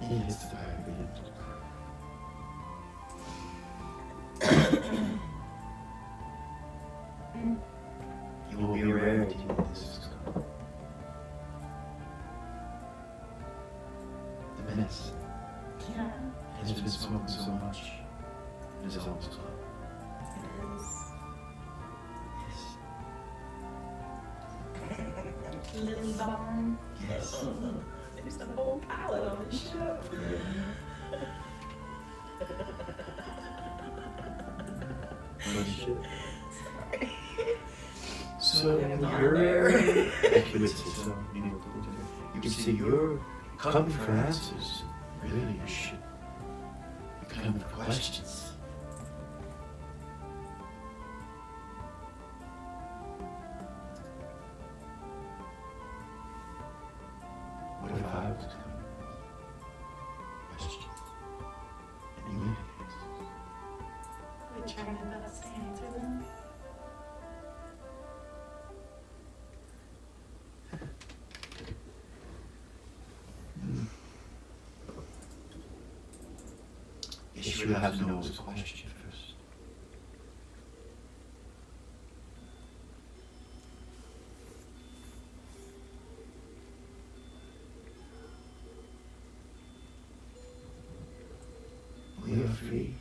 we met. He hits the fire again. You will be a rarity when this is gone. The menace Yeah. has been smoking so much. It is almost gone. It is. Yes. Lily bomb. Yes. There's a whole palette on the show. So you're accurate, so you can see you're coming for answers. Really, you should be coming for questions. What if I was coming for questions? And you I try my best to answer them. Guess you would have to know his question first. We are free.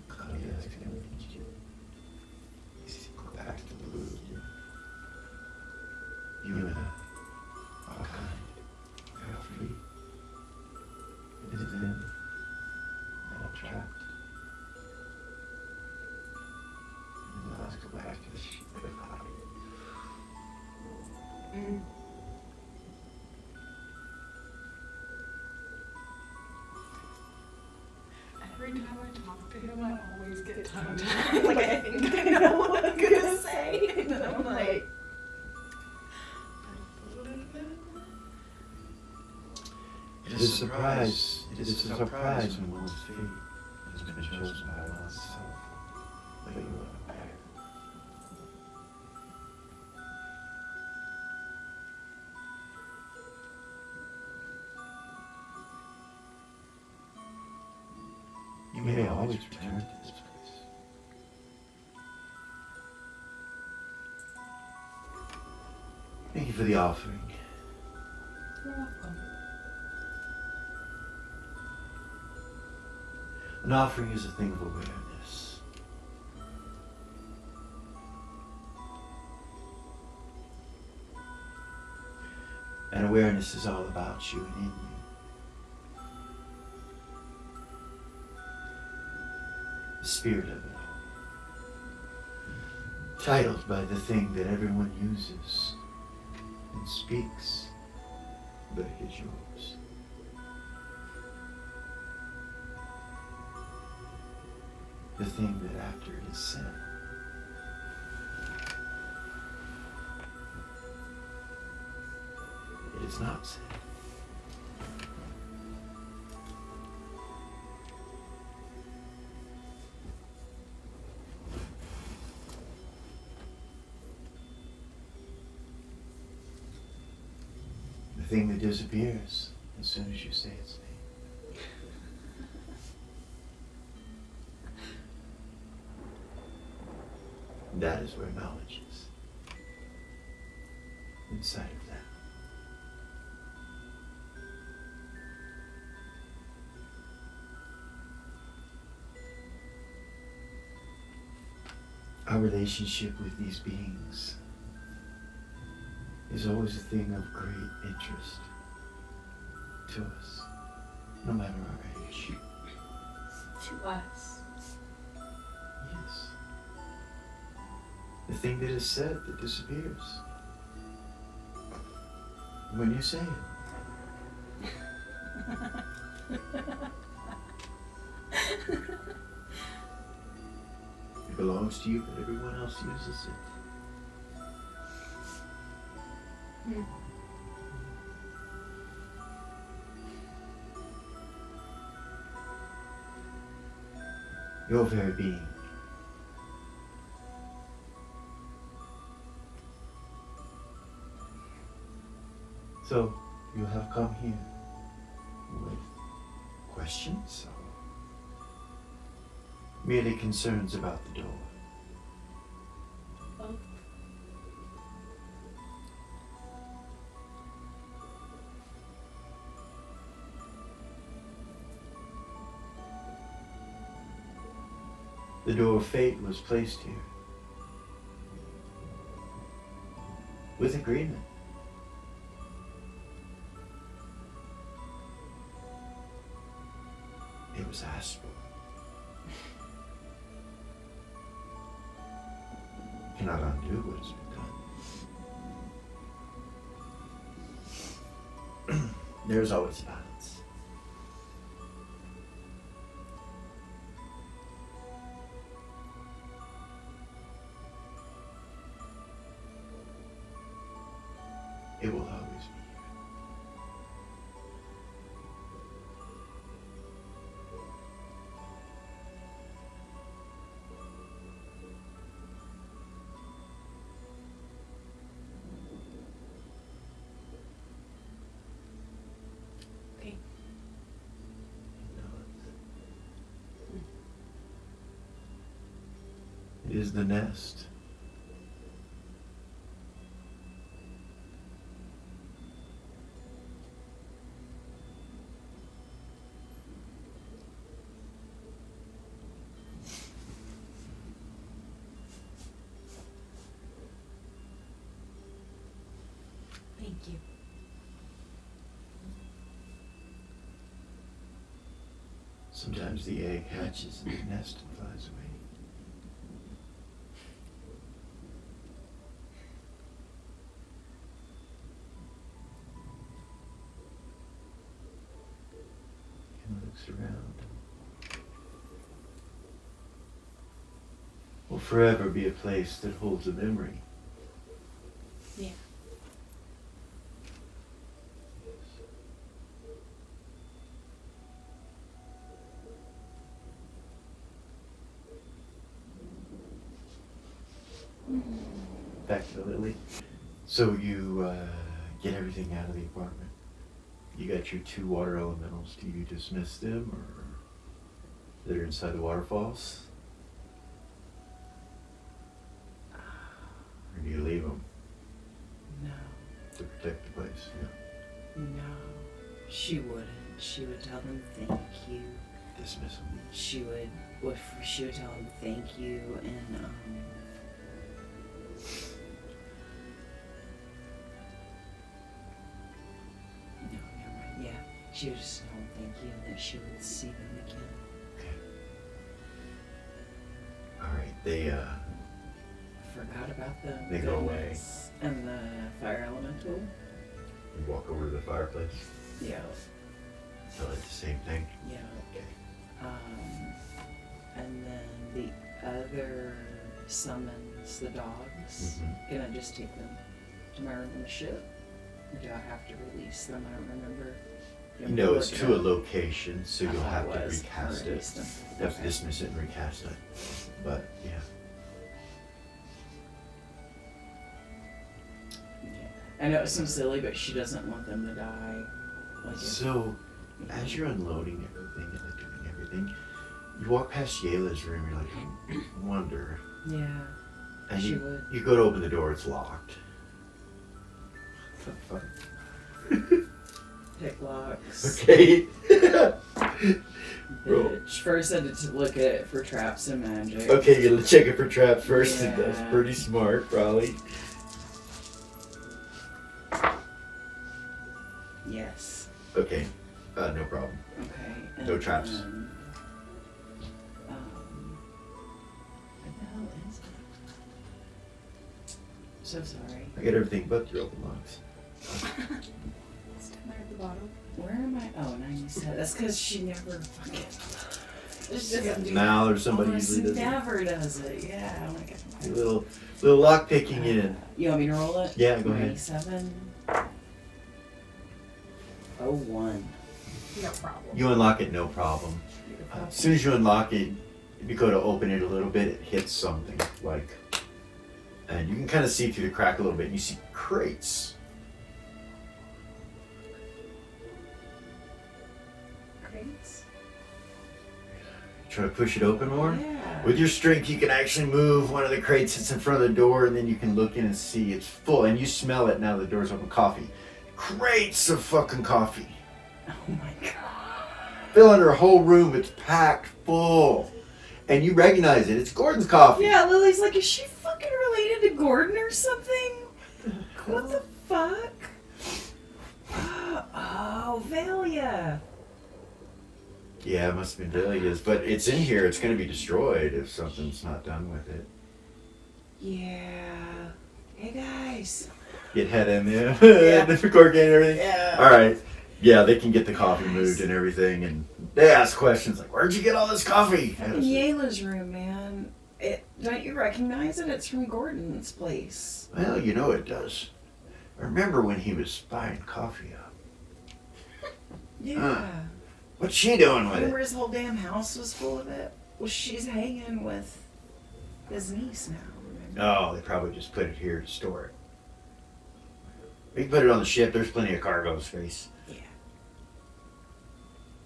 Claudia is going to meet you. Please go back to the blue again. You and I are kind. We are free. It is then and I'm trapped. And now let's go back to the sheep of the fire. Every time I talk to him, I always get tongue-tied. Like, I think I know what I'm gonna say. And then I'm like... It is a surprise. It is a surprise when one's fate has been chosen by oneself. But you are prepared. You may always return to this place. Thank you for the offering. You're welcome. An offering is a thing of awareness. And awareness is all about you and in you. The spirit of it all. Titled by the thing that everyone uses and speaks, but it is yours. The thing that after it is said, it is not said. The thing that disappears as soon as you say its name. That is where knowledge is. Inside of that. Our relationship with these beings is always a thing of great interest to us, no matter our age. To us. Yes. The thing that is said that disappears. When you say it. It belongs to you, but everyone else uses it. Hmm. Your very being. So, you have come here with questions or merely concerns about the door? Both. The door of fate was placed here with agreement. It was asked for. Cannot undo what has been done. There's always a balance. It will always be here. Okay. It is the nest. Thank you. Sometimes the egg hatches in the nest and flies away. And looks around. Will forever be a place that holds a memory. Yeah. Back to Lily. So you get everything out of the apartment. You got your 2 water elementals. Do you dismiss them, or they're inside the waterfalls? Or do you leave them No, to protect the place? Yeah. no, she wouldn't. She would tell them thank you. Dismiss them. She would tell them thank you, and no, never mind. Yeah, she would just tell them thank you, and that she would see them again. Okay. All right. They Forgot about the They go away. goodness and the fire elemental. you walk over to the fireplace. Yeah, Tell it the same thing. yeah. Okay. And then the other summons the dogs. Mhm. Can I just take them to my room on the ship? Or do I have to release them? I don't remember. You know it's to a location, so I you'll thought have it to was. recast I it. released them. You have to Okay. dismiss it and recast it. But yeah. Yeah. I know it seems silly, but she doesn't want them to die. Like So, as you're unloading everything and like doing everything, you walk past Yayla's room. You're like, I wonder. yeah. And She you, would. you go to open the door. It's locked. What the Pick locks. fuck? Okay. Roll. Bitch. First I had to look at it for traps and magic. Okay, you gotta check it for traps first. Yeah. That's pretty smart, probably. Yes. Okay, no problem. Okay. And No traps. then, what the hell is it? So sorry. I got everything but the open locks. It's down there at the bottom. Where am I? Oh, 97. That's because she never fucking. She doesn't do Mal or somebody almost usually does it. never does it. Yeah. Oh my god. A little lock picking in. You want me to roll it? Yeah, go ahead. 97. 01. No problem. You unlock it, no problem. As soon as you unlock it, if you go to open it a little bit, it hits something like, and you can kind of see through the crack a little bit. And you see crates. Crates. Try to push it open more. Yeah. With your strength, you can actually move one of the crates that's in front of the door, and then you can look in and see it's full, and you smell it now the door's open. Coffee. Crates of fucking coffee. Oh my god. Filling her whole room, it's packed full. And you recognize it. It's Gordon's coffee. Yeah, Lily's like, is she fucking related to Gordon or something? What the fuck? Oh, Valia. Yeah, it must have been Delia's, but it's in here. It's going to be destroyed if something's not done with it. Yeah. Hey guys. Get head in there. Yeah. The cork and everything. Yeah. All right. Yeah, they can get the coffee moved and everything, and they ask questions like, "Where'd you get all this coffee?" Fucking Yayla's room, man. Don't you recognize it? It's from Gordon's place. Well, you know it does. Remember when he was buying coffee up? Yeah. What's she doing with Remember it? his whole damn house was full of it? Well, she's hanging with his niece now, remember? Oh, they probably just put it here to store it. We can put it on the ship. There's plenty of cargo space. Yeah.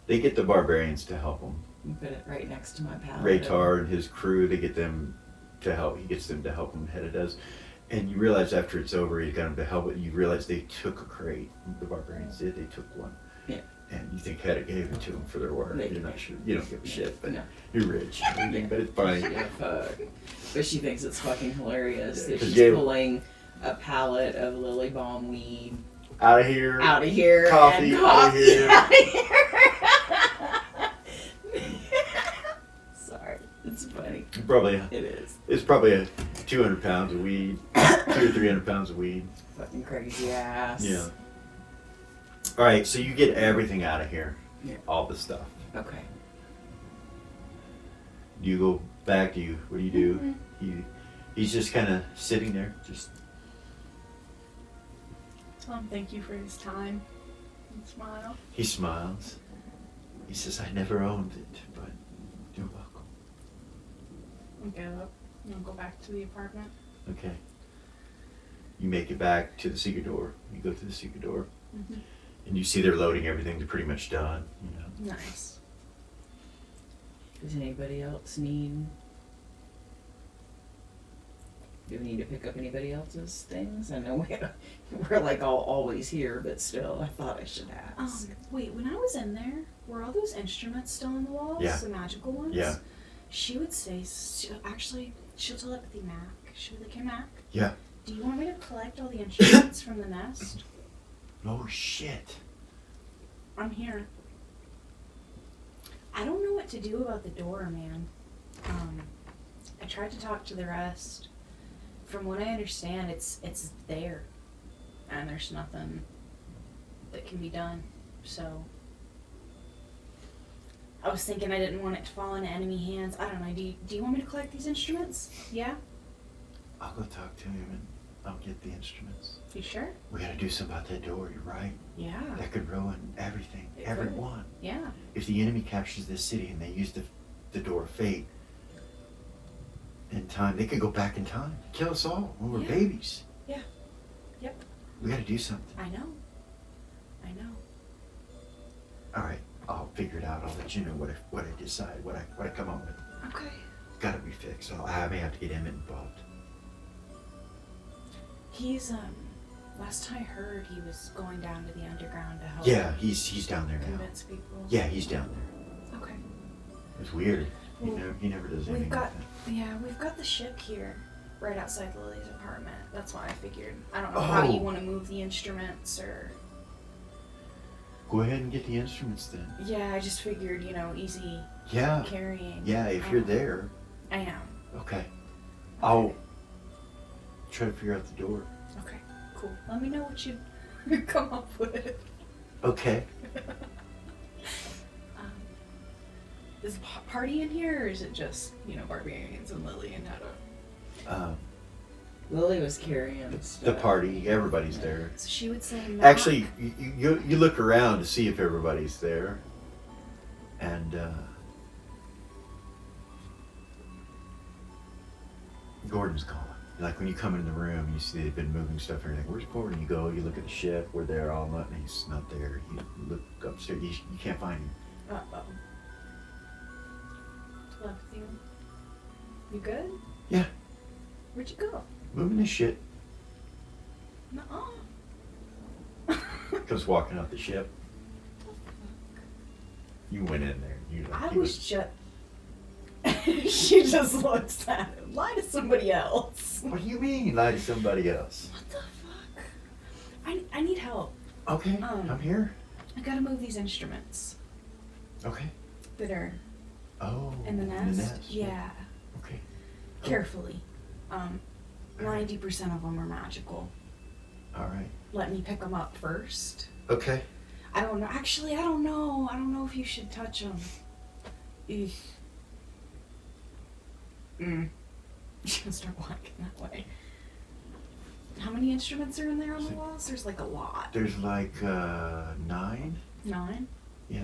They get the barbarians to help them. You put it right next to my pallet. Raytar and his crew, they get them to help. He gets them to help him. Hedda does. And you realize after it's over, he got them to help it. You realize they took a crate. The barbarians did. They took one. Yeah. And you think Hedda gave it to them for their work. They You're did. not sure. You don't give a shit, but No. you're rich. and everything, but it's fine. Yeah, fuck. But she thinks it's fucking hilarious Yeah, that 'cause she's Jay- pulling a pallet of lily balm weed Out of here. out of here. Coffee, and out of here. out of here. Sorry, it's funny. Probably. It is. It's probably a 200 pounds of weed. 200 or 300 pounds of weed. Fucking crazy ass. Yeah. All right, so you get everything out of here. Yeah. All the stuff. Okay. Do you go back? What do you do? He's just kind of sitting there, just Tell him thank you for his time. And smile. he smiles. He says, "I never owned it, but you're welcome." And get up. And I'll go back to the apartment. Okay. You make it back to the secret door. You go through the secret door, Mm-hmm. and you see they're loading everything. They're pretty much done. You know. Nice. Does anybody else need? Do we need to pick up anybody else's things? I know we're like always here, but still, I thought I should ask. Wait, when I was in there, were all those instruments still on the walls? Yeah. The magical ones? Yeah. She would say, she'll telepathy Mac. She would like, "Hey Mac, Yeah. do you want me to collect all the instruments from the nest? Oh shit. I'm here." I don't know what to do about the door, man. I tried to talk to the rest. From what I understand, it's there, and there's nothing that can be done. So I was thinking I didn't want it to fall into enemy hands. I don't know. Do you want me to collect these instruments? Yeah. I'll go talk to him and I'll get the instruments. You sure? We gotta do something about that door. You're right. Yeah. That could ruin everything. It could. Everyone. Yeah. If the enemy captures this city and they use the door of fate in time, they could go back in time, kill us all when we're Yeah. babies. Yeah. Yep. We gotta do something. I know. All right, I'll figure it out. I'll let you know what I decide, what I come up with. Okay. Gotta be fixed. I may have to get Emmett involved. He's last time I heard he was going down to the underground to help. Yeah, he's down there now. Convince people. Yeah, he's down there. Okay. It's weird. Well, He never does anything. We've got like we've got the ship here, right outside Lily's apartment. That's why I figured. I don't know how you want to move the instruments or. that. Go ahead and get the instruments then. Yeah, I just figured, easy Yeah. carrying. Yeah, if you're there. I am. Okay. I'll try to figure out the door. Okay, cool. Let me know what you come up with. Okay. Is a party in here, or is it just, barbarians and Lily and Netta? Lily was carrying The stuff. party, everybody's there. So she would say not. Actually, you look around to see if everybody's there. And Gordon's calling. Like when you come in the room, you see they've been moving stuff and everything. Where's Gordon? You go, you look at the ship, we're there all night, and he's not there. You look upstairs, you can't find him. Uh-oh. Telepathy. You good? Yeah, Where'd you go? moving the shit. Nuh-uh. Comes walking out the ship. You went in there. I was just... She just looks at him. Lie to somebody else. What do you mean, lie to somebody else? What the fuck? I need help. Okay, I'm here. I gotta move these instruments Okay. that are Oh. in the nest. Yeah. Yeah. Okay. Carefully. 90% of them are magical. All right. Let me pick them up first. Okay. I don't know. Actually, I don't know. I don't know if you should touch them. Eesh. She's gonna start walking that way. How many instruments are in there on the walls? There's like a lot. There's like 9. 9? Yeah.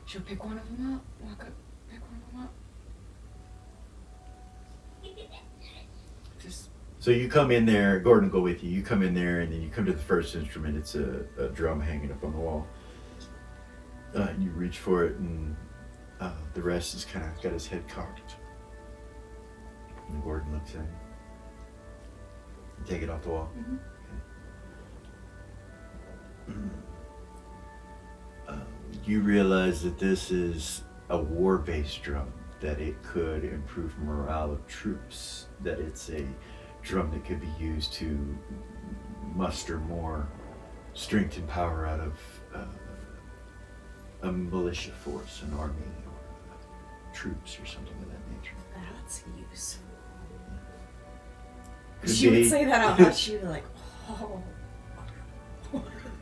She'll pick one of them up. Walk up. Pick one of them up. Just. So you come in there, Gordon will go with you. You come in there and then you come to the first instrument. It's a drum hanging up on the wall. You reach for it and the rest is kind of got his head cocked. And Gordon looks at him. You take it off the wall. Mm-hmm. You realize that this is a war-based drum, that it could improve morale of troops, that it's a drum that could be used to muster more strength and power out of a militia force, an army, or troops, or something of that nature. That's useful. Could She be. would say that out loud. She would be like, oh.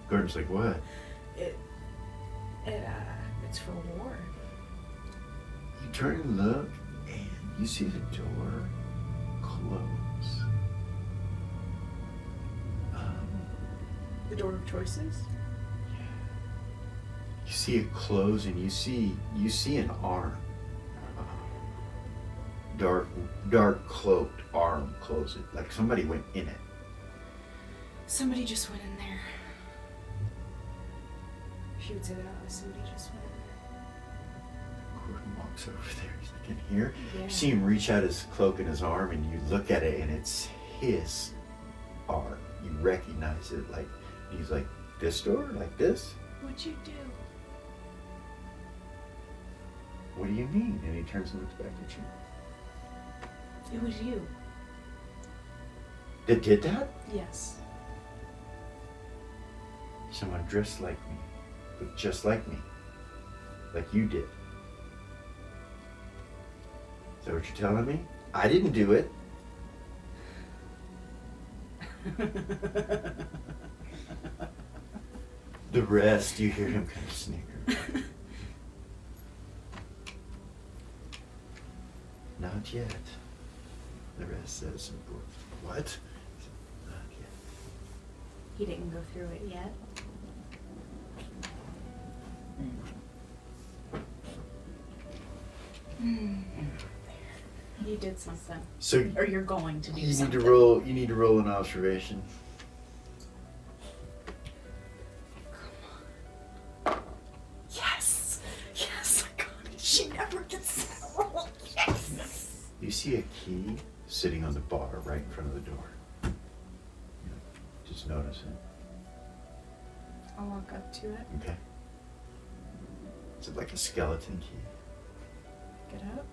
Gordon's like, what? It's for war. You turn and look, and you see the door close. The door of choices? You see it close, and you see an arm, dark cloaked arm close it, like somebody went in it. Somebody just went in there. She would say that somebody just went in Gordon walks over there. He's like, in here. there. You see him reach out his cloak and his arm, and you look at it, and it's his arm. You recognize it, like he's like, this door, like this. What'd you do? What do you mean? And he turns and looks back at you. It was you. That did that? Yes. Someone dressed like me, but just like me, like you did. Is that what you're telling me? I didn't do it. The rest, you hear him kind of snicker. Not yet. The rest says, what? Not yet. He didn't go through it yet. You did something. So Or you're going to do you something. need to roll an observation. just notice it. I'll walk up to it. Okay. Is it like a skeleton key? Get up.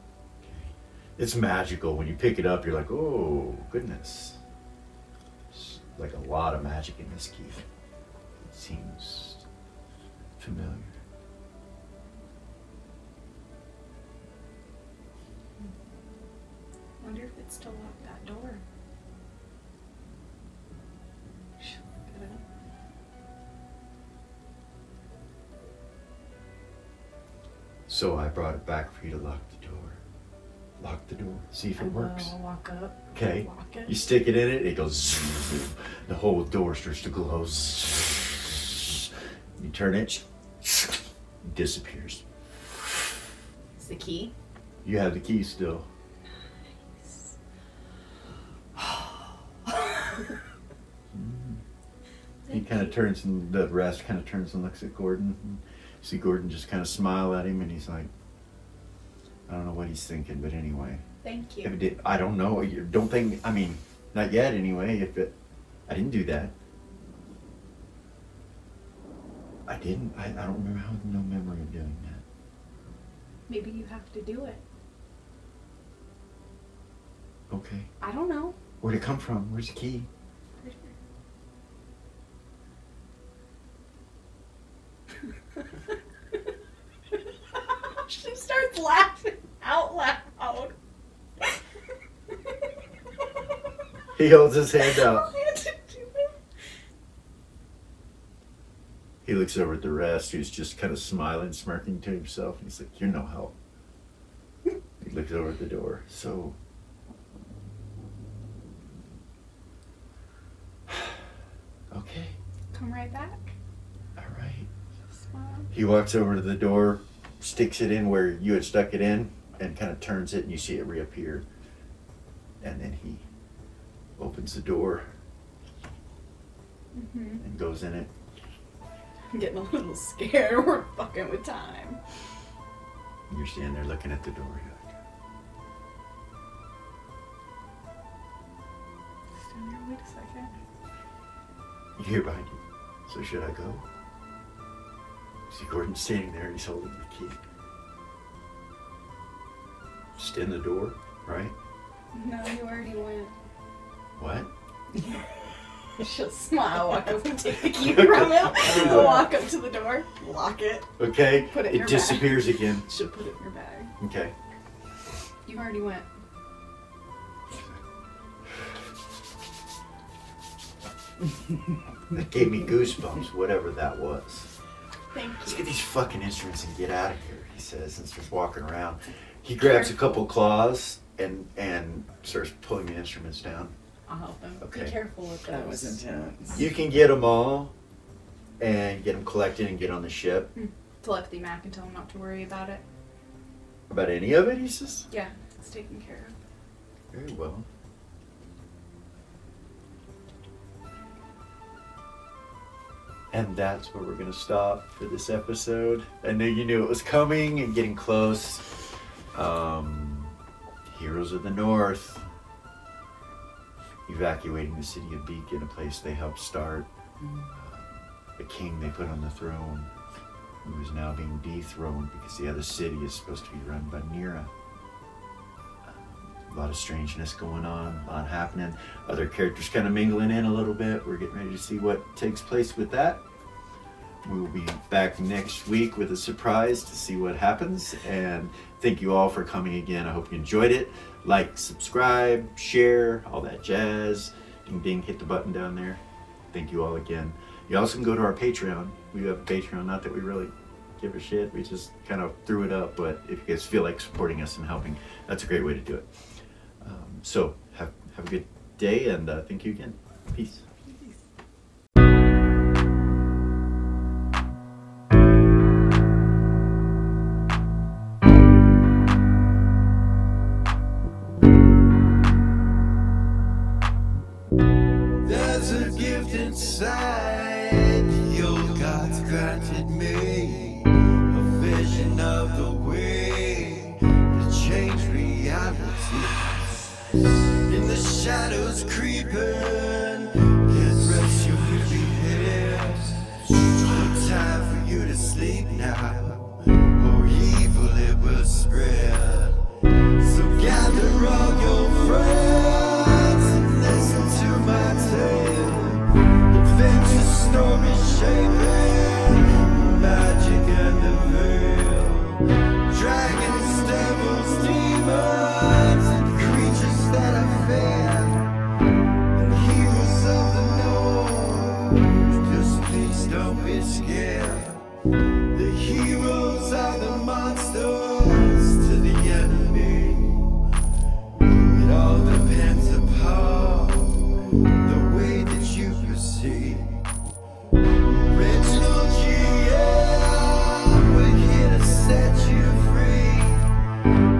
It's magical. When you pick it up, you're like, oh, goodness. There's like a lot of magic in this key. It seems familiar. Wonder if it's still locked, that door. Get up. So I brought it back for you to lock the door. Lock the door. See if it works. I'll walk up. Okay. Lock it. You stick it in it goes zoom. The whole door starts to glow. You turn it, it disappears. It's the key. You have the key still. He kind of turns and the rest kind of turns and looks at Gordon. You see Gordon just kind of smile at him and he's like, I don't know what he's thinking, but anyway. Thank you. If it did, I don't know. You don't think, I mean, not yet anyway. I didn't do that. I didn't. I don't remember. I have no memory of doing that. Maybe you have to do it. Okay. I don't know. Where'd it come from? Where's the key? She starts laughing out loud. He holds his hand out. He looks over at the rest, who's just kind of smiling, smirking to himself. And he's like, you're no help. He looks over at the door. So, okay, Come right back. all right. Smile. He walks over to the door, sticks it in where you had stuck it in, and kind of turns it, and you see it reappear. And then he opens the door and goes in it. I'm getting a little scared. We're fucking with time. And you're standing there looking at the door. You're like, Stand there, wait a second. you hear behind you. So should I go? See Gordon standing there and he's holding the key. Just in the door, right? No, you already went. What? She'll smile, walk up and take the key from him. She'll walk up to the door, lock it. Okay. Put it in It your disappears again. She'll put it in your bag. Okay. You already went. That gave me goosebumps, whatever that was. Thank Let's you. get these fucking instruments and get out of here, he says, and starts walking around. He grabs a couple claws and starts pulling the instruments down. I'll help him. Okay. Be careful with That was those. intense. You can get them all and get them collected and get on the ship. Telepathy Mac and tell him not to worry about it. About any of it, he says? Yeah, it's taken care of. Very well. And that's where we're going to stop for this episode. I knew you knew it was coming and getting close. Heroes of the North. Evacuating the city of Beacon, a place they helped start. The king they put on the throne, who is now being dethroned because the other city is supposed to be run by Nera. A lot of strangeness going on, a lot happening. Other characters kind of mingling in a little bit. We're getting ready to see what takes place with that. We will be back next week with a surprise to see what happens. And thank you all for coming again. I hope you enjoyed it. Like, subscribe, share, all that jazz. Ding ding, hit the button down there. Thank you all again. You also can go to our Patreon. We have a Patreon, not that we really give a shit. We just kind of threw it up, but if you guys feel like supporting us and helping, that's a great way to do it. So have a good day, and thank you again. Peace. There's a gift inside your God's granted me, a vision of the way to change reality. In the shadows creeping, get rest your the way that you proceed. Original GM, we're here to set you free.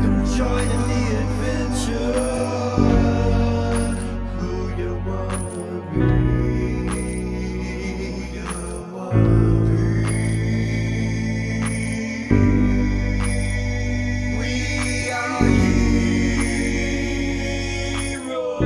Come join in the adventure. Who you wanna be? Who you wanna be? We are heroes.